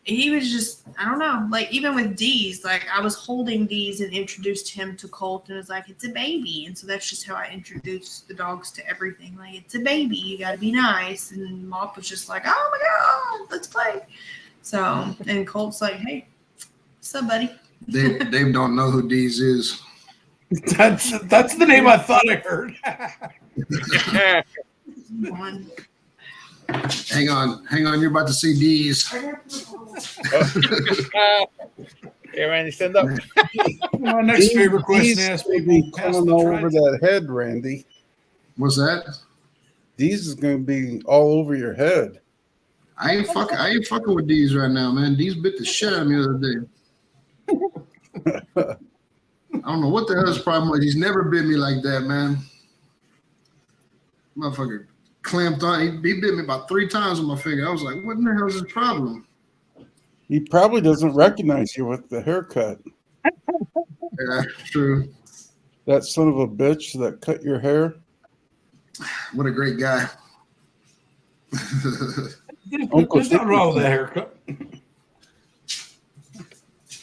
he was just, I don't know, like, even with Dee's, like, I was holding Dee's and introduced him to Colt, and it was like, it's a baby. And so that's just how I introduced the dogs to everything. Like, it's a baby, you got to be nice. And Mop was just like, oh my God, let's play. So, and Colt's like, hey, what's up, buddy? Dave don't know who Dee's is. That's the name I thought I heard. One. Hang on. You're about to see Dee's. Hey, Randy, stand up. My next favorite question to ask These people. be coming all over that head, Randy. What's that? These is going to be all over your head. I ain't fucking with Dee's right now, man. Dee's bit the shit out of me the other day. I don't know what the hell his problem was. He's never bit me like that, man. Motherfucker clamped on. He bit me about 3 times on my finger. I was like, what in the hell is his problem? He probably doesn't recognize you with the haircut. Yeah, true. That son of a bitch that cut your hair. What a great guy. Uncle There's nothing wrong with Chicken. that haircut.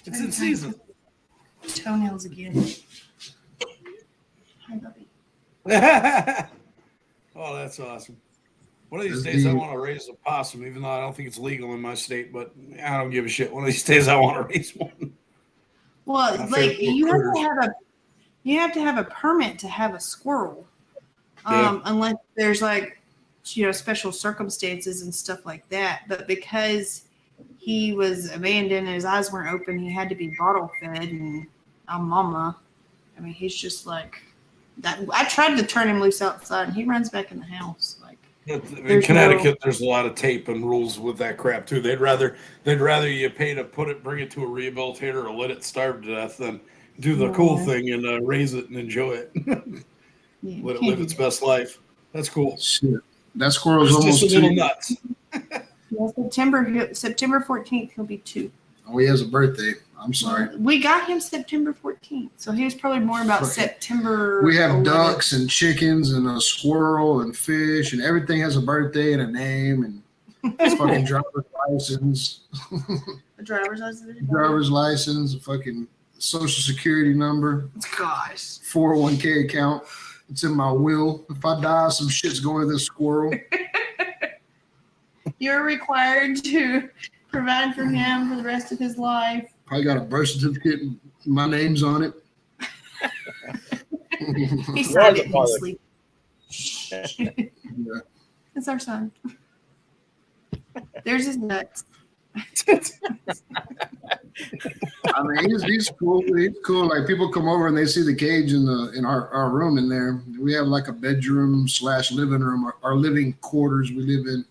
It's in season. Toenails again. Hi, Bubby. Oh, that's awesome. One of these That's days, I neat. want to raise a possum, even though I don't think it's legal in my state, but I don't give a shit. One of these days, I want to raise one. Well, My like, favorite you have critters. to have a permit to have a squirrel. Yeah. Unless there's, like, special circumstances and stuff like that. But because he was abandoned and his eyes weren't open, he had to be bottle fed, and mama. I mean, he's just like that. I tried to turn him loose outside, and he runs back in the house. Like, In There's Connecticut, there's a lot of tape and rules with that crap too. They'd rather you pay to bring it to a rehabilitator or let it starve to death than do the cool Yeah. thing and raise it and enjoy it. yeah, Let it can't live do its best life. That's cool. Shit. That squirrel's It's almost just a little 2. nuts. that. Yeah, September 14th, he'll be 2. Oh, he has a birthday. I'm sorry. We got him September 14th, so he was probably more about Fucking- September. We have 11th. ducks and chickens and a squirrel and fish, and everything has a birthday and a name and fucking driver's license, A driver's license. a fucking social security number, Gosh. 401k account. It's in my will. If I die, some shit's going to this squirrel. You're required to provide for him for the rest of his life. Probably got a birth certificate and my name's on it. He signed it in father. his sleep. Yeah. It's our son. There's his nuts. I mean, he's cool. He's cool. Like, people come over and they see the cage in our room in there. We have like a bedroom / living room, our living quarters we live in.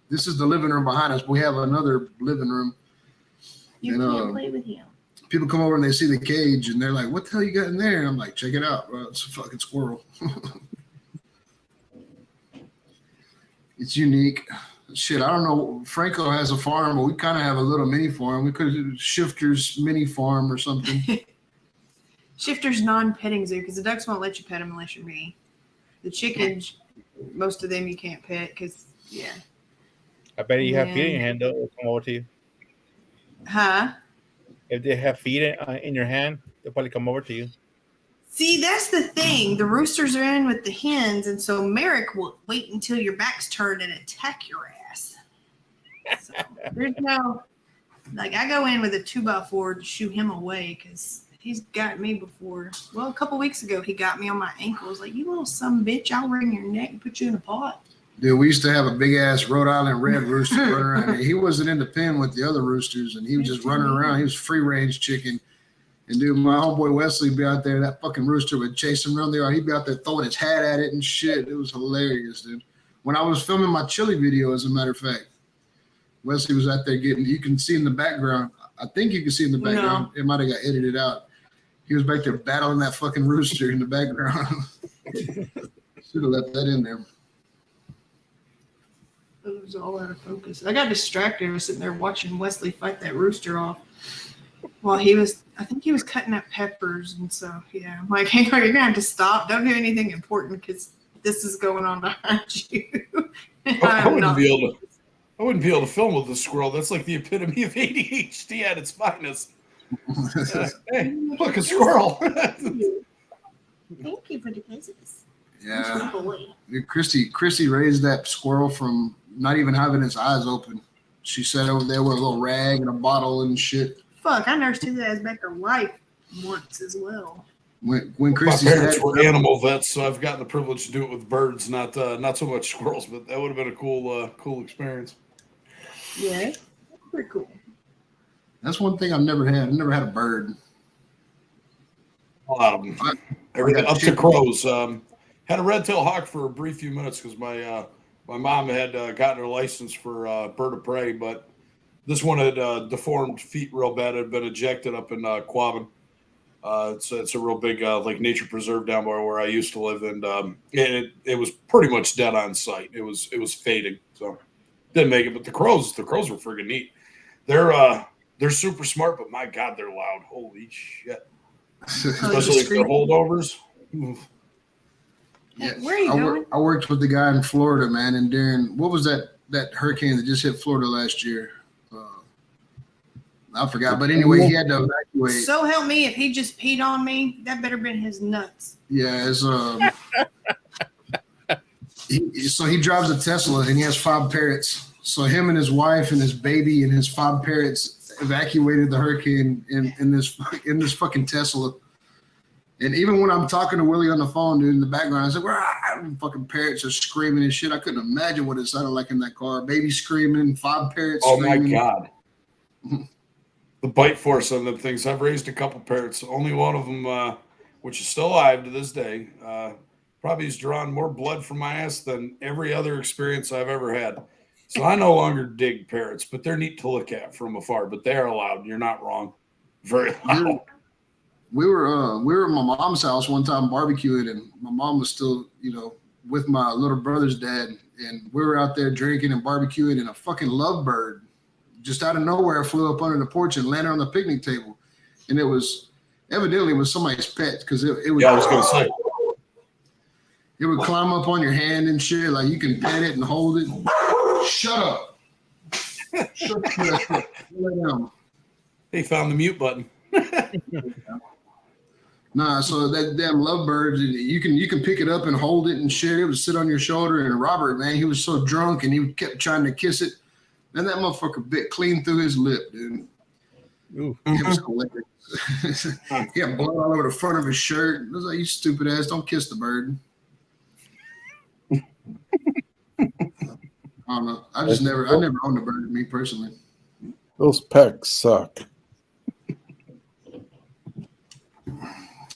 This is the living room behind us. But we have another living room. You And, can't play with him. People come over and they see the cage and they're like, "What the hell you got in there?" And I'm like, "Check it out, bro. It's a fucking squirrel." It's unique. Shit, I don't know. Franco has a farm, but we kind of have a little mini farm. We could do Shifter's mini farm or something. Shifter's non-petting zoo because the ducks won't let you pet them unless you're me. The chickens, most of them you can't pet because, yeah. I bet you have feet in Yeah. your hand, though. They'll come over to you. Huh? If they have feet in your hand, they'll probably come over to you. See, that's the thing. The roosters are in with the hens, and so Merrick will wait until your back's turned and attack your ass. So there's no, like, I go in with a 2x4 to shoo him away because he's got me before. Well, a couple weeks ago, he got me on my ankles. Like, you little some bitch, I'll wring your neck and put you in a pot. Dude, we used to have a big ass Rhode Island red rooster running around. He wasn't in the pen with the other roosters, and he was just running around. He was free range chicken. And dude, my homeboy Wesley would be out there. That fucking rooster would chase him around there. He'd be out there throwing his hat at it and shit. It was hilarious, dude. When I was filming my chili video, as a matter of fact, Wesley was out there getting. You can see in the background. I think you can see in the background. It might have got edited out. He was back there battling that fucking rooster in the background. Should have left that in there. It was all out of focus. I got distracted. I was sitting there watching Wesley fight that rooster off while I think he was cutting up peppers. And so, yeah, I'm like, hey, you're going to have to stop. Don't do anything important because this is going on behind you. I wouldn't be able to film with the squirrel. That's like the epitome of ADHD at its finest. Hey, look, a squirrel. Thank you for the business. Yeah. Christy raised that squirrel from not even having its eyes open. She sat over there with a little rag and a bottle and shit. Fuck, I nursed his ass back to life once as well. When My Christy's parents dad- were animal vets, so I've gotten the privilege to do it with birds, not so much squirrels, but that would have been a cool experience. Yeah, pretty cool. That's one thing I've never had. I've never had a bird. A lot of them. Everything up to crows. Had a red-tailed hawk for a brief few minutes because my mom had gotten her license for bird of prey, but this one had deformed feet real bad. It had been ejected up in Quabbin. It's a real big like nature preserve down by where I used to live, and it was pretty much dead on sight. It was fading, so didn't make it. But the crows were friggin' neat. They're super smart, but my God, they're loud. Holy shit! Especially if they're holdovers. Oof. Yeah. Where are you going? I worked with the guy in Florida, man, and during what was that hurricane that just hit Florida last year? I forgot, but anyway, he had to evacuate. So help me, if he just peed on me, that better been his nuts. Yeah, it's so he drives a Tesla and he has 5 parrots. So him and his wife and his baby and his 5 parrots evacuated the hurricane in this fucking Tesla. And even when I'm talking to Willie on the phone, dude, in the background, I said, fucking parrots are screaming and shit. I couldn't imagine what it sounded like in that car. Baby screaming, 5 parrots screaming. Oh my God. The bite force on them things. I've raised a couple parrots. Only one of them, which is still alive to this day, probably has drawn more blood from my ass than every other experience I've ever had. So I no longer dig parrots, but they're neat to look at from afar. But they are loud. You're not wrong. Very loud. We were at my mom's house one time barbecuing, and my mom was still, with my little brother's dad, and we were out there drinking and barbecuing, and a fucking lovebird just out of nowhere flew up under the porch and landed on the picnic table, and it was evidently somebody's pet because it was. Yeah, I was gonna say it would climb up on your hand and shit, like you can pet it and hold it. Shut up! Shut up! Lay down. He found the mute button. Nah, so that damn lovebird, you can pick it up and hold it and shit. It would sit on your shoulder. And Robert, man, he was so drunk and he kept trying to kiss it. And that motherfucker bit clean through his lip, dude. Ooh. It was hilarious. He had blood all over the front of his shirt. I was like, you stupid ass, don't kiss the bird. I don't know. I never owned a bird, me personally. Those pecks suck.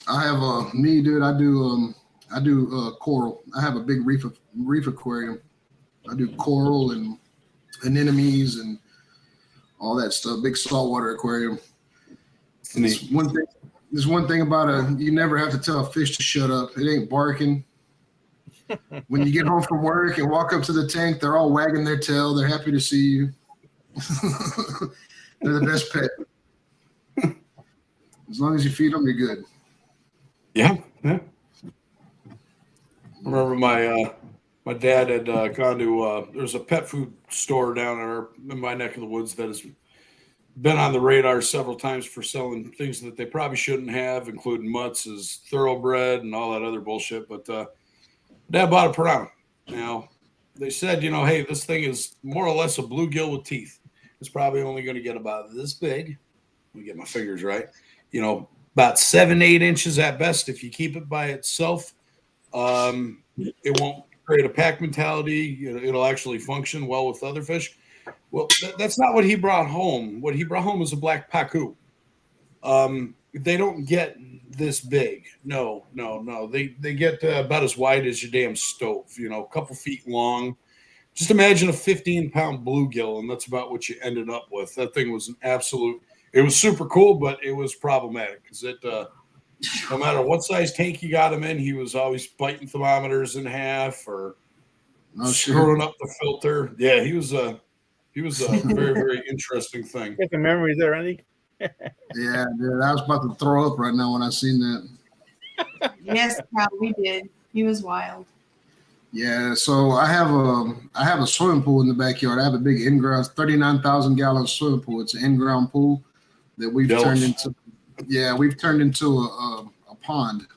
I have dude. I do coral. I have a big reef aquarium. I do coral and anemones and all that stuff. Big saltwater aquarium. There's one thing about you never have to tell a fish to shut up. It ain't barking. When you get home from work and walk up to the tank, they're all wagging their tail. They're happy to see you. They're the best pet. As long as you feed them, you're good. Yeah. I remember my dad had gone to there's a pet food store down in my neck of the woods that has been on the radar several times for selling things that they probably shouldn't have, including mutts as thoroughbred and all that other bullshit. But Dad bought a piranha. Now they said, hey, this thing is more or less a bluegill with teeth. It's probably only going to get about this big. Let me get my fingers right. About 7-8 inches at best. If you keep it by itself, it won't create a pack mentality. It'll actually function well with other fish. Well, that's not what he brought home. What he brought home was a black pacu. They don't get this big. No. They get about as wide as your damn stove. A couple feet long. Just imagine a 15-pound bluegill, and that's about what you ended up with. That thing was an absolute. It was super cool, but it was problematic because no matter what size tank you got him in, he was always biting thermometers in half or screwing up the filter. Yeah, he was a very, very interesting thing. Get the memories there, Randy. Yeah, dude, I was about to throw up right now when I seen that. Yes, Cal, we did. He was wild. Yeah, so I have a swimming pool in the backyard. I have a big in-ground 39,000 gallon swimming pool. It's an in-ground pool that we've turned into. Yeah, we've turned into a pond.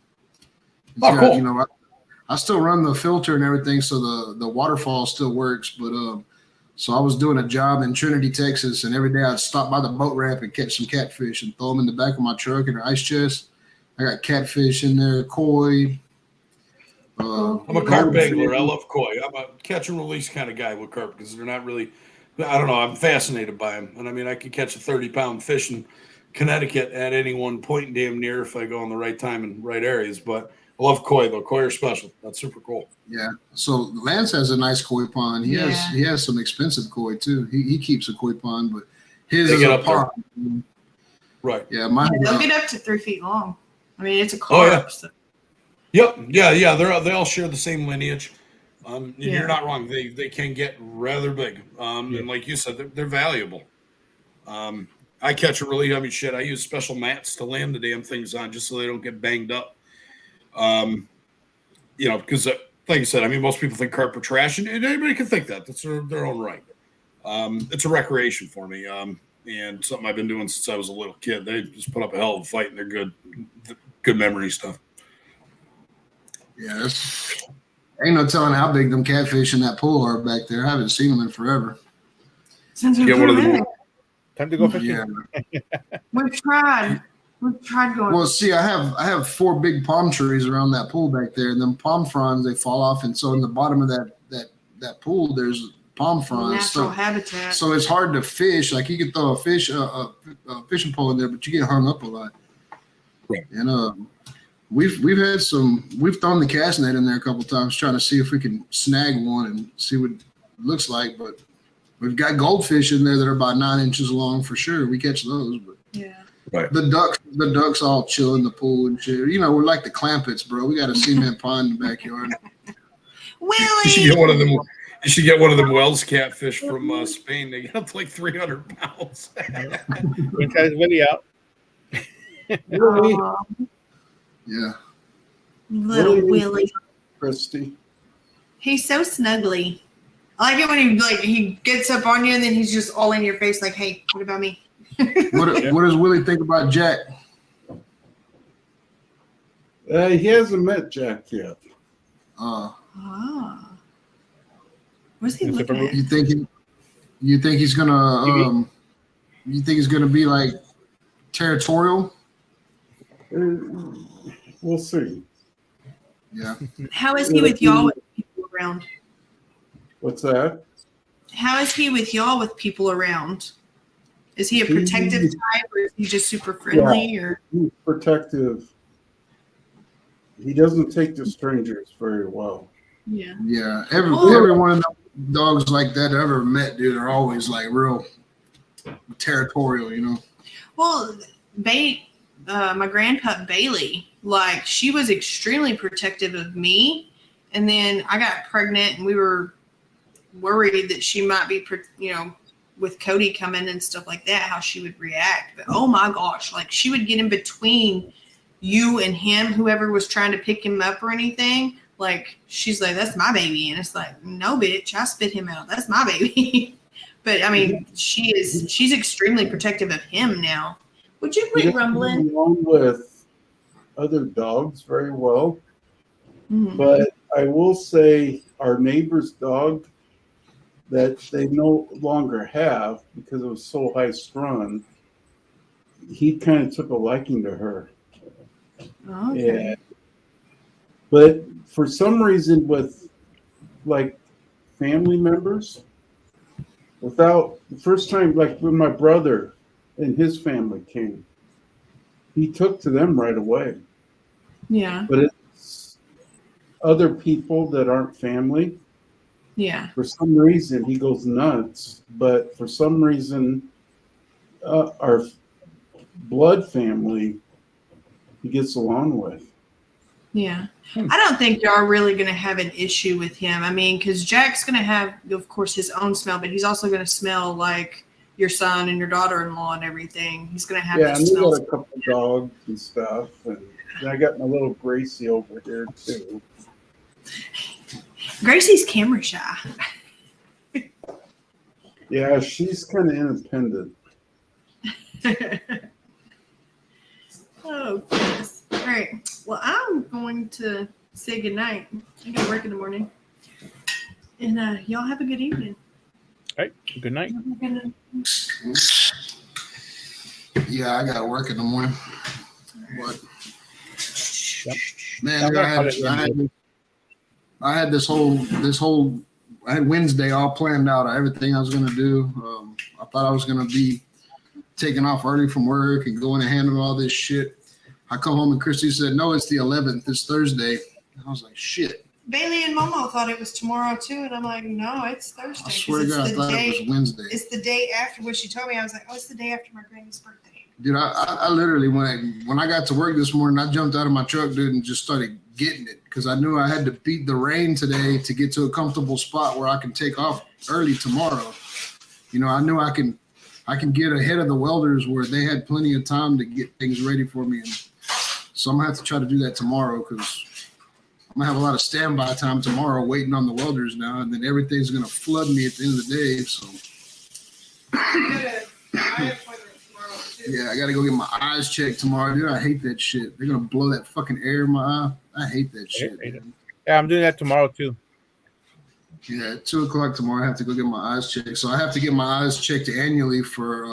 Oh, cool. You know, I still run the filter and everything, so the waterfall still works. But so I was doing a job in Trinity, Texas, and every day I'd stop by the boat ramp and catch some catfish and throw them in the back of my truck in an ice chest. I got catfish in there, koi. I'm a carp angler. I love koi. I'm a catch and release kind of guy with carp because they're not really. I don't know. I'm fascinated by them, and I mean, I could catch a 30-pound fish in Connecticut at any one point, damn near, if I go in the right time and right areas. But I love koi though. Koi are special. That's super cool. Yeah. So Lance has a nice koi pond. He has some expensive koi too. He keeps a koi pond, but his is a pond. Right. Yeah. Mine. They'll get up to 3 feet long. I mean, it's a carp. Oh, yeah. So. Yep. Yeah. They all share the same lineage. You're not wrong. They can get rather big. And like you said, they're valuable. I catch a really heavy shit. I use special mats to land the damn things on just so they don't get banged up. Because like you said, I mean, most people think carp are trash, and anybody can think that. That's their own right. It's a recreation for me, and something I've been doing since I was a little kid. They just put up a hell of a fight, and they're good memory stuff. Yeah, ain't no telling how big them catfish in that pool are back there. I haven't seen them in forever. Since Get one of them. Time to go fishing. Yeah. We've tried going. Well, see, I have 4 big palm trees around that pool back there, and them palm fronds, they fall off, and so in the bottom of that pool, there's palm fronds. Natural habitat. So it's hard to fish. Like you could throw a fishing pole in there, but you get hung up a lot. Right. And we've thrown the cast net in there a couple times trying to see if we can snag one and see what it looks like. But we've got goldfish in there that are about 9 inches long for sure. We catch those, but Yeah. Right. the ducks all chill in the pool and shit. You know, we're like the Clampets, bro. We got a cement pond in the backyard. Willie. You should get one of them. You should get one of them Wells catfish from Spain. They get up to like 300 pounds. We try Willie out. Aw, Yeah. little Willie. Christy. He's so snuggly. I like it when he gets up on you and then he's just all in your face like, hey, what about me? What does Willie think about Jack? He hasn't met Jack yet. Ah. What's he looking at? You think he's gonna be like territorial? We'll see. Yeah. How is he with y'all with people around? What's that? How is he with y'all with people around? Is he a protective type or is he just super friendly? Or He's protective. He doesn't take to strangers very well. yeah. Yeah. Every one of them dogs like that I ever met, dude, are always like real territorial, you know. Well, my grandpup Bailey, like she was extremely protective of me, and then I got pregnant, and we were worried that she might be, with Cody coming and stuff like that, how she would react. But oh my gosh, like she would get in between you and him, whoever was trying to pick him up or anything. Like she's like, "That's my baby," and it's like, "No, bitch, I spit him out. That's my baby." But I mean, she's extremely protective of him now. Would you He quit doesn't rumbling? get along with other dogs very well, Mhm. but I will say our neighbor's dog that they no longer have because it was so high strung, he kind of took a liking to her. Okay. Yeah. But for some reason with like family members, without the first time, like when my brother and his family came, he took to them right away. Yeah. But it's other people that aren't family. Yeah. For some reason, he goes nuts. But for some reason, our blood family, he gets along with. Yeah. I don't think y'all are really going to have an issue with him. I mean, because Jack's going to have, of course, his own smell, but he's also going to smell like your son and your daughter-in-law and everything. He's going to have Yeah, that and we smell. got a couple dogs and stuff, and I got my little Gracie over here too. Gracie's camera shy. Yeah, she's kind of independent. Oh, goodness. All right. Well, I'm going to say goodnight. I got to work in the morning. And y'all have a good evening. All right. Good night. Yeah, I got to work in the morning. But Yep. man, I had this whole I had Wednesday all planned out, everything I was gonna do. I thought I was gonna be taking off early from work and going and handle all this shit. I come home and Christy said, "No, it's the 11th. It's Thursday." I was like, "Shit." Bailey and Momo thought it was tomorrow too, and I'm like, "No, it's Thursday." I swear to God, I thought it was Wednesday. It's the day after what she told me. I was like, "Oh, it's the day after my granny's birthday." Dude, I literally when I got to work this morning, I jumped out of my truck, dude, and just started getting it because I knew I had to beat the rain today to get to a comfortable spot where I can take off early tomorrow. You know, I knew I can get ahead of the welders where they had plenty of time to get things ready for me, and so I'm gonna have to try to do that tomorrow because I'm gonna have a lot of standby time tomorrow waiting on the welders now, and then everything's gonna flood me at the end of the day. So. Yeah, I gotta go get my eyes checked tomorrow, dude. I hate that shit. They're gonna blow that fucking air in my eye. I hate that shit. Man. Yeah, I'm doing that tomorrow too. Yeah, at 2:00 tomorrow, I have to go get my eyes checked. So I have to get my eyes checked annually for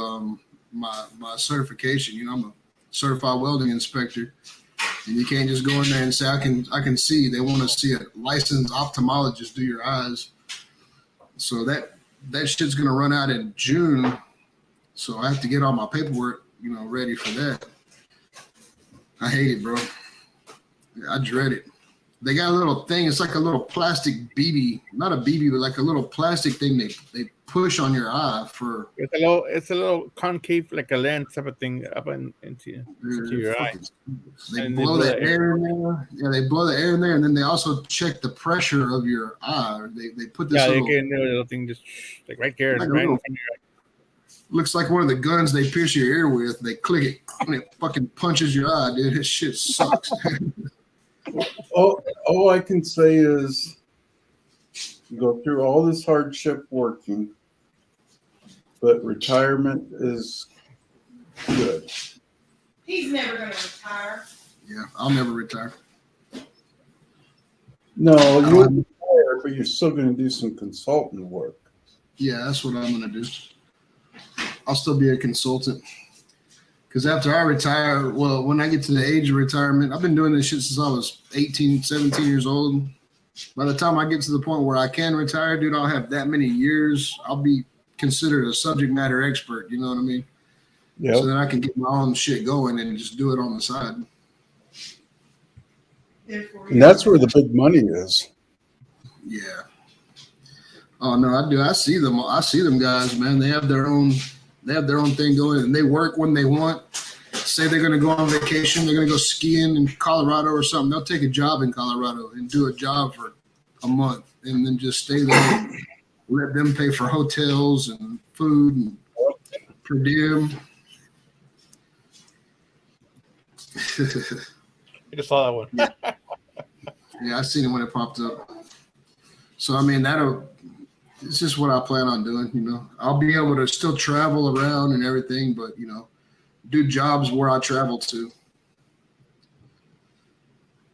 my certification. You know, I'm a certified welding inspector, and you can't just go in there and say I can see. They want to see a licensed ophthalmologist do your eyes. So that shit's gonna run out in June. So I have to get all my paperwork, you know, ready for that. I hate it, bro. I dread it. They got a little thing. It's like a little plastic BB, not a BB, but like a little plastic thing they push on your eye for. It's a little concave, like a lens type of thing up into your eye. They blow the air in there. Yeah, they blow the air in there, and then they also check the pressure of your eye. They put this. Yeah, little, they get in there, little thing just like right there, like right little, in front of your eye. Looks like one of the guns they pierce your ear with. They click it, and it fucking punches your eye, dude. This shit sucks. All I can say is you go through all this hardship working, but retirement is good. He's never gonna retire. Yeah, I'll never retire. No, you'll retire, but you're still going to do some consultant work. Yeah, that's what I'm gonna do. I'll still be a consultant. Because after I retire, well, when I get to the age of retirement, I've been doing this shit since I was 18, 17 years old. By the time I get to the point where I can retire, dude, I'll have that many years. I'll be considered a subject matter expert. You know what I mean? Yeah. So then I can get my own shit going and just do it on the side. And that's where the big money is. Yeah. Oh no, I do. I see them guys, man. They have their own thing going, and they work when they want. Say they're gonna go on vacation, they're gonna go skiing in Colorado or something. They'll take a job in Colorado and do a job for a month, and then just stay there and let them pay for hotels and food and per diem. I just saw that one. Yeah, I seen it when it popped up. So I mean, it's just what I plan on doing. You know, I'll be able to still travel around and everything, but you know, do jobs where I travel to,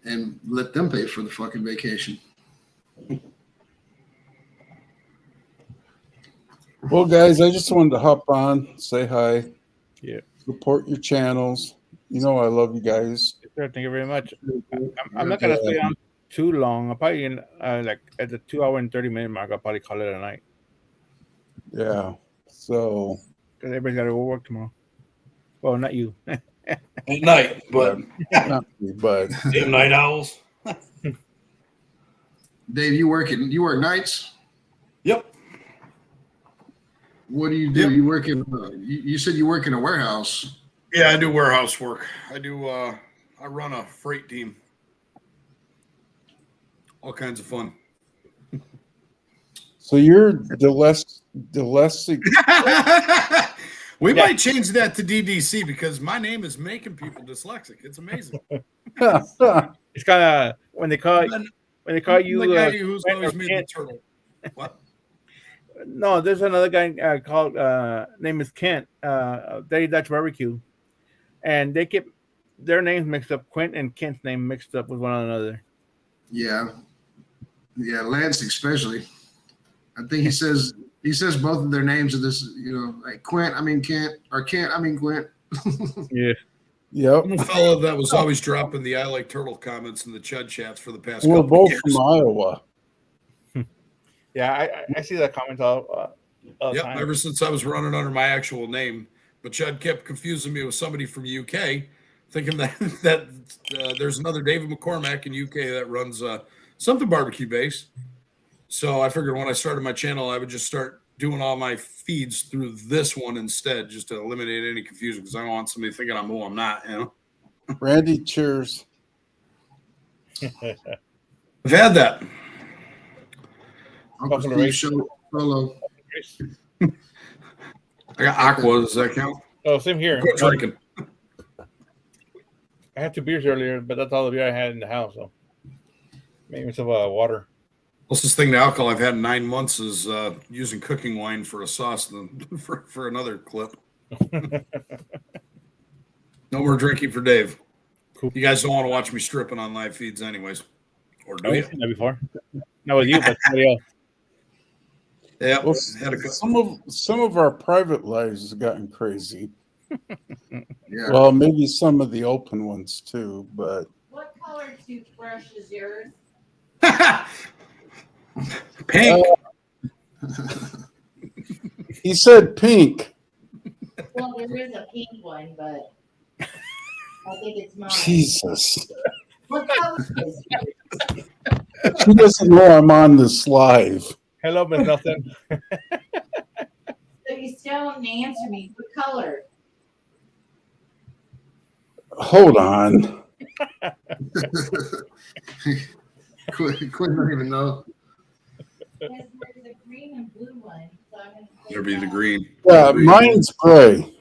and let them pay for the fucking vacation. Well, guys, I just wanted to hop on, say hi. Yeah. Support your channels. You know I love you guys. Sure, thank you very much. I'm not gonna stay on too long. I'll probably in, like at the 2 hour and 30-minute mark. I'll probably call it a night. Yeah. So. Because everybody's got to go work tomorrow. Well, not you. At night, but Not me, but damn night owls. Dave, you work nights? Yep. What do you do? Yep. You work in? You said you work in a warehouse. Yeah, I do warehouse work. I I run a freight team. All kinds of fun. So you're dyslexic. We might change that to DDC because my name is making people dyslexic. It's amazing. It's kind of when they call you. The guy who's Quint always or made Kent. the turtle. What? No, there's another guy called name is Kent. Daddy Dutch Barbecue, and they keep their names mixed up. Quint and Kent's name mixed up with one another. Yeah, Lance especially. I think he says both of their names of this. Like Quint. I mean Kent, or Kent. I mean Quint. Yeah. Yep. I'm a fellow that was always dropping the I like turtle comments in the Chud chats for the past We're couple both of years. from Iowa. Yeah, I see that comment all the Yep, time. ever since I was running under my actual name. But Chud kept confusing me with somebody from UK, thinking that there's another David McCormack in UK that runs something barbecue based. So I figured when I started my channel, I would just start doing all my feeds through this one instead, just to eliminate any confusion, because I don't want somebody thinking I'm who I'm not, you know. Randy, cheers. I've had that. Uncle Buffalo Steve Race. show solo. I got Aqua. Does that count? Oh, same here. Quit drinking. I had 2 beers earlier, but that's all the beer I had in the house. So maybe some water. Closest thing to alcohol I've had in 9 months is using cooking wine for a sauce for another clip. No more drinking for Dave. Cool. You guys don't want to watch me stripping on live feeds anyways. Or do I've you? seen that before. Not with you, but somebody else. Yeah. Well, Had a, some of our private lives have gotten crazy. Yeah. Well, maybe some of the open ones too, but What color toothbrush is yours? pink. he said pink. Well, there is a pink one, but I think it's mine. Jesus. What color is yours? She doesn't know I'm on this live. Hello, Miss Nelson. So you still didn't answer me. What color? Hold on. Quinn don't even know. There's a green and blue one. So I'm gonna say There'll be the that. green. Yeah, mine's gray.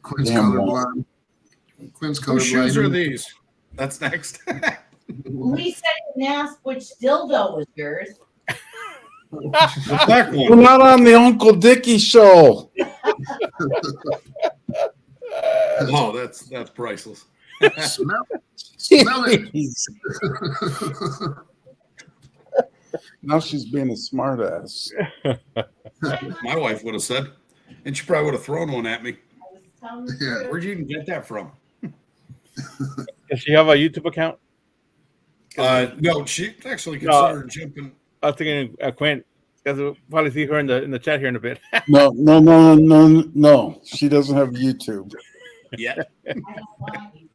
Quinn's Damn colorblind. Quinn's Whose shoes are colorblind. these? That's next. Lisa didn't ask which dildo was yours. The black We're one. not on the Uncle Dickie show. Oh, that's priceless. Smell it. Jeez. Now she's being a smartass. My wife would have said, and she probably would have thrown one at me. I was telling the Yeah. truth. Where'd you even get that from? Does she have a YouTube account? No, she actually considered jumping. I was thinking Quint. Because we'll probably see her in the chat here in a bit. No. She doesn't have YouTube. Yeah. I don't want you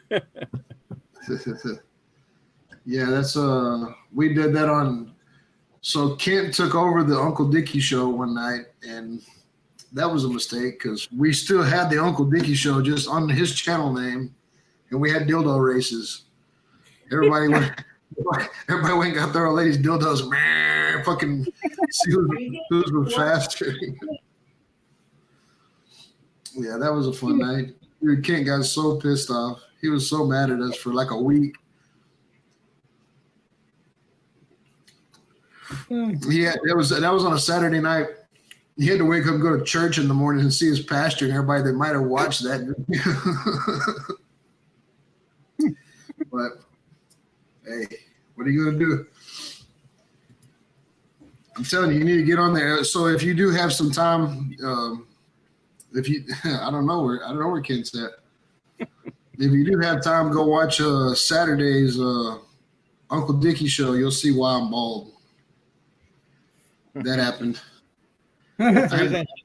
to. Yeah, that's we did that on. So Kent took over the Uncle Dickie show one night, and that was a mistake because we still had the Uncle Dickie show just on his channel name, and we had dildo races. Everybody went and got their old ladies dildos. Man, fucking see who's was faster. Yeah, that was a fun night. Dude, Kent got so pissed off. He was so mad at us for like a week. Yeah, that was on a Saturday night. He had to wake up and go to church in the morning and see his pastor and everybody that might have watched that. But hey, what are you gonna do? I'm telling you need to get on there. So if you do have some time, if you, I don't know where Kent's at. If you do have time, go watch Saturday's Uncle Dickie show. You'll see why I'm bald. That happened.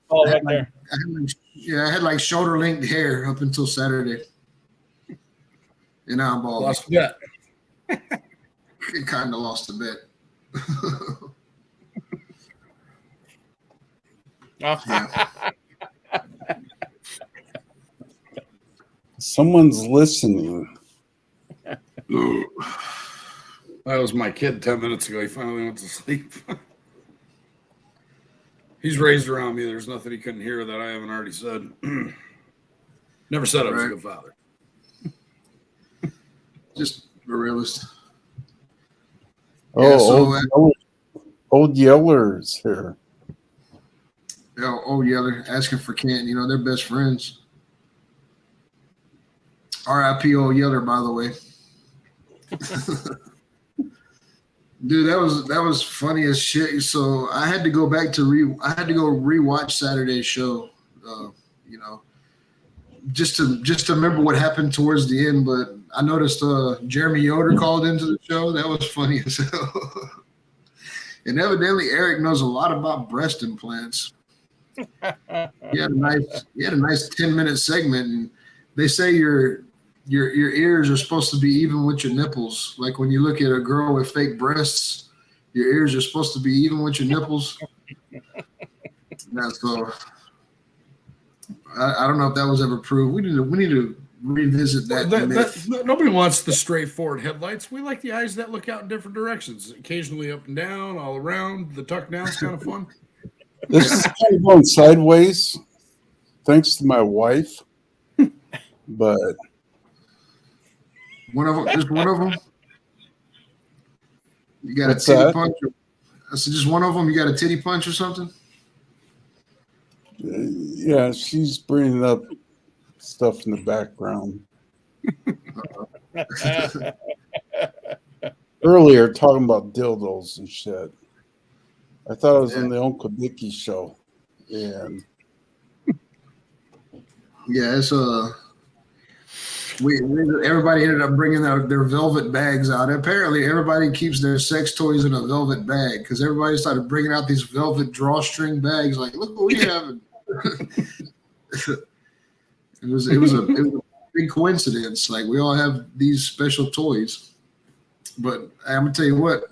All back there. I had like shoulder length hair up until Saturday. And now I'm bald. Lost a bet. Kind of lost a bit. Yeah. Someone's listening. That was my kid 10 minutes ago. He finally went to sleep. He's raised around me. There's nothing he couldn't hear that I haven't already said. Never said I was a good father. Just a realist. Oh, Yeah, so, old Yeller's here. Yeah, old Yeller asking for Kent. You know, they're best friends. R.I.P. old Yeller, by the way. Dude, that was funny as shit. So I had to go back to rewatch Saturday's show. You know, just to remember what happened towards the end. But I noticed Jeremy Yoder called into the show. That was funny as hell. And evidently Eric knows a lot about breast implants. He had a nice 10-minute segment, and they say your ears are supposed to be even with your nipples. Like when you look at a girl with fake breasts, your ears are supposed to be even with your nipples. Yeah, so I don't know if that was ever proved. We need to revisit that myth. Nobody wants the straightforward headlights. We like the eyes that look out in different directions, occasionally up and down, all around. The tuck down's kind of fun. This is kind of going sideways, thanks to my wife. But just one of them. You got what's a titty that? punch. I said, just one of them. You got a titty punch or something? Yeah, she's bringing up stuff in the background. Earlier, talking about dildos and shit. I thought I was in the Uncle Dickie show. And yeah, it's everybody ended up bringing their velvet bags out. Apparently, everybody keeps their sex toys in a velvet bag because everybody started bringing out these velvet drawstring bags. Like, look what we have. It was a big coincidence. Like, we all have these special toys. But I'm gonna tell you what,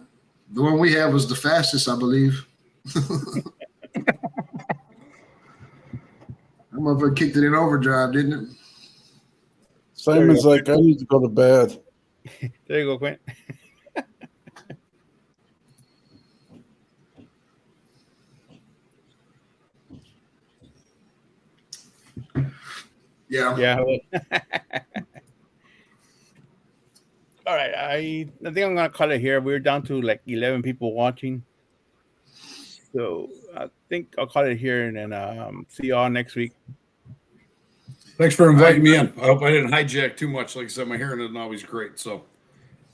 the one we have was the fastest, I believe. That motherfucker kicked it in overdrive, didn't it? Simon's like, I need to go to bed. There you go, Quint. Yeah. Yeah. All right. I think I'm gonna call it here. We're down to like 11 people watching, so I think I'll call it here, and then see y'all next week. Thanks for inviting me in. I hope I didn't hijack too much. Like I said, my hearing isn't always great, so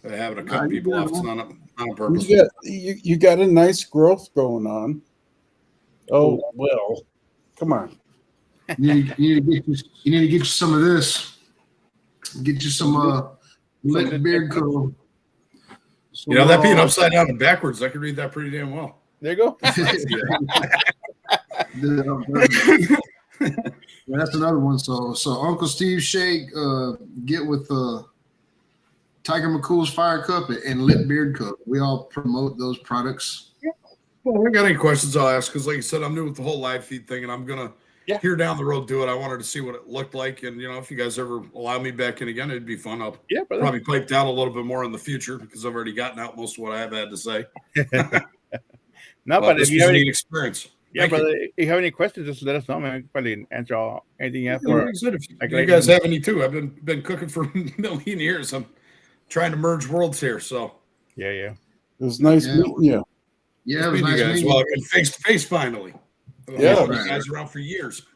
having a couple people off is not on purpose. You got a nice growth going on. Oh well, come on. You need to get you some of this. Get you some lit beard curl. You know, that being upside down and backwards, I could read that pretty damn well. There you go. That's another one. So Uncle Steve Shake, get with Tiger McCool's Fire Cup and Lit Beard Cup. We all promote those products. Well, if I got any questions, I'll ask, because like you said, I'm new with the whole live feed thing, and I'm gonna here down the road do it. I wanted to see what it looked like, and if you guys ever allow me back in again, it'd be fun. I'll probably pipe down a little bit more in the future because I've already gotten out most of what I have had to say. No, but if you have any experience, brother, if you have any questions, just let us know, man. I can probably answer anything you have. Like I said, if you guys have any too, I've been cooking for a million years. I'm trying to merge worlds here, so yeah. It was nice meeting you. Yeah, it was nice meeting you guys. meeting Well, you. face to face finally. Yeah, you guys around for years.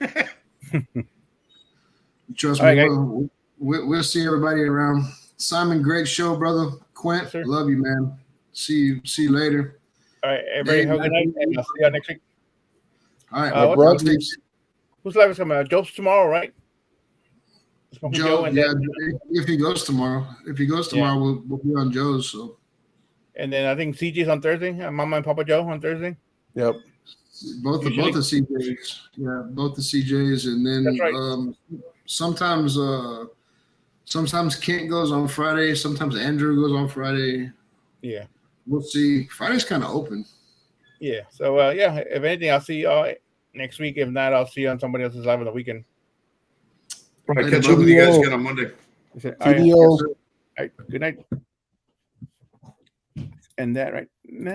Trust All me, right, we'll see everybody around. Simon, great show, brother. Quint, Yes, love you, man. See you later. All right, everybody, have a good night, and I'll see y'all next week. All right, What bro. Who's live is coming out? Joe's tomorrow, right? Joe, and yeah. then, If he goes tomorrow, we'll be on Joe's. So. And then I think CJ's on Thursday. Mama and Papa Joe on Thursday. Yep. Both the CJs, both the CJs, and then That's right. sometimes Kent goes on Friday, sometimes Andrew goes on Friday. Yeah. We'll see. Friday's kind of open. Yeah. So if anything, I'll see y'all next week. If not, I'll see you on somebody else's live on the weekend. Probably Later, catch up with you guys bud. again on Monday. He said, all right, TDO. good night. And that right now.